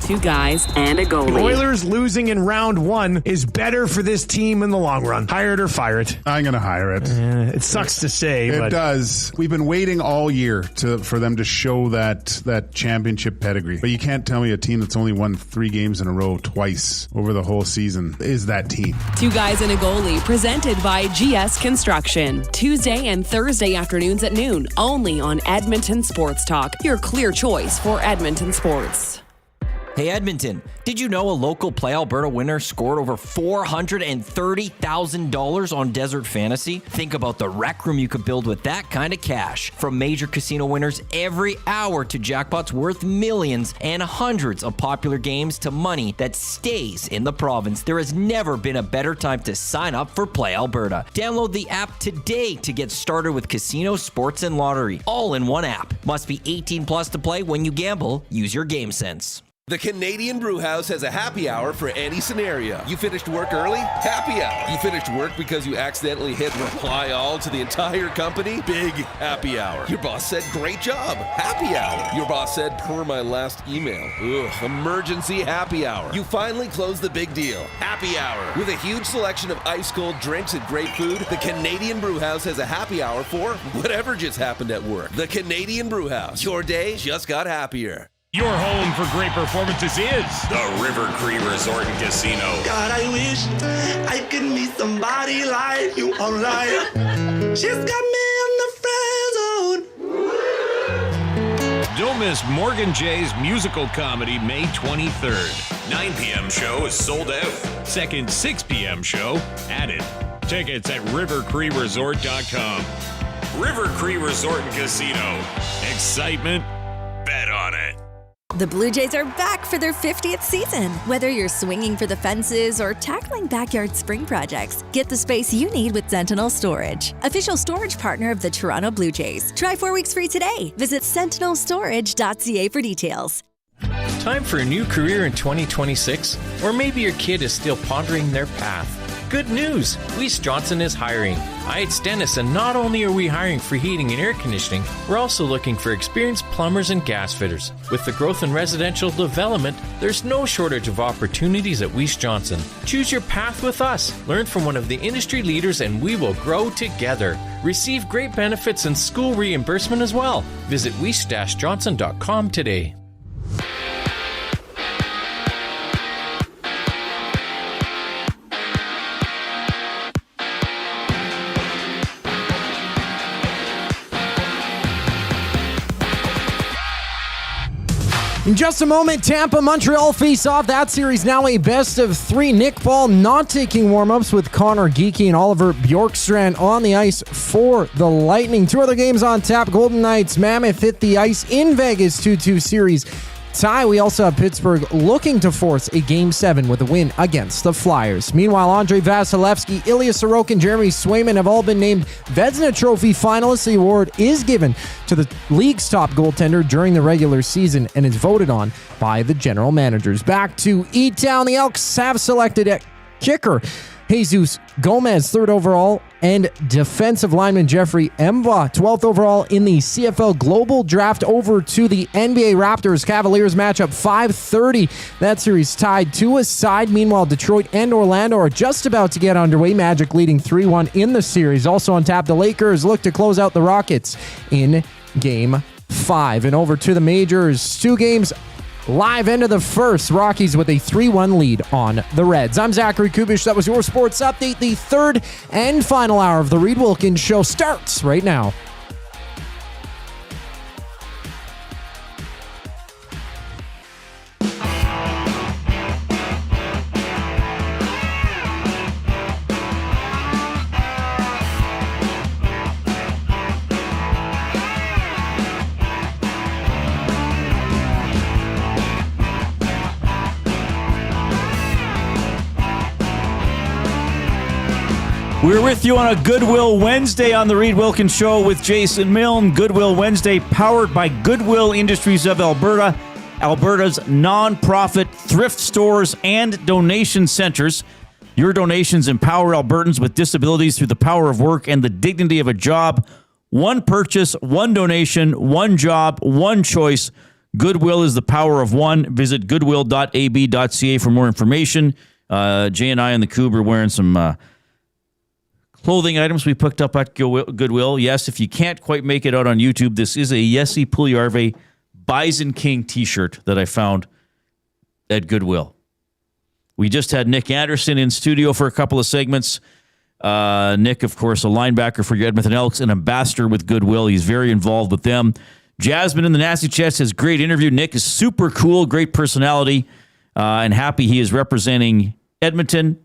Two guys and a goalie. The Oilers losing in round 1 is better for this team in the long run. Hire it or fire it. I'm going to hire it. It sucks to say, it but does. We've been waiting all year for them to show that championship pedigree. But you can't tell me a team that's only won 3 games in a row twice over the whole season is that team. Two guys and a goalie, presented by GS Construction. Tuesday and Thursday afternoons at noon, only on Edmonton Sports Talk, your clear choice for Edmonton sports. Hey Edmonton, did you know a local Play Alberta winner scored over $430,000 on Desert Fantasy? Think about the rec room you could build with that kind of cash. From major casino winners every hour to jackpots worth millions and hundreds of popular games to money that stays in the province, there has never been a better time to sign up for Play Alberta. Download the app today to get started with casino, sports, and lottery, all in one app. Must be 18 plus to play. When you gamble, use your game sense. The Canadian Brewhouse has a happy hour for any scenario. You finished work early? Happy hour. You finished work because you accidentally hit reply all to the entire company? Big happy hour. Your boss said, great job. Happy hour. Your boss said, per my last email. Ugh, emergency happy hour. You finally closed the big deal. Happy hour. With a huge selection of ice cold drinks and great food, the Canadian Brewhouse has a happy hour for whatever just happened at work. The Canadian Brewhouse. Your day just got happier. Your home for great performances is the River Cree Resort and Casino. God, I wish I could meet somebody like you online. She's got me in the friend zone. Don't miss Morgan Jay's musical comedy May 23rd. 9 p.m. show is sold out. Second 6 p.m. show added. Tickets at rivercreeresort.com. River Cree Resort and Casino. Excitement, bet on it. The Blue Jays are back for their 50th season. Whether you're swinging for the fences or tackling backyard spring projects, get the space you need with Sentinel Storage, official storage partner of the Toronto Blue Jays. Try 4 weeks free today. Visit sentinelstorage.ca for details. Time for a new career in 2026? Or maybe your kid is still pondering their path. Good news! Weiss Johnson is hiring. It's Dennis, and not only are we hiring for heating and air conditioning, we're also looking for experienced plumbers and gas fitters. With the growth in residential development, there's no shortage of opportunities at Weiss Johnson. Choose your path with us. Learn from one of the industry leaders, and we will grow together. Receive great benefits and school reimbursement as well. Visit weiss-johnson.com today. In just a moment, Tampa, Montreal face off. That series now a best of 3. Nick Paul not taking warm-ups with Connor Geekie and Oliver Bjorkstrand on the ice for the Lightning. 2 other games on tap. Golden Knights, Mammoth hit the ice in Vegas 2-2 series tie. We also have Pittsburgh looking to force a Game 7 with a win against the Flyers. Meanwhile, Andrei Vasilevsky, Ilya Sorokin, Jeremy Swayman have all been named Vezina Trophy finalists. The award is given to the league's top goaltender during the regular season and is voted on by the general managers. Back to E-Town, the Elks have selected a kicker Jesus Gomez, 3rd overall, and defensive lineman Jeffrey Emba, 12th overall in the CFL Global Draft. Over to the NBA Raptors-Cavaliers matchup, 5:30. That series tied to a side. Meanwhile, Detroit and Orlando are just about to get underway. Magic leading 3-1 in the series. Also on tap, the Lakers look to close out the Rockets in Game 5. And over to the majors, 2 games live into the first. Rockies with a 3-1 lead on the Reds. I'm Zachary Kubish. That was your sports update. The 3rd and final hour of the Reid Wilkins Show starts right now. We're with you on a Goodwill Wednesday on the Reid Wilkins Show with Jason Milne. Goodwill Wednesday powered by Goodwill Industries of Alberta, Alberta's non-profit thrift stores and donation centers. Your donations empower Albertans with disabilities through the power of work and the dignity of a job. One purchase, one donation, one job, one choice. Goodwill is the power of one. Visit goodwill.ab.ca for more information. Jay and I and the Coob are wearing some clothing items we picked up at Goodwill. Yes, if you can't quite make it out on YouTube, this is a Jesse Puljujarvi Bison King t-shirt that I found at Goodwill. We just had Nick Anderson in studio for a couple of segments. Nick, of course, a linebacker for your Edmonton Elks, an ambassador with Goodwill. He's very involved with them. Jasmine in the Nasty Chest has great interview. Nick is super cool, great personality, and happy he is representing Edmonton.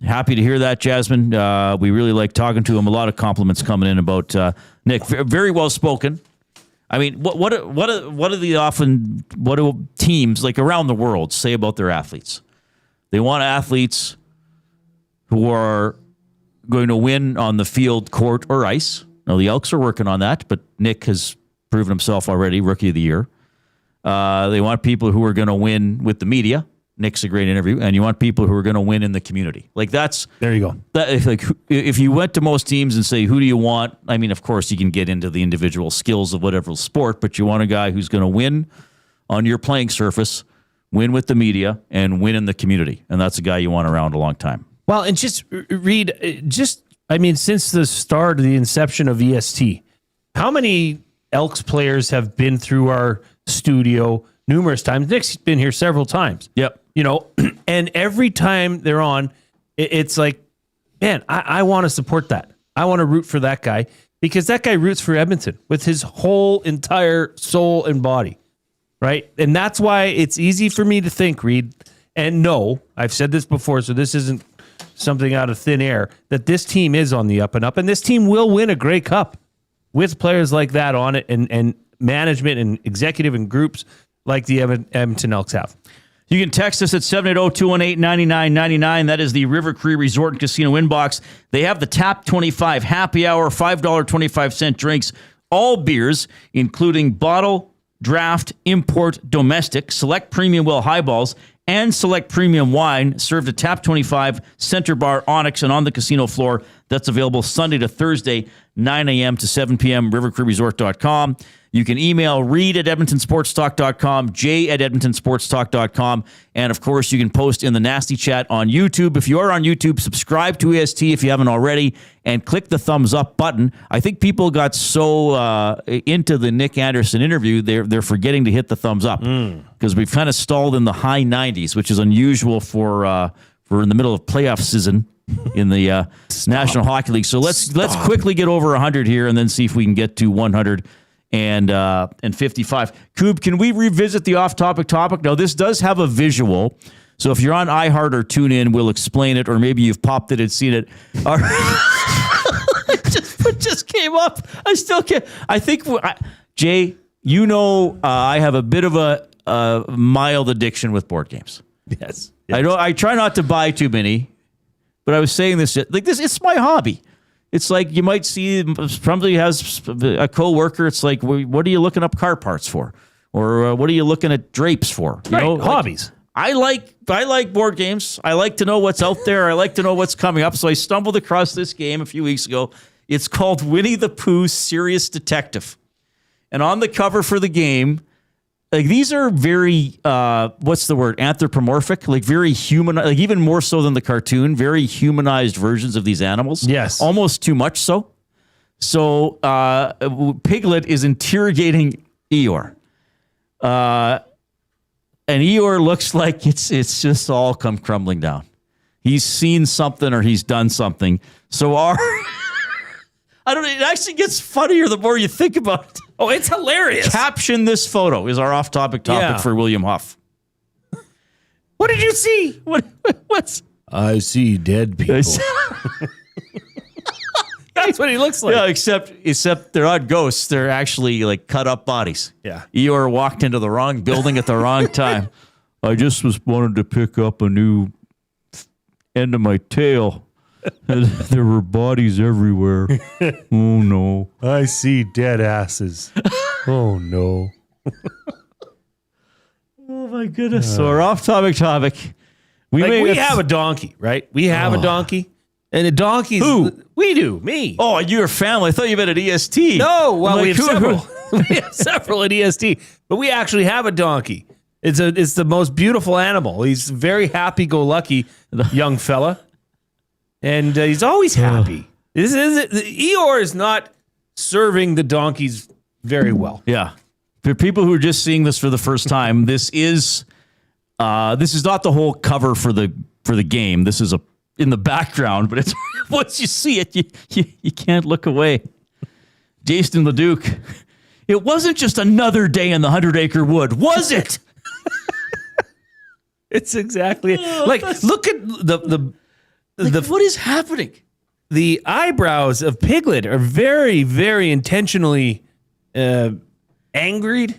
Happy to hear that, Jasmine. We really like talking to him. A lot of compliments coming in about Nick. Very well spoken. I mean, what do teams like around the world say about their athletes? They want athletes who are going to win on the field, court, or ice. Now, the Elks are working on that, but Nick has proven himself already, Rookie of the Year. They want people who are going to win with the media. Nick's a great interview, and you want people who are going to win in the community. Like that's there you go. If you went to most teams and say, who do you want? I mean, of course, you can get into the individual skills of whatever sport, but you want a guy who's going to win on your playing surface, win with the media, and win in the community. And that's a guy you want around a long time. Well, and just Reid, since the start of the inception of EST, how many Elks players have been through our studio numerous times? Nick's been here several times. Yep. And every time they're on, it's like, man, I want to support that. I want to root for that guy because that guy roots for Edmonton with his whole entire soul and body, right? And that's why it's easy for me to think, Reid, and no, I've said this before, so this isn't something out of thin air, that this team is on the up and up, and this team will win a Grey Cup with players like that on it and management and executive and groups like the Edmonton Elks have. You can text us at 780-218-9999. That is the River Cree Resort and Casino inbox. They have the Tap 25 happy hour, $5.25 drinks, all beers, including bottle, draft, import, domestic, select premium well highballs, and select premium wine served at Tap 25, Center Bar, Onyx, and on the casino floor. That's available Sunday to Thursday, 9 a.m. to 7 p.m., rivercreeresort.com. You can email Reid at edmontonsportstalk.com, Jay at edmontonsportstalk.com, and of course, you can post in the Nasty Chat on YouTube. If you are on YouTube, subscribe to EST if you haven't already, and click the thumbs up button. I think people got so into the Nick Anderson interview, they're forgetting to hit the thumbs up because we've kind of stalled in the high 90s, which is unusual for in the middle of playoff season in the National Hockey League. So let's quickly get over 100 here and then see if we can get to 100 and 55. Coob, can we revisit the off-topic topic? Now, this does have a visual. So if you're on iHeart or TuneIn, we'll explain it, or maybe you've popped it and seen it. It just came up. I still can't. I think, Jay, I have a bit of a mild addiction with board games. Yes. I try not to buy too many, but I was saying this, it's my hobby. It's like you might see somebody has a coworker. It's like, what are you looking up car parts for? Or what are you looking at drapes for? You know, hobbies. I like board games. I like to know what's out there. I like to know what's coming up. So I stumbled across this game a few weeks ago. It's called Winnie the Pooh Serious Detective. And on the cover for the game, like these are very, what's the word? Anthropomorphic, like very human, like even more so than the cartoon, very humanized versions of these animals. Yes. Almost too much so. So Piglet is interrogating Eeyore. And Eeyore looks like it's just all come crumbling down. He's seen something or he's done something. So it actually gets funnier the more you think about it. Oh, it's hilarious. Caption this photo is our off-topic topic for William Huff. What did you see? What's? I see dead people. That's what he looks like. Yeah, except they're not ghosts. They're actually like cut up bodies. Yeah. Eeyore walked into the wrong building at the wrong time. I just wanted to pick up a new end of my tail. And there were bodies everywhere. Oh no. I see dead asses. Oh no. Oh my goodness. So our off-topic topic. We have a donkey, right? We have a donkey. And the donkeys. Who? We do. Me. Oh, your family. I thought you meant at EST. No, well, Like, we have several. We have several at EST, but we actually have a donkey. It's the most beautiful animal. He's very happy-go-lucky young fella, and he's always happy. Eeyore is not serving the donkeys very well. Yeah. For people who are just seeing this for the first time, this is not the whole cover for the game. This is in the background, but it's once you see it, you can't look away. Jason LeDuc. It wasn't just another day in the 100-acre wood, was it? It's exactly like look at the what is happening? The eyebrows of Piglet are very, very intentionally angered.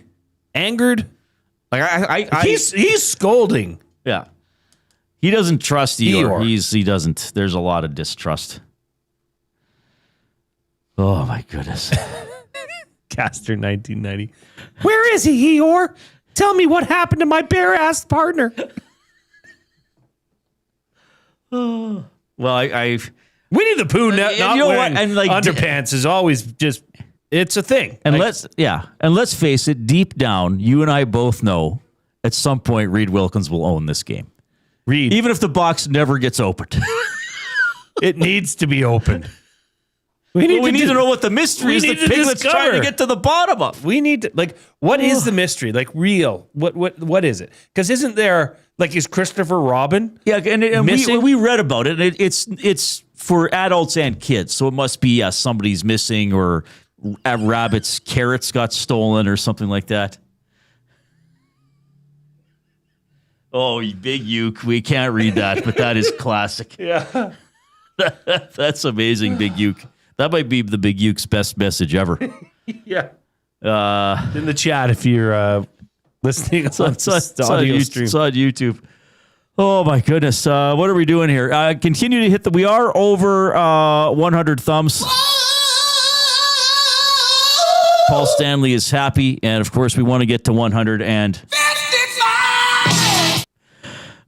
Like he's scolding. Yeah. He doesn't trust Eeyore. He doesn't. There's a lot of distrust. Oh my goodness. Caster 1990. Where is he, Eeyore? Tell me what happened to my bare-assed partner. Well, Winnie the Pooh not wearing underpants is always just, it's a thing. And let's face it, deep down, you and I both know at some point Reid Wilkins will own this game. Even if the box never gets opened. It needs to be opened. We need to know what the mystery is that Piglet's trying to get to the bottom of. We need to, what is the mystery? Like, real. What is it? Because isn't there, is Christopher Robin? Yeah, and we read about it. And it's for adults and kids. So it must be somebody's missing or a rabbit's carrots got stolen or something like that. Oh, Big Uke. We can't read that, but that is classic. Yeah. That's amazing, Big Uke. That might be the Big Uke's best message ever. Yeah. In the chat, if you're listening on audio stream. It's on YouTube. Oh, my goodness. What are we doing here? Continue to hit we are over 100 thumbs. Paul Stanley is happy. And, of course, we want to get to 100 and...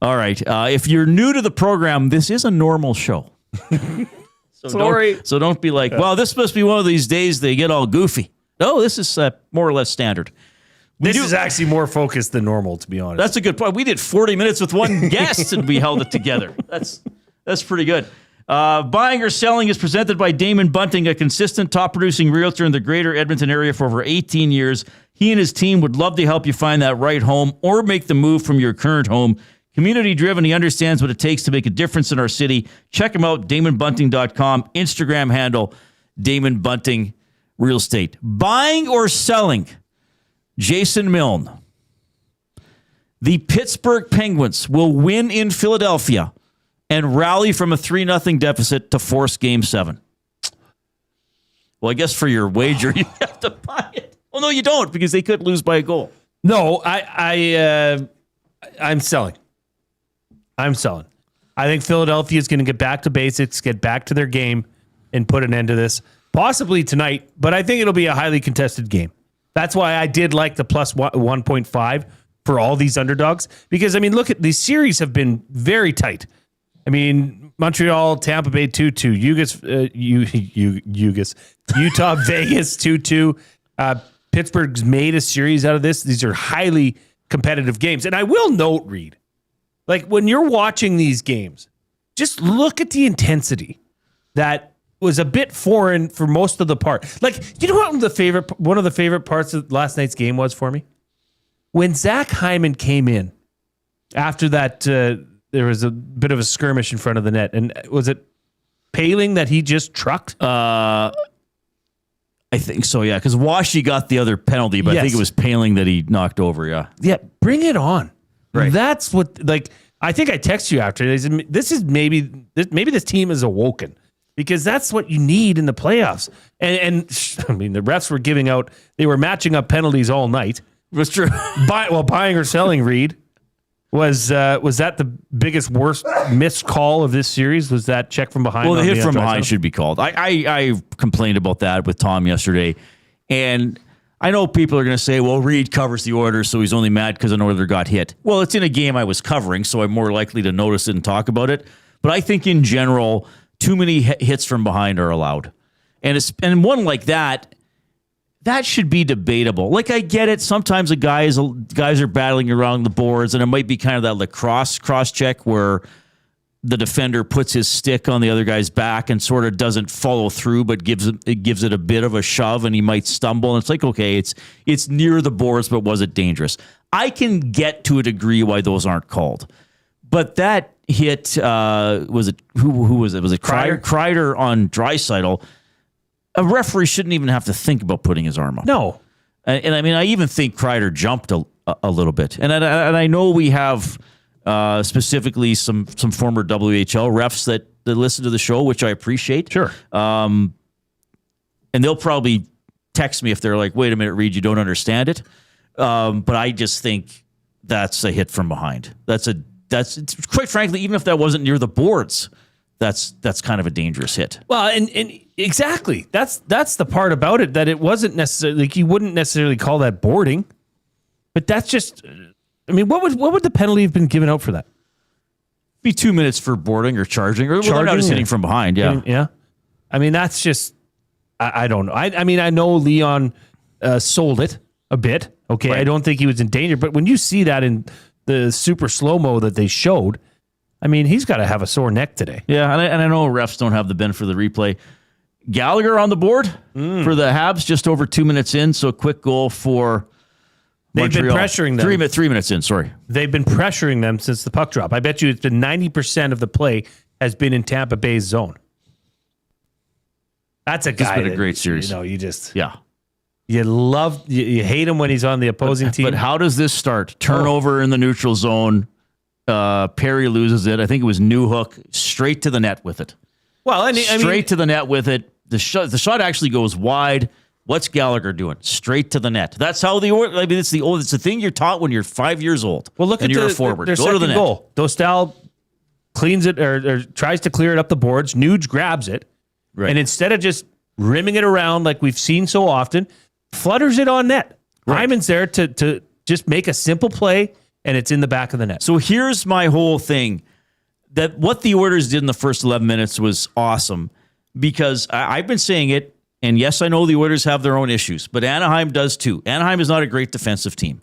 All right. If you're new to the program, this is a normal show. Sorry. So don't be like, well, this must be one of these days they get all goofy. No, this is more or less standard. This is actually more focused than normal, to be honest. That's a good point. We did 40 minutes with one guest and we held it together. That's pretty good. Buying or selling is presented by Damon Bunting, a consistent top-producing realtor in the greater Edmonton area for over 18 years. He and his team would love to help you find that right home or make the move from your current home. Community-driven, he understands what it takes to make a difference in our city. Check him out, DamonBunting.com. Instagram handle, Damon Bunting. real estate. Buying or selling Jason Milne. The Pittsburgh Penguins will win in Philadelphia and rally from a 3-0 deficit to force Game 7. Well, I guess for your wager, you have to buy it. Well, no, you don't, because they could lose by a goal. No, I'm selling. I'm selling. I think Philadelphia is going to get back to basics, get back to their game, and put an end to this. Possibly tonight, but I think it'll be a highly contested game. That's why I did like the plus 1.5 for all these underdogs. Because, I mean, look, at these series have been very tight. I mean, Montreal, Tampa Bay 2-2, Utah, Vegas 2-2. Pittsburgh's made a series out of this. These are highly competitive games. And I will note, Reid, like when you're watching these games, just look at the intensity that was a bit foreign for most of the part. Like, you know what one of the favorite parts of last night's game was for me? When Zach Hyman came in after that, there was a bit of a skirmish in front of the net. And was it Paling that he just trucked? I think so, yeah. Because Washi got the other penalty, but Yes. I think it was Paling that he knocked over, yeah. Yeah, bring it on. Right. That's what, like, I think I texted you after. This is maybe this team is awoken. Because that's what you need in the playoffs. And I mean, the refs were they were matching up penalties all night. That's true. Buying or selling, Reid, was that the biggest, worst missed call of this series? Was that check from behind? Well, the hit from behind should be called. I complained about that with Tom yesterday. And I know people are going to say, well, Reid covers the Oilers, so he's only mad because an Oiler got hit. Well, it's in a game I was covering, so I'm more likely to notice it and talk about it. But I think in general, too many hits from behind are allowed. And one like that should be debatable. Like, I get it. Sometimes guys are battling around the boards, and it might be kind of that lacrosse cross-check where the defender puts his stick on the other guy's back and sort of doesn't follow through, but gives it a bit of a shove, and he might stumble. And it's like, okay, it's near the boards, but was it dangerous? I can get to a degree why those aren't called. But that hit, was it who was it? Was it Kreider on Draisaitl? A referee shouldn't even have to think about putting his arm up. No. And I mean, I even think Kreider jumped a little bit. And I know we have specifically some former WHL refs that listen to the show, which I appreciate. Sure. And they'll probably text me if they're like, wait a minute, Reid, you don't understand it. But I just think that's a hit from behind. That's quite frankly, even if that wasn't near the boards, that's kind of a dangerous hit. Well, and exactly. That's the part about it, that it wasn't necessarily, like, you wouldn't necessarily call that boarding, but that's just, I mean, what would the penalty have been given out for that? Be 2 minutes for boarding or charging, or not just hitting from behind. Yeah. Yeah. I mean, that's just, I don't know. I mean, I know Leon sold it a bit. Okay. Right. I don't think he was in danger, but when you see that in the super slow-mo that they showed, I mean, he's got to have a sore neck today. Yeah, and I know refs don't have the benefit of the replay. Gallagher on the board for the Habs, just over 2 minutes in, so a quick goal for Montreal. They've been pressuring them. 3 minutes in, sorry. They've been pressuring them since the puck drop. I bet you it's been 90% of the play has been in Tampa Bay's zone. That's a guy. It's been a great series. You know, you just... Yeah. You hate him when he's on the opposing team. But how does this start? Turnover in the neutral zone. Perry loses it. I think it was Newhook straight to the net with it. Well, straight to the net with it. The shot actually goes wide. What's Gallagher doing? Straight to the net. That's how it's the thing you're taught when you're 5 years old. Well, look and at you're a forward. Their Go to the net. Goal. Dostal cleans it or tries to clear it up the boards. Nuge grabs it, right, and instead of just rimming it around like we've seen so often, flutters it on net. Right. Hyman's there to just make a simple play, and it's in the back of the net. So here's my whole thing. That what the Oilers did in the first 11 minutes was awesome, because I've been saying it, and yes, I know the Oilers have their own issues, but Anaheim does too. Anaheim is not a great defensive team.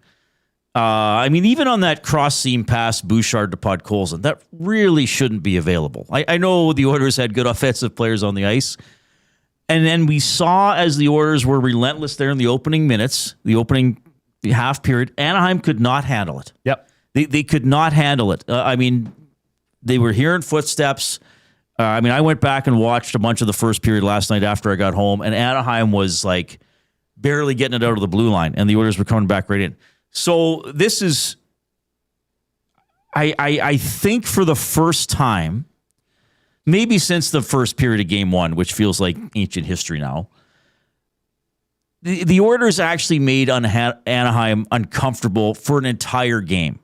I mean, even on that cross-seam pass, Bouchard to Podkolzin, that really shouldn't be available. I know the Oilers had good offensive players on the ice, and then we saw as the Oilers were relentless there in the opening minutes, the opening half period, Anaheim could not handle it. Yep. They could not handle it. I mean, they were hearing footsteps. I went back and watched a bunch of the first period last night after I got home, and Anaheim was like barely getting it out of the blue line, and the Oilers were coming back right in. So this is, I think for the first time, maybe since the first period of game one, which feels like ancient history now, the Oilers actually made Anaheim uncomfortable for an entire game.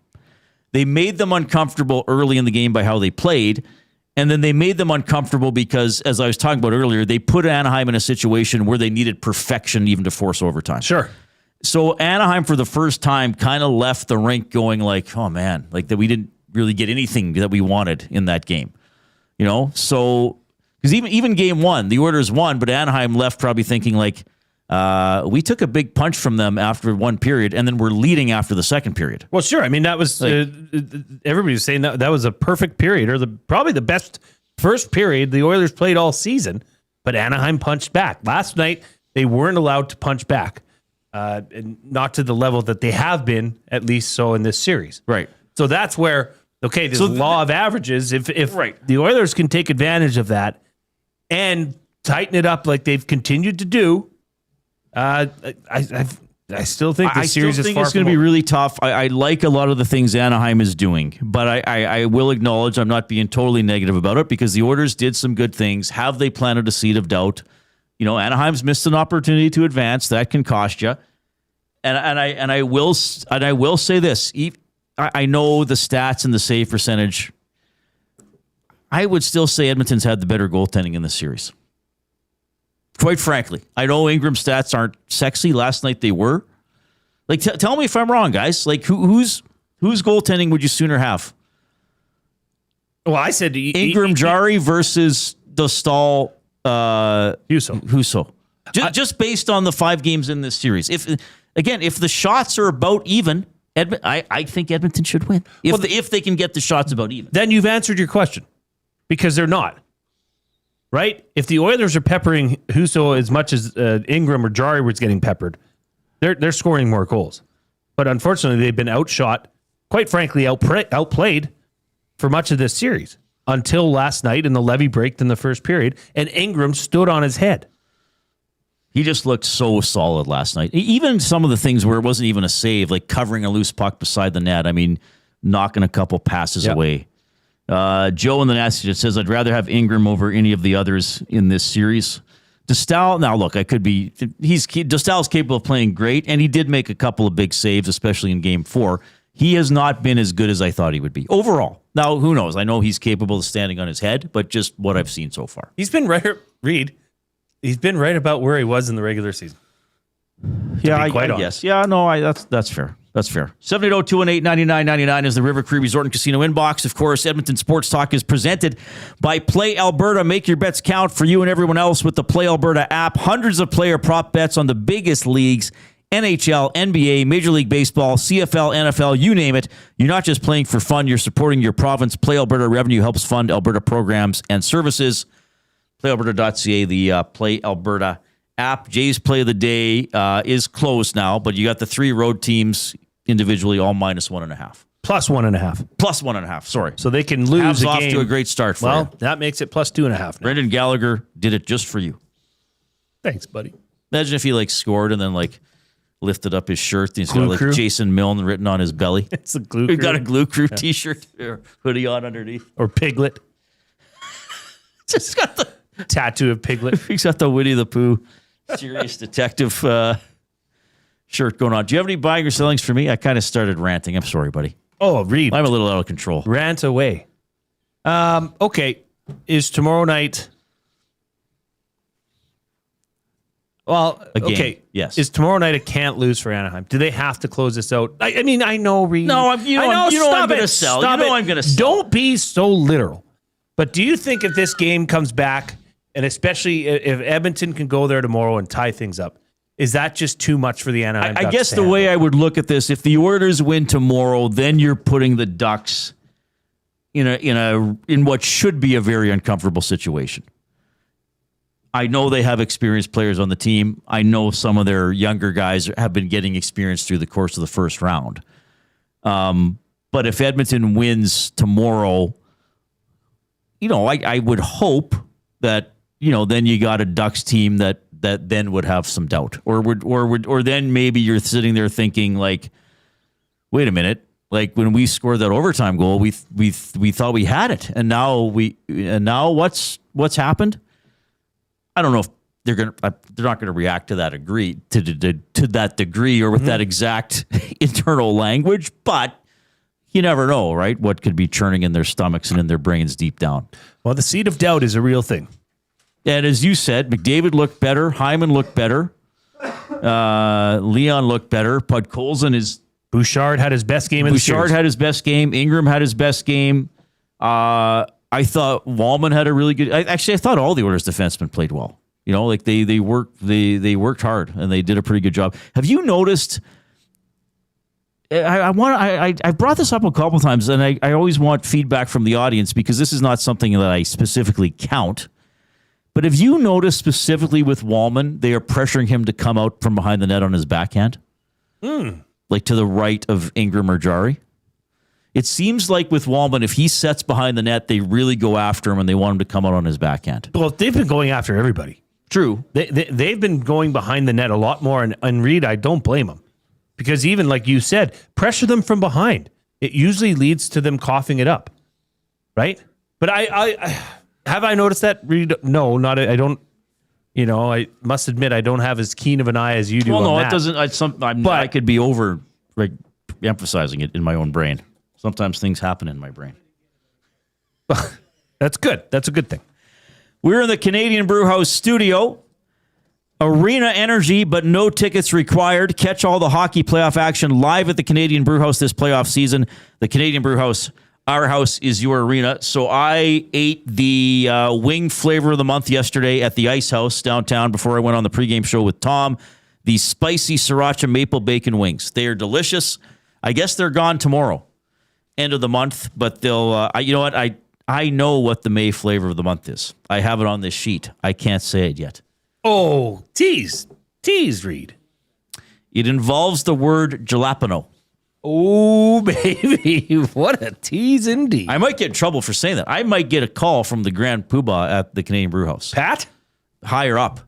They made them uncomfortable early in the game by how they played, and then they made them uncomfortable because, as I was talking about earlier, they put Anaheim in a situation where they needed perfection even to force overtime. Sure. So Anaheim, for the first time, kind of left the rink going like, oh, man, like that we didn't really get anything that we wanted in that game. You know? So, because even game one, the Oilers won, but Anaheim left probably thinking like, we took a big punch from them after one period, and then we're leading after the second period. Well, sure. I mean, that was everybody was saying that was a perfect period, or probably the best first period the Oilers played all season. But Anaheim punched back last night. They weren't allowed to punch back, and not to the level that they have been, at least so in this series. Right. So that's where this law of averages. If the Oilers can take advantage of that and tighten it up like they've continued to do. I still think this series is far it's going to be really tough. I like a lot of the things Anaheim is doing, but I will acknowledge I'm not being totally negative about it because the Oilers did some good things. Have they planted a seed of doubt? You know, Anaheim's missed an opportunity to advance. That can cost you. And I will say this. I know the stats and the save percentage. I would still say Edmonton's had the better goaltending in this series. Quite frankly, I know Ingram's stats aren't sexy. Last night they were. Like, tell me if I'm wrong, guys. Like, whose goaltending would you sooner have? Well, I said Ingram Jari versus Dostal Husso. Just based on the 5 games in this series. If the shots are about even, I think Edmonton should win. If they can get the shots about even. Then you've answered your question because they're not. Right? If the Oilers are peppering Husso as much as Ingram or Jari was getting peppered, they're scoring more goals. But unfortunately, they've been outshot, quite frankly, outplayed for much of this series until last night in the levy break in the first period, and Ingram stood on his head. He just looked so solid last night. Even some of the things where it wasn't even a save, like covering a loose puck beside the net. I mean, knocking a couple passes away. Joe in the Nasty says, I'd rather have Ingram over any of the others in this series. Dostal, now look, Dostal's capable of playing great, and he did make a couple of big saves, especially in game 4. He has not been as good as I thought he would be overall. Now, who knows? I know he's capable of standing on his head, but just what I've seen so far. He's been right, Reid. He's been right about where he was in the regular season. Yeah, I guess. Yeah, no, that's fair. That's fair. 780-218-9999 is the River Cree Resort and Casino inbox. Of course, Edmonton Sports Talk is presented by Play Alberta. Make your bets count for you and everyone else with the Play Alberta app. Hundreds of player prop bets on the biggest leagues, NHL, NBA, Major League Baseball, CFL, NFL, you name it. You're not just playing for fun, you're supporting your province. Play Alberta revenue helps fund Alberta programs and services. PlayAlberta.ca, the Play Alberta app. Jay's play of the day is closed now, but you got the 3 road teams individually, all minus 1.5. Plus 1.5. Plus 1.5, sorry. So they can lose Habs a game. Off to a great start for you. That makes it plus 2.5 now. Brendan Gallagher did it just for you. Thanks, buddy. Imagine if he scored and then lifted up his shirt and he's got Jason Milne written on his belly. It's a Glue Crew. He got a Glue Crew t-shirt or hoodie on underneath. Or Piglet. Just got the tattoo of Piglet. He's got the Winnie the Pooh serious detective shirt going on. Do you have any buying or sellings for me? I kind of started ranting. I'm sorry, buddy. Oh, Reid. I'm a little out of control. Rant away. Okay. Is tomorrow night... Well, okay. Yes. Is tomorrow night a can't lose for Anaheim? Do they have to close this out? I mean, I know, Reid. No, I'm going to sell. I'm going to sell. Don't be so literal. But do you think if this game comes back, and especially if Edmonton can go there tomorrow and tie things up, is that just too much for the Anaheim Ducks? I guess the way I would look at this, if the Oilers win tomorrow, then you're putting the Ducks in what should be a very uncomfortable situation. I know they have experienced players on the team. I know some of their younger guys have been getting experience through the course of the first round. But if Edmonton wins tomorrow, I would hope that, then you got a Ducks team that then would have some doubt, or then maybe you're sitting there thinking like, wait a minute, like when we scored that overtime goal, we thought we had it, and now what's happened? I don't know if they're not gonna react to that to that degree or with that exact internal language, but you never know, right? What could be churning in their stomachs and in their brains deep down. Well, the seed of doubt is a real thing. And as you said, McDavid looked better. Hyman looked better. Leon looked better. Podkolzin is... Bouchard had his best game in the series. Bouchard had his best game. Ingram had his best game. I thought Wallman had a really good... I thought all the Oilers defensemen played well. Like they worked hard and they did a pretty good job. Have you noticed... I brought this up a couple times, and I always want feedback from the audience because this is not something that I specifically count. But have you noticed specifically with Wallman, they are pressuring him to come out from behind the net on his backhand? Like to the right of Ingram or Jari? It seems like with Wallman, if he sets behind the net, they really go after him and they want him to come out on his backhand. Well, they've been going after everybody. True. They've been going behind the net a lot more, and Reid, I don't blame them. Because even like you said, pressure them from behind. It usually leads to them coughing it up, right? But I have I noticed that? Reid? No, not. I don't. I must admit I don't have as keen of an eye as you do. Well, no, it doesn't. I could be over emphasizing it in my own brain. Sometimes things happen in my brain. That's good. That's a good thing. We're in the Canadian Brewhouse studio. Arena energy, but no tickets required. Catch all the hockey playoff action live at the Canadian Brewhouse this playoff season. The Canadian Brewhouse, our house is your arena. So I ate the wing flavor of the month yesterday at the Ice House downtown before I went on the pregame show with Tom. The spicy sriracha maple bacon wings. They are delicious. I guess they're gone tomorrow, end of the month, but they'll, you know what? I know what the May flavor of the month is. I have it on this sheet. I can't say it yet. Oh, tease, Reid. It involves the word jalapeno. Oh, baby. What a tease indeed. I might get in trouble for saying that. I might get a call from the Grand Poobah at the Canadian Brewhouse. Pat? Higher up.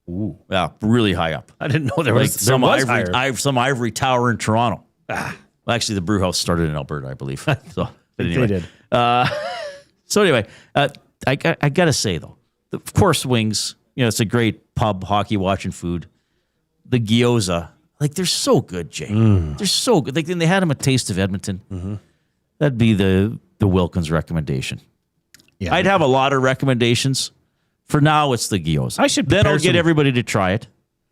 Ooh. Yeah, really high up. I didn't know there was some ivory tower in Toronto. Well, actually, the Brewhouse started in Alberta, I believe. So, but anyway. They did. So anyway, I got to say, though, of course, wings, it's a great pub, hockey watching food. The gyoza, they're so good, Jay. They're so good. Then they had them a Taste of Edmonton. Mm-hmm. That'd be the Wilkins recommendation. Yeah, I'd have a lot of recommendations. For now, it's the gyoza. Then I'll get everybody to try it.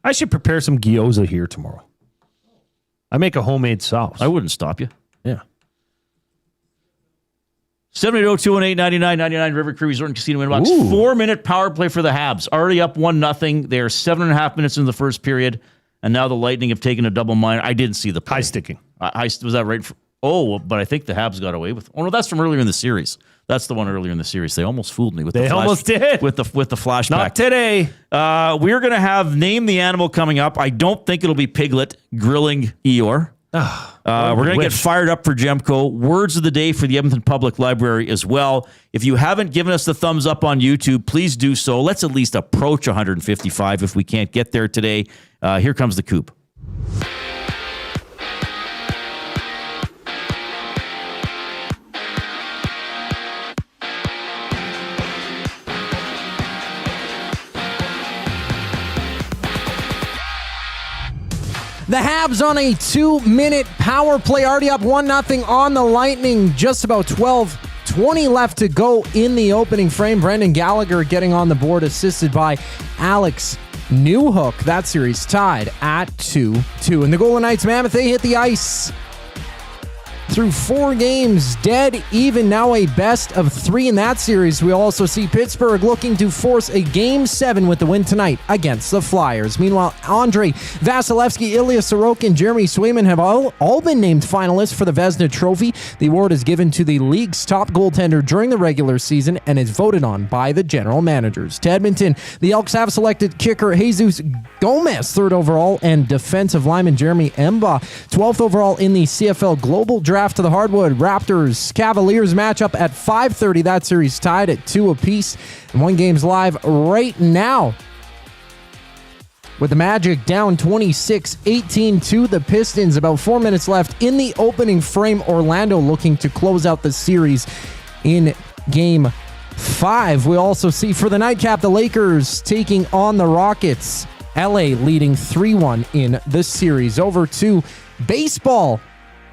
I should prepare some gyoza here tomorrow. I make a homemade sauce. I wouldn't stop you. Yeah. 780-218-9999 River Cree Resort and Casino Inbox. 4-minute power play for the Habs. Already up 1-0. They are 7.5 minutes into the first period, and now the Lightning have taken a double minor. I didn't see the play. High sticking. Was that right? But I think the Habs got away with it. Oh, no, that's from earlier in the series. That's the one earlier in the series. They almost fooled me with the almost did. With the flashback. Not today. We're going to have Name the Animal coming up. I don't think it'll be Piglet grilling Eeyore. We're going to get fired up for Gemco. Words of the day for the Edmonton Public Library as well. If you haven't given us the thumbs up on YouTube, please do so. Let's at least approach 155 if we can't get there today. Here comes the Coop. The Habs on a 2-minute power play, already up 1-0 on the Lightning. Just about 12-20 left to go in the opening frame. Brendan Gallagher getting on the board, assisted by Alex Newhook. That series tied at 2-2. And the Golden Knights Mammoth, they hit the ice through 4 games, dead even, now a best of 3 in that series. We'll also see Pittsburgh looking to force a Game 7 with the win tonight against the Flyers. Meanwhile, Andrei Vasilevsky, Ilya Sorokin, and Jeremy Swayman have all been named finalists for the Vezina Trophy. The award is given to the league's top goaltender during the regular season and is voted on by the general managers. To Edmonton, the Elks have selected kicker Jesus Gomez 3rd overall and defensive lineman Jeremy Emba 12th overall in the CFL Global Draft draft to the hardwood. Raptors Cavaliers matchup at 5:30. That series tied at 2 apiece. And one game's live right now, with the Magic down 26-18 to the Pistons. About 4 minutes left in the opening frame. Orlando looking to close out the series in Game 5. We also see for the nightcap the Lakers taking on the Rockets. LA leading 3-1 in this series. Over to baseball.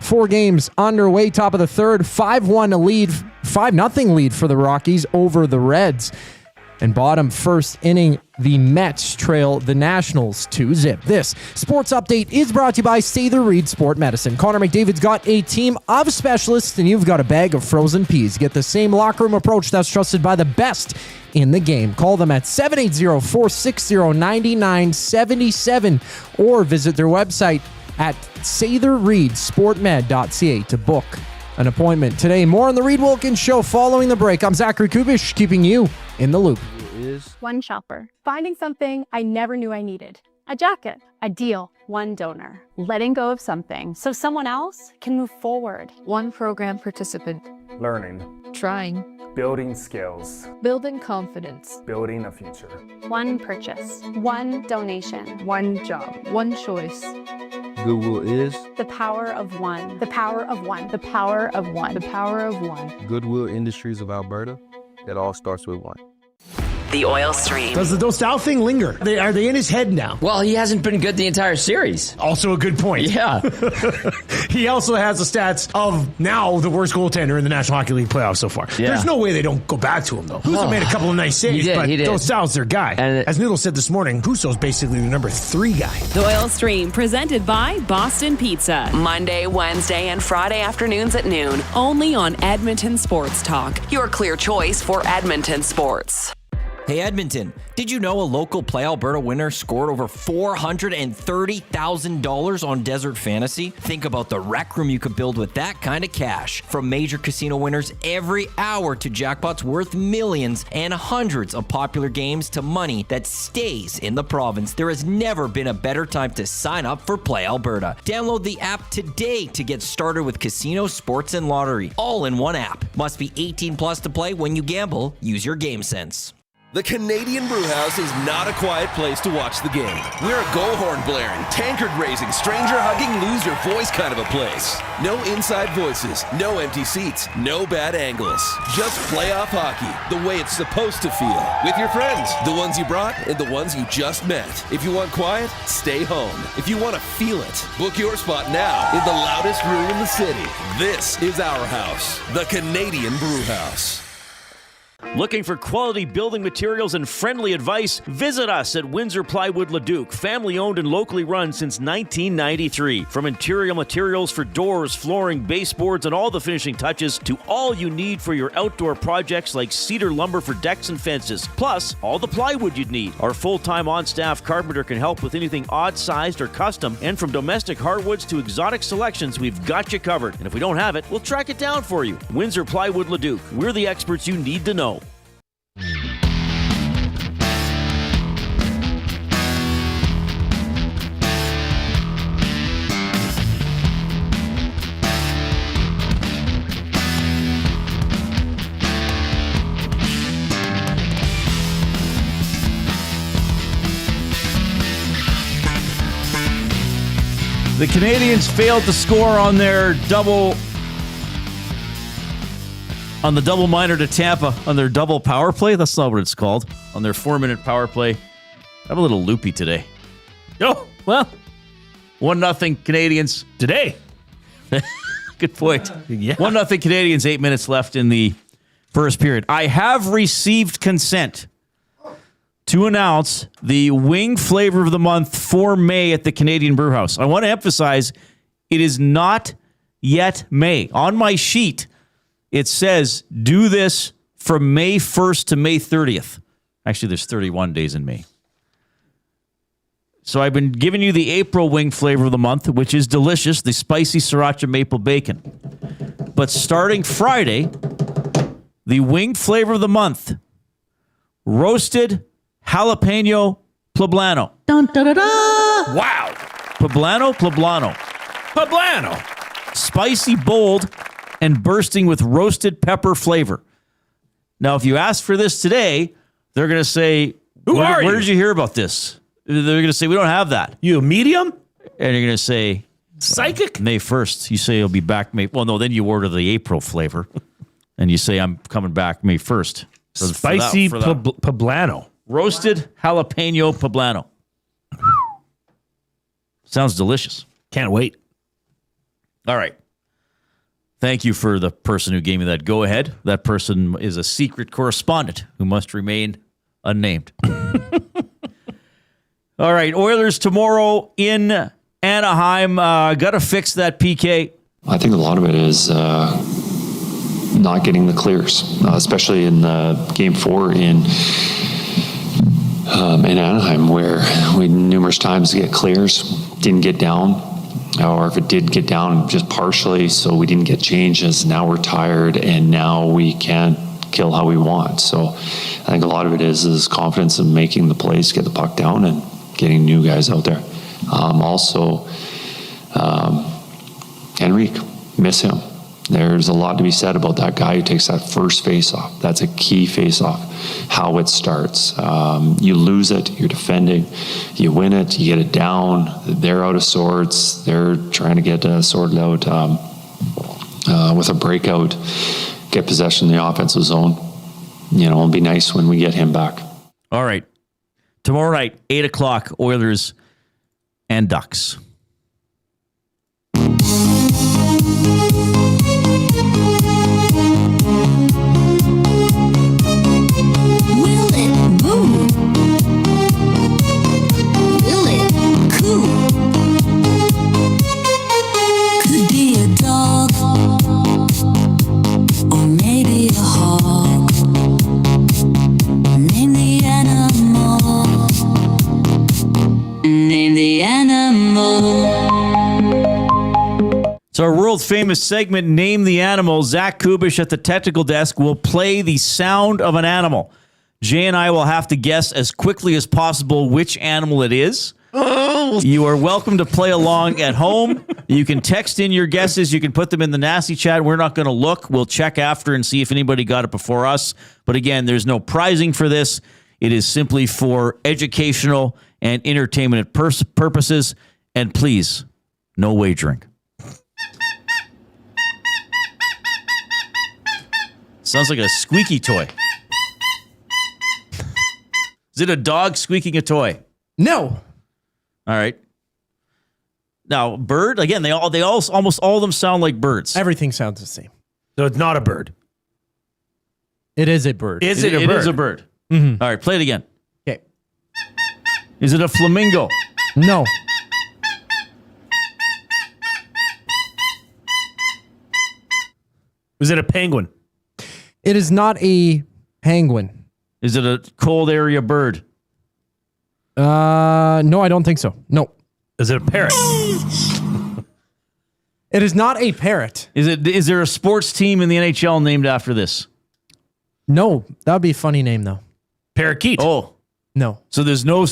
4 games underway. Top of the third. 5-1 lead. 5-0 lead for the Rockies over the Reds. And bottom first inning, the Mets trail the Nationals 2-0. This sports update is brought to you by Say the Reid Sport Medicine. Connor McDavid's got a team of specialists, and you've got a bag of frozen peas. Get the same locker room approach that's trusted by the best in the game. Call them at 780-460-9977 or visit their website at saythereidsportmed.ca to book an appointment today. More on the Reid Wilkins Show following the break. I'm Zachary Kubish, keeping you in the loop. One shopper. Finding something I never knew I needed. A jacket. A deal. One donor. Letting go of something so someone else can move forward. One program participant. Learning. Trying. Building skills. Building confidence. Building a future. One purchase. One donation. One job. One choice. Goodwill is The power of one. The power of one. The power of one. The power of one. Goodwill Industries of Alberta. It all starts with one. The oil stream. Does the Dostal thing linger? Are they in his head now? Well, he hasn't been good the entire series. Also a good point. Yeah. He also has the stats of now the worst goaltender in the National Hockey League playoffs so far. Yeah. There's no way they don't go back to him, though. Husso made a couple of nice saves, but Dostal's their guy. And as Noodle said this morning, Husso's basically the number 3 guy. The Oil Stream, presented by Boston Pizza. Monday, Wednesday, and Friday afternoons at noon. Only on Edmonton Sports Talk. Your clear choice for Edmonton sports. Hey Edmonton, did you know a local Play Alberta winner scored over $430,000 on Desert Fantasy? Think about the rec room you could build with that kind of cash. From major casino winners every hour to jackpots worth millions and hundreds of popular games to money that stays in the province, there has never been a better time to sign up for Play Alberta. Download the app today to get started with casino, sports, and lottery. All in one app. Must be 18 plus to play. When you gamble, use your game sense. The Canadian Brewhouse is not a quiet place to watch the game. We're a goal horn blaring, tankard raising, stranger hugging, lose your voice kind of a place. No inside voices, no empty seats, no bad angles. Just playoff hockey, the way it's supposed to feel. With your friends, the ones you brought and the ones you just met. If you want quiet, stay home. If you want to feel it, book your spot now in the loudest room in the city. This is our house, the Canadian Brewhouse. Looking for quality building materials and friendly advice? Visit us at Windsor Plywood Leduc, family owned and locally run since 1993. From interior materials for doors, flooring, baseboards, and all the finishing touches to all you need for your outdoor projects like cedar lumber for decks and fences, plus all the plywood you'd need. Our full-time on-staff carpenter can help with anything odd-sized or custom, and from domestic hardwoods to exotic selections, we've got you covered. And if we don't have it, we'll track it down for you. Windsor Plywood Leduc. We're the experts you need to know. The Canadians failed to score on their double minor to Tampa on their double power play. That's not what it's called. On their 4-minute power play. I'm a little loopy today. Oh, well, 1-0 Canadians today. Good point. Yeah. 1-0 Canadians, 8 minutes left in the first period. I have received consent to announce the wing flavor of the month for May at the Canadian Brewhouse. I want to emphasize it is not yet May. On my sheet, it says do this from May 1st to May 30th. Actually, there's 31 days in May. So I've been giving you the April wing flavor of the month, which is delicious, the spicy sriracha maple bacon. But starting Friday, the wing flavor of the month, roasted jalapeno poblano. Wow. Poblano. Poblano. spicy, bold, and bursting with roasted pepper flavor. Now, if you ask for this today, they're going to say, where did you hear about this? They're going to say, we don't have that. You a medium? And you're going to say, psychic? May 1st. You say it'll be back May. Well, no, then you order the April flavor. And you say, I'm coming back May 1st. Spicy poblano. Roasted jalapeno poblano. Sounds delicious. Can't wait. All right. Thank you for the person who gave me that go-ahead. That person is a secret correspondent who must remain unnamed. All right, Oilers tomorrow in Anaheim. Got to fix that PK. I think a lot of it is not getting the clears, especially in Game 4 in Anaheim, where we numerous times get clears, didn't get down. Or if it did get down, just partially, so we didn't get changes. Now we're tired, and now we can't kill how we want. So I think a lot of it is confidence in making the plays, get the puck down, and getting new guys out there. Henrique, miss him. There's a lot to be said about that guy who takes that first face-off. That's a key face-off, how it starts. You lose it, you're defending. You win it, you get it down. They're out of sorts. They're trying to get sorted out with a breakout, get possession in the offensive zone. It'll be nice when we get him back. All right. Tomorrow night, 8 o'clock, Oilers and Ducks. So our world-famous segment, Name the Animal, Zach Kubish at the technical desk will play the sound of an animal. Jay and I will have to guess as quickly as possible which animal it is. You are welcome to play along at home. You can text in your guesses. You can put them in the nasty chat. We're not going to look. We'll check after and see if anybody got it before us. But again, there's no prizing for this. It is simply for educational and entertainment purposes. And please, no wagering. Sounds like a squeaky toy. Is it a dog squeaking a toy? No. All right. Now, bird, again, they all almost all of them sound like birds. Everything sounds the same. So it's not a bird. It is a bird. Is it a bird? It is a bird. Mm-hmm. All right, play it again. Okay. Is it a flamingo? No. Is it a penguin? It is not a penguin. Is it a cold area bird? No, I don't think so. No. Is it a parrot? It is not a parrot. Is there a sports team in the NHL named after this? No, that would be a funny name though. Parakeet. Oh, no. So there's no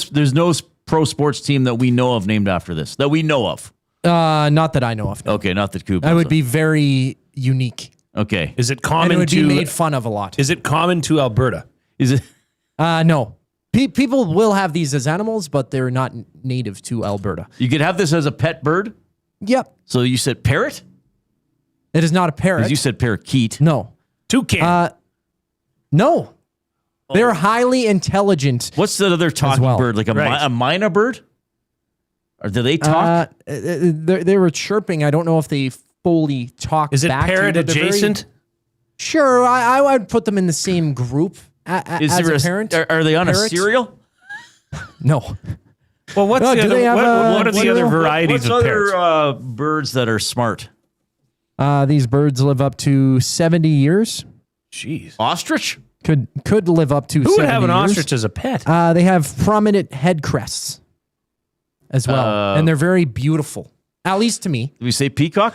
pro sports team that we know of named after this that we know of. Not that I know of. No. Okay, not that Coop. That would be very unique. Okay. Is it common and it would to be made fun of a lot? Is it common to Alberta? Is it? No. People will have these as animals, but they're not native to Alberta. You could have this as a pet bird? Yep. So you said parrot? It is not a parrot. Because you said parakeet. No. Toucan. No. They're highly intelligent. What's the other talking bird? Like a myna bird? Or do they talk? They were chirping. I don't know if they fully talk. Is it back parrot to you, adjacent? Sure. I would put them in the same group as a parent. Are they on parrot? a cereal? No. Well, what's the other, what are the other varieties of parrots? What's other birds that are smart? These birds live up to 70 years. Jeez. Ostrich? Could live up to 70 years. Who would have an ostrich as a pet? They have prominent head crests as well. And they're very beautiful. At least to me. Did we say peacock?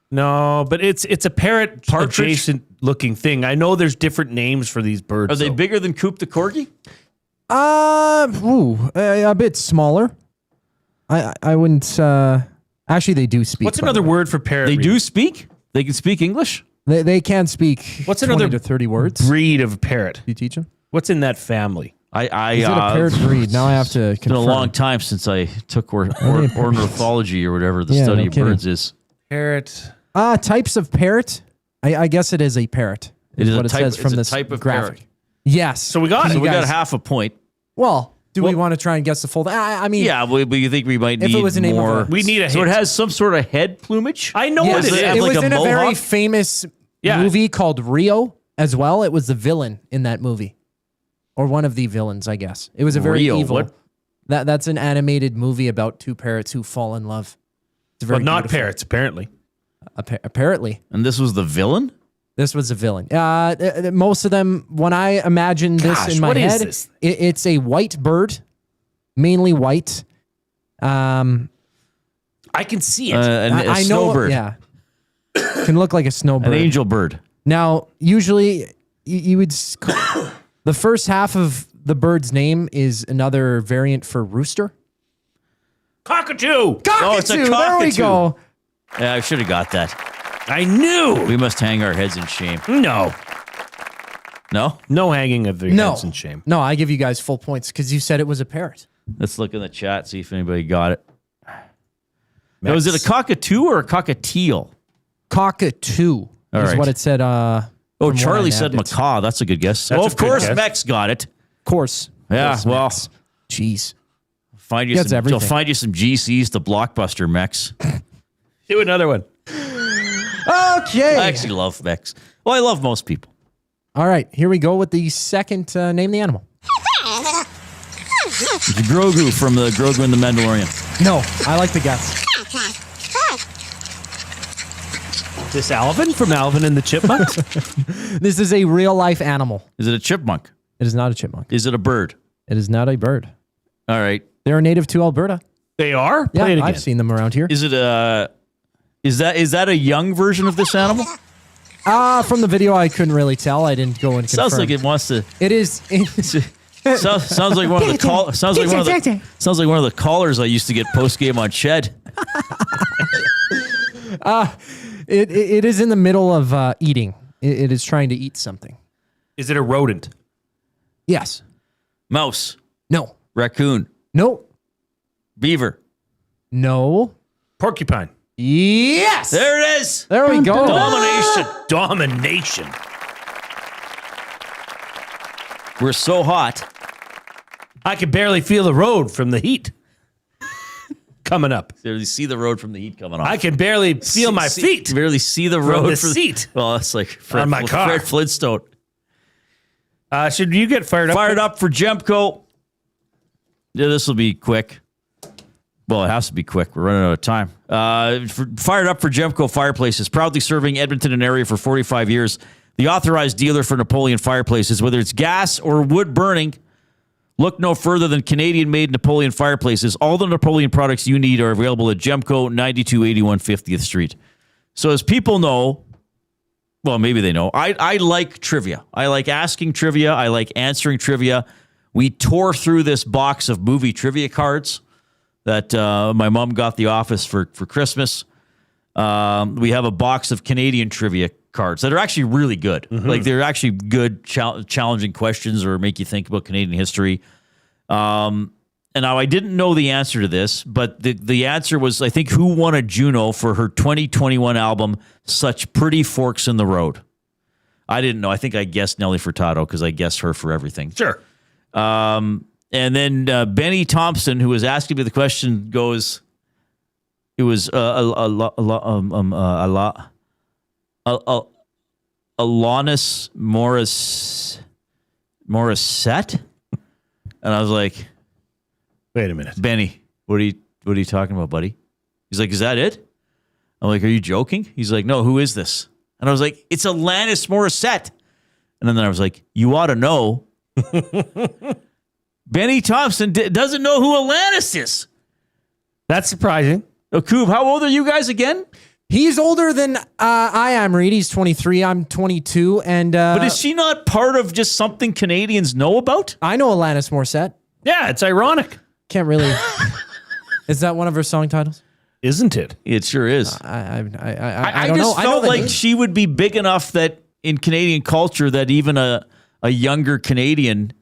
No, but it's a parrot adjacent looking thing. I know there's different names for these birds. Are they bigger than Coop the Corgi? A bit smaller. I wouldn't. Actually, they do speak. What's another word for parrot? They Reid? do speak? They can speak English? They can speak. What's 20 another to 30 words? breed of parrot? Do you teach them? What's in that family? Is it a parrot breed? Now I have to confirm. It's been a long time since I took ornithology or whatever the study of birds is. Parrot. Types of parrot. I guess it is a parrot. It is what a type, it says from it's this a type of graphic. parrot. Yes. So we got it. So we got half a point. Well, we want to try and guess the full? I mean, yeah, but you think we might need if it was the name more? of a, we need a So hint. it has some sort of head plumage. I know yes, what it is. It like was a in a very mohawk? famous movie called Rio as well. It was the villain in that movie, or one of the villains, I guess. It was a very Rio, evil. what? That's an animated movie about two parrots who fall in love. It's very But not beautiful. parrots, apparently. Apparently. And this was the villain? This was a villain. Most of them, when I imagine this in my what is head, this? It's a white bird, mainly white. I can see it. A I know. snowbird. Yeah, can look like a snowbird. An angel bird. Now, usually, you would the first half of the bird's name is another variant for rooster. Cockatoo. Oh, it's a There we cockatoo. go. Yeah, I should have got that. I knew. We must hang our heads in shame. No. No? No hanging of their heads in shame. No, I give you guys full points because you said it was a parrot. Let's look in the chat, see if anybody got it. Now, is it a cockatoo or a cockatiel? Cockatoo All is right. what it said. Oh, from Charlie what I said nabbed it. macaw. That's a good guess. That's Oh, a of good course, guess. Mex got it. Of course. Yeah, Of course, well, Max. Jeez. find you Gets some. everything. They'll find you some GCs to Blockbuster, Mex. Do another one. Okay. I actually love Mex. Well, I love most people. All right, here we go with the second name the animal. It's Grogu from the Grogu and the Mandalorian. No, I like the guess. This Alvin from Alvin and the Chipmunks? This is a real life animal. Is it a chipmunk? It is not a chipmunk. Is it a bird? It is not a bird. All right. They're native to Alberta. They are? Yeah, Play it again. I've seen them around here. Is it a? Is that a young version of this animal? From the video, I couldn't really tell. I didn't go and confirm. Sounds like it wants to. It is. Sounds like one of the sounds like one of the callers I used to get post game on Shed. It is in the middle of eating. It is trying to eat something. Is it a rodent? Yes. Mouse, No. raccoon, No. beaver. No. Porcupine. Yes. There it is. There we go. Domination. We're so hot. I can barely feel the road from the heat coming up. You see the road from the heat coming off. I can barely feel my feet. You barely see the From road the seat. Well, that's like On my car. Fred Flintstone. Should you get fired up? Fired up for Gemco. Yeah, this will be quick. Well, it has to be quick. We're running out of time. Fired up for Gemco Fireplaces, proudly serving Edmonton and area for 45 years. The authorized dealer for Napoleon Fireplaces, whether it's gas or wood burning. Look no further than Canadian-made Napoleon Fireplaces. All the Napoleon products you need are available at Gemco, 9281 50th Street. So as people know, well, maybe they know, I like trivia. I like asking trivia. I like answering trivia. We tore through this box of movie trivia cards that my mom got the office for Christmas. We have a box of Canadian trivia cards that are actually really good. Mm-hmm. Like they're actually good, challenging questions or make you think about Canadian history. And now I didn't know the answer to this, but the answer was, I think, who won a Juno for her 2021 album, Such Pretty Forks in the Road. I didn't know. I think I guessed Nelly Furtado because I guessed her for everything. Sure. And then Benny Thompson, who was asking me the question, goes, it was Alanis Morissette, and I was like, "Wait a minute, Benny, what are you talking about, buddy?" He's like, "Is that it?" I'm like, "Are you joking?" He's like, "No, who is this?" And I was like, "It's Alanis Morissette." And then I was like, "You ought to know." Benny Thompson doesn't know who Alanis is. That's surprising. Oh, Coob, how old are you guys again? He's older than I am, Reid. He's 23. I'm 22. And but is she not part of just something Canadians know about? I know Alanis Morissette. Yeah, it's ironic. Can't really. Is that one of her song titles? Isn't it? It sure is. I I don't know. just I know felt the like name. she would be big enough that in Canadian culture that even a younger Canadian,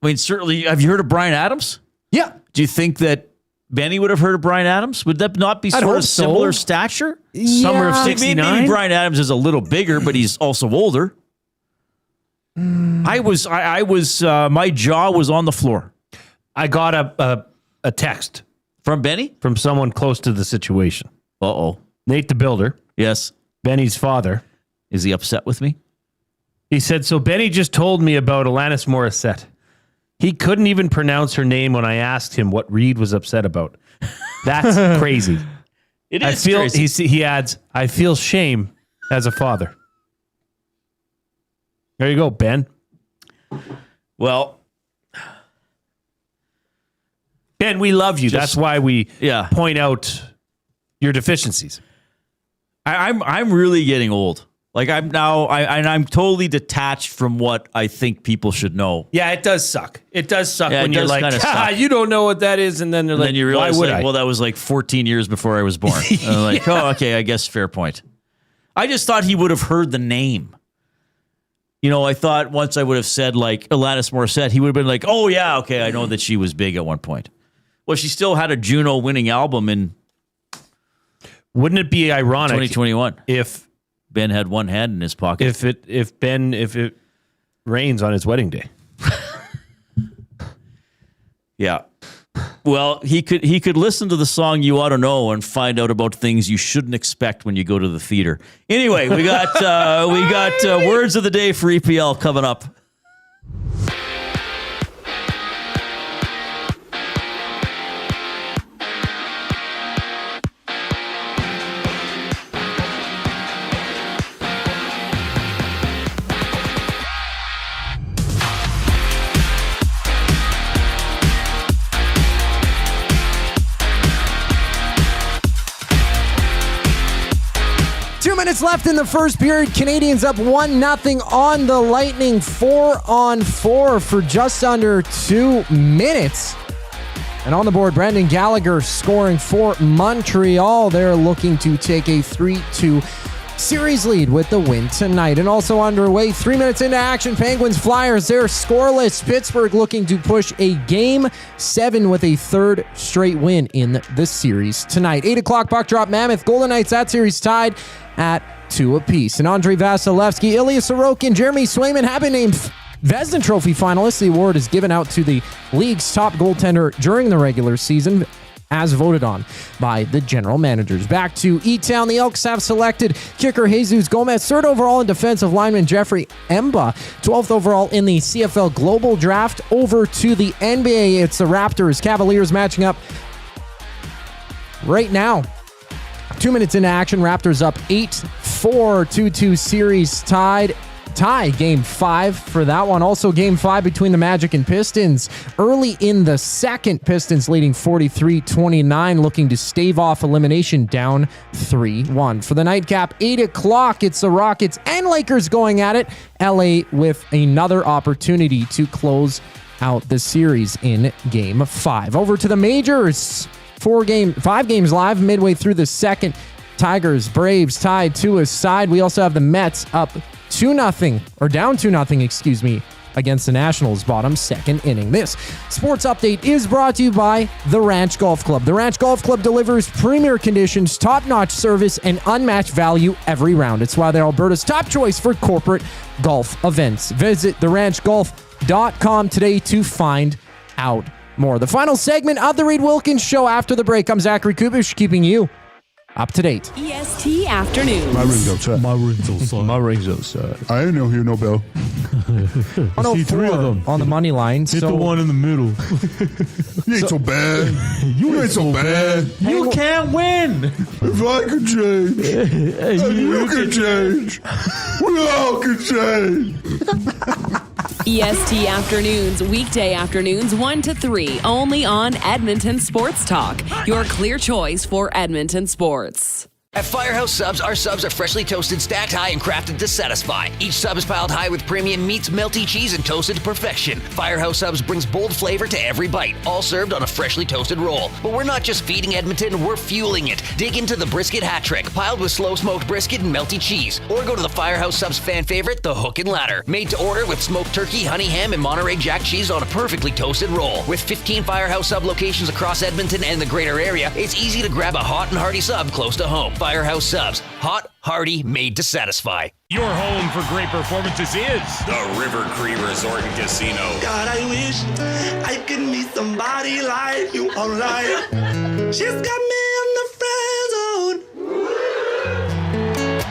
I mean, certainly, have you heard of Bryan Adams? Yeah. Do you think that Benny would have heard of Bryan Adams? Would that not be I'd sort hope of so. similar stature? Summer of Maybe 69? Bryan Adams is a little bigger, but he's also older. I was, my jaw was on the floor. I got a text From Benny? from someone close to the situation. Uh-oh. Nate the Builder, Yes. Benny's father. Is he upset with me? He said, so Benny just told me about Alanis Morissette. He couldn't even pronounce her name when I asked him what Reid was upset about. That's crazy. It I is feel, crazy. he adds, I feel shame as a father. There you go, Ben. Well, Ben, we love you. That's why we point out your deficiencies. I'm really getting old. Like I'm totally detached from what I think people should know. Yeah, it does suck. It does suck Yeah, when it you're does like, kinda suck. you don't know what that is, and then they're And like, then you realize, why would like, I? well, that was like 14 years before I was born. And I'm like, oh, okay, I guess fair point. I just thought he would have heard the name. You know, I thought once I would have said like Alanis Morissette, he would have been like, oh yeah, okay, I know that she was big at one point. Well, she still had a Juno winning album in Wouldn't it be ironic 2021 if Ben had one hand in his pocket? if it rains on his wedding day? Yeah. Well, he could listen to the song You Ought to Know and find out about things you shouldn't expect when you go to the theater. Anyway, we got words of the day for EPL coming up. Minutes left in the first period. Canadians up 1-0 on the Lightning. 4-on-4 for just under 2 minutes. And on the board, Brendan Gallagher scoring for Montreal. They're looking to take a 3-2 series lead with the win tonight. And also underway, 3 minutes into action, Penguins Flyers, they're scoreless. Pittsburgh looking to push a Game 7 with a third straight win in the series tonight. 8 o'clock puck drop, Mammoth Golden Knights, that series tied at 2 apiece. And Andrei Vasilevsky, Ilya Sorokin, Jeremy Swayman have been named Vezina Trophy finalists. The award is given out to the league's top goaltender during the regular season, as voted on by the general managers. Back to E-Town, the Elks have selected kicker Jesus Gomez, 3rd overall, and defensive lineman Jeffrey Emba, 12th overall in the CFL Global Draft. Over to the NBA, it's the Raptors Cavaliers matching up right now. 2 minutes into action, Raptors up 8-4, 2-2 series tie Game 5 for that one. Also Game 5 between the Magic and Pistons. Early in the second, Pistons leading 43-29, looking to stave off elimination, down 3-1. For the nightcap, 8 o'clock, it's the Rockets and Lakers going at it. LA with another opportunity to close out the series in Game 5. Over to the majors. 5 games live midway through the second. Tigers, Braves tied 2 aside. We also have the Mets up 2-0, or down 2-0, against the Nationals, bottom second inning. This sports update is brought to you by the Ranch Golf Club. The Ranch Golf Club delivers premier conditions, top-notch service, and unmatched value every round. It's why they're Alberta's top choice for corporate golf events. Visit theranchgolf.com today to find out more. The final segment of the Reid Wilkins Show after the break. I'm Zachary Kubish, keeping you up to date. EST Afternoons. My ring's outside. My ring's outside. My ring's outside. I ain't hear no bell. I see 3 of them on the money line. Hit the one in the middle. You ain't so bad. You ain't so bad. You can't win. If I could change, and you can change, we all can change. EST Afternoons, weekday afternoons 1 to 3, only on Edmonton Sports Talk, your clear choice for Edmonton sports. At Firehouse Subs, our subs are freshly toasted, stacked high, and crafted to satisfy. Each sub is piled high with premium meats, melty cheese, and toasted to perfection. Firehouse Subs brings bold flavor to every bite, all served on a freshly toasted roll. But we're not just feeding Edmonton, we're fueling it. Dig into the brisket hat trick, piled with slow-smoked brisket and melty cheese. Or go to the Firehouse Subs fan favorite, the Hook and Ladder. Made to order with smoked turkey, honey ham, and Monterey Jack cheese on a perfectly toasted roll. With 15 Firehouse Sub locations across Edmonton and the greater area, it's easy to grab a hot and hearty sub close to home. Firehouse Subs. Hot, hearty, made to satisfy. Your home for great performances is the River Cree Resort and Casino. God, I wish I could meet somebody like you online. She's got me in the friend zone.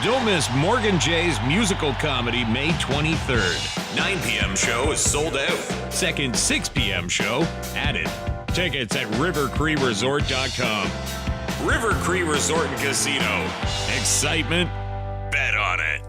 Don't miss Morgan Jay's musical comedy May 23rd. 9 p.m. show is sold out. Second 6 p.m. show added. Tickets at rivercreeresort.com. River Cree Resort and Casino. Excitement? Bet on it.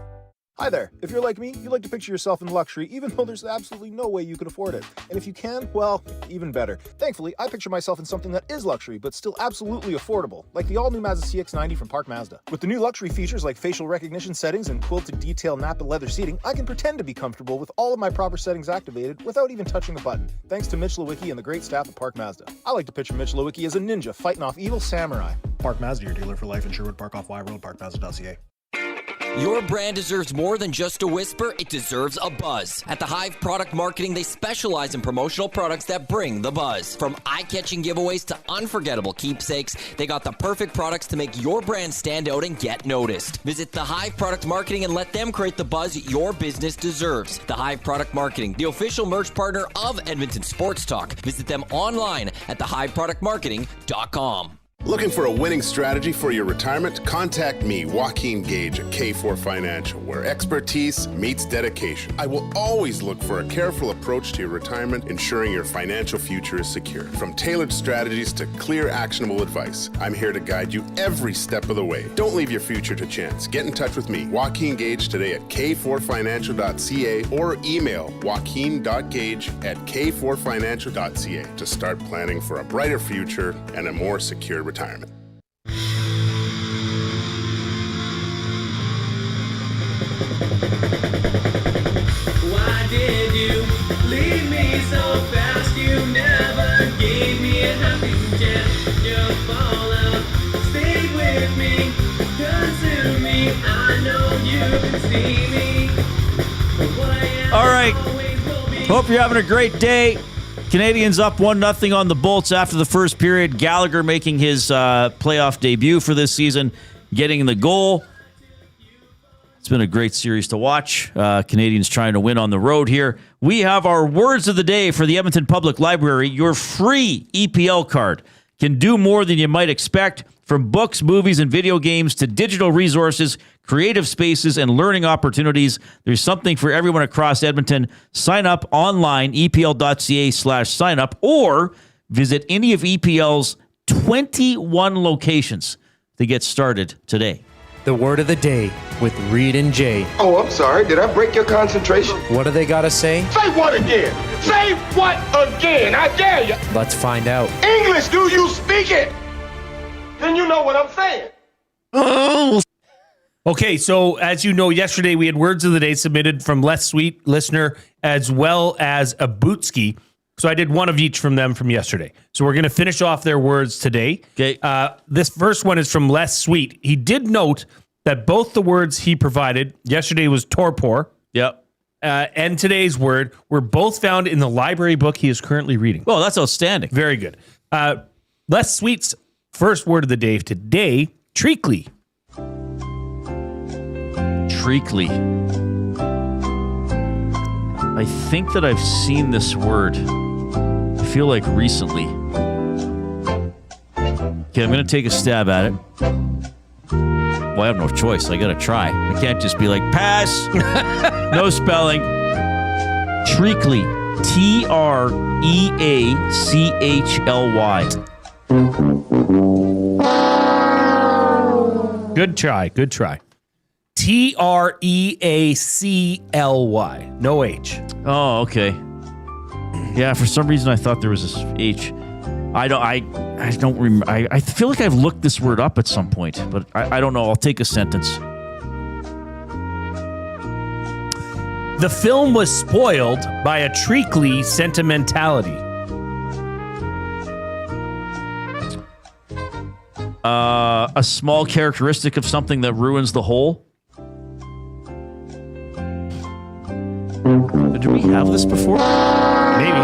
Hi there. If you're like me, you like to picture yourself in luxury, even though there's absolutely no way you could afford it. And if you can, well, even better. Thankfully, I picture myself in something that is luxury, but still absolutely affordable, like the all-new Mazda CX-90 from Park Mazda. With the new luxury features like facial recognition settings and quilted detail Napa leather seating, I can pretend to be comfortable with all of my proper settings activated without even touching the button, thanks to Mitch Lewicki and the great staff at Park Mazda. I like to picture Mitch Lewicki as a ninja fighting off evil samurai. Park Mazda, your dealer for life in Sherwood Park off Y Road, parkmazda.ca. Your brand deserves more than just a whisper, it deserves a buzz. At the Hive Product Marketing, they specialize in promotional products that bring the buzz. From eye-catching giveaways to unforgettable keepsakes, they got the perfect products to make your brand stand out and get noticed. Visit the Hive Product Marketing and let them create the buzz your business deserves. The Hive Product Marketing, the official merch partner of Edmonton Sports Talk. Visit them online at thehiveproductmarketing.com. Looking for a winning strategy for your retirement? Contact me, Joaquin Gage at K4 Financial, where expertise meets dedication. I will always look for a careful approach to your retirement, ensuring your financial future is secure. From tailored strategies to clear, actionable advice, I'm here to guide you every step of the way. Don't leave your future to chance. Get in touch with me, Joaquin Gage, today at k4financial.ca or email joaquin.gage@k4financial.ca to start planning for a brighter future and a more secure retirement. Why did you leave me so fast? You never gave me a helping chance. You'll fall out. Stay with me, consider me. I know you can see me. All right. Hope you're having a great day. Canadians up 1-0 on the Bolts after the first period. Gallagher making his playoff debut for this season, getting the goal. It's been a great series to watch. Canadians trying to win on the road here. We have our words of the day for the Edmonton Public Library. Your free EPL card can do more than you might expect. From books, movies, and video games to digital resources, creative spaces, and learning opportunities, there's something for everyone across Edmonton. Sign up online, epl.ca/sign up, or visit any of EPL's 21 locations to get started today. The word of the day with Reid and Jay. Oh, I'm sorry. Did I break your concentration? What do they got to say? Say what again? Say what again? I dare you. Let's find out. English, do you speak it? Then you know what I'm saying. Oh. Okay, so as you know, yesterday we had words of the day submitted from Les Sweet, listener, as well as a Bootski. So I did one of each from them from yesterday. So we're going to finish off their words today. Okay. This first one is from Les Sweet. He did note that both the words he provided, yesterday was torpor. Yep. And today's word were both found in the library book he is currently reading. Well, that's outstanding. Very good. Les Sweet's first word of the day today, treacly. Treacly. I think that I've seen this word. I feel like recently. Okay, I'm going to take a stab at it. Well, I have no choice. I got to try. I can't just be like, pass. No spelling. Treacly. Treacly. Good try. Good try. Treacly. No H. Oh, okay. Yeah, for some reason I thought there was this H. I don't remember. I feel like I've looked this word up at some point, but I don't know. I'll take a sentence. The film was spoiled by a treacly sentimentality. A small characteristic of something that ruins the whole. Did we have this before? Maybe.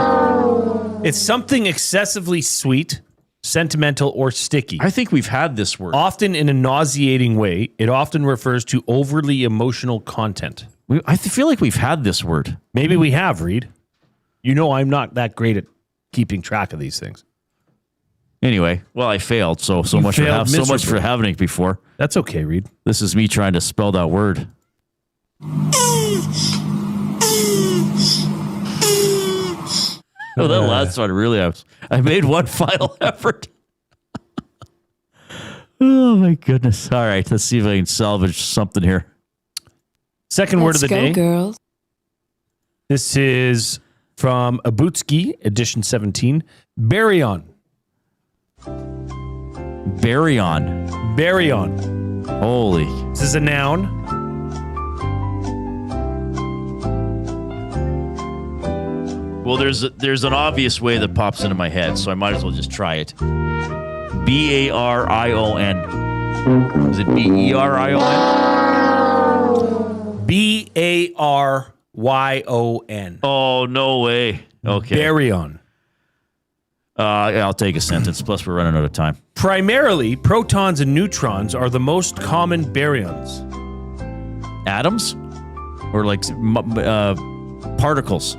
It's something excessively sweet, sentimental, or sticky. I think we've had this word. Often in a nauseating way, it often refers to overly emotional content. I feel like we've had this word. Maybe we have, Reid. You know I'm not that great at keeping track of these things. Anyway, well, I failed, so much for having it before. That's okay, Reid. This is me trying to spell that word. Oh, that last one really I made one final effort. Oh my goodness. All right, let's see if I can salvage something here. Second word of the day. Girls. This is from Abutski, edition 17. Baryon. Baryon. Holy. This is a noun. Well, there's an obvious way that pops into my head, so I might as well just try it. B-A-R-I-O-N. Is it B-E-R-I-O-N? B-A-R-Y-O-N. Oh, no way. Okay. Baryon. I'll take a sentence, plus we're running out of time. Primarily, protons and neutrons are the most common baryons. Atoms? Or like particles?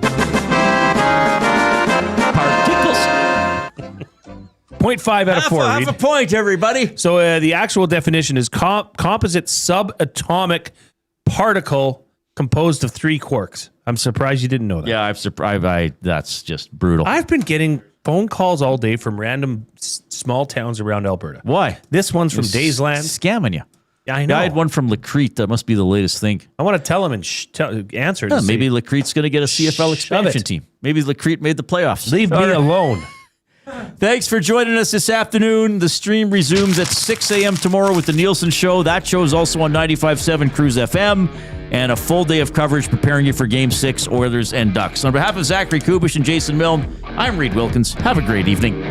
0.5 out of 4. Half a point, everybody. So the actual definition is composite subatomic particle composed of 3 quarks. I'm surprised you didn't know that. Yeah, I'm surprised. That's just brutal. I've been getting phone calls all day from random small towns around Alberta. Why? This one's from Daysland. Scamming you. Yeah, I know. I had one from Lacrete. That must be the latest thing. I want to tell him and answer. Yeah, maybe Lacrete's going to get a CFL expansion team. Maybe Lacrete made the playoffs. Leave me alone. Thanks for joining us this afternoon. The stream resumes at 6 a.m. tomorrow with the Nielsen Show. That show is also on 95.7 Cruise FM. And a full day of coverage preparing you for Game 6, Oilers and Ducks. On behalf of Zachary Kubish and Jason Milne, I'm Reid Wilkins. Have a great evening.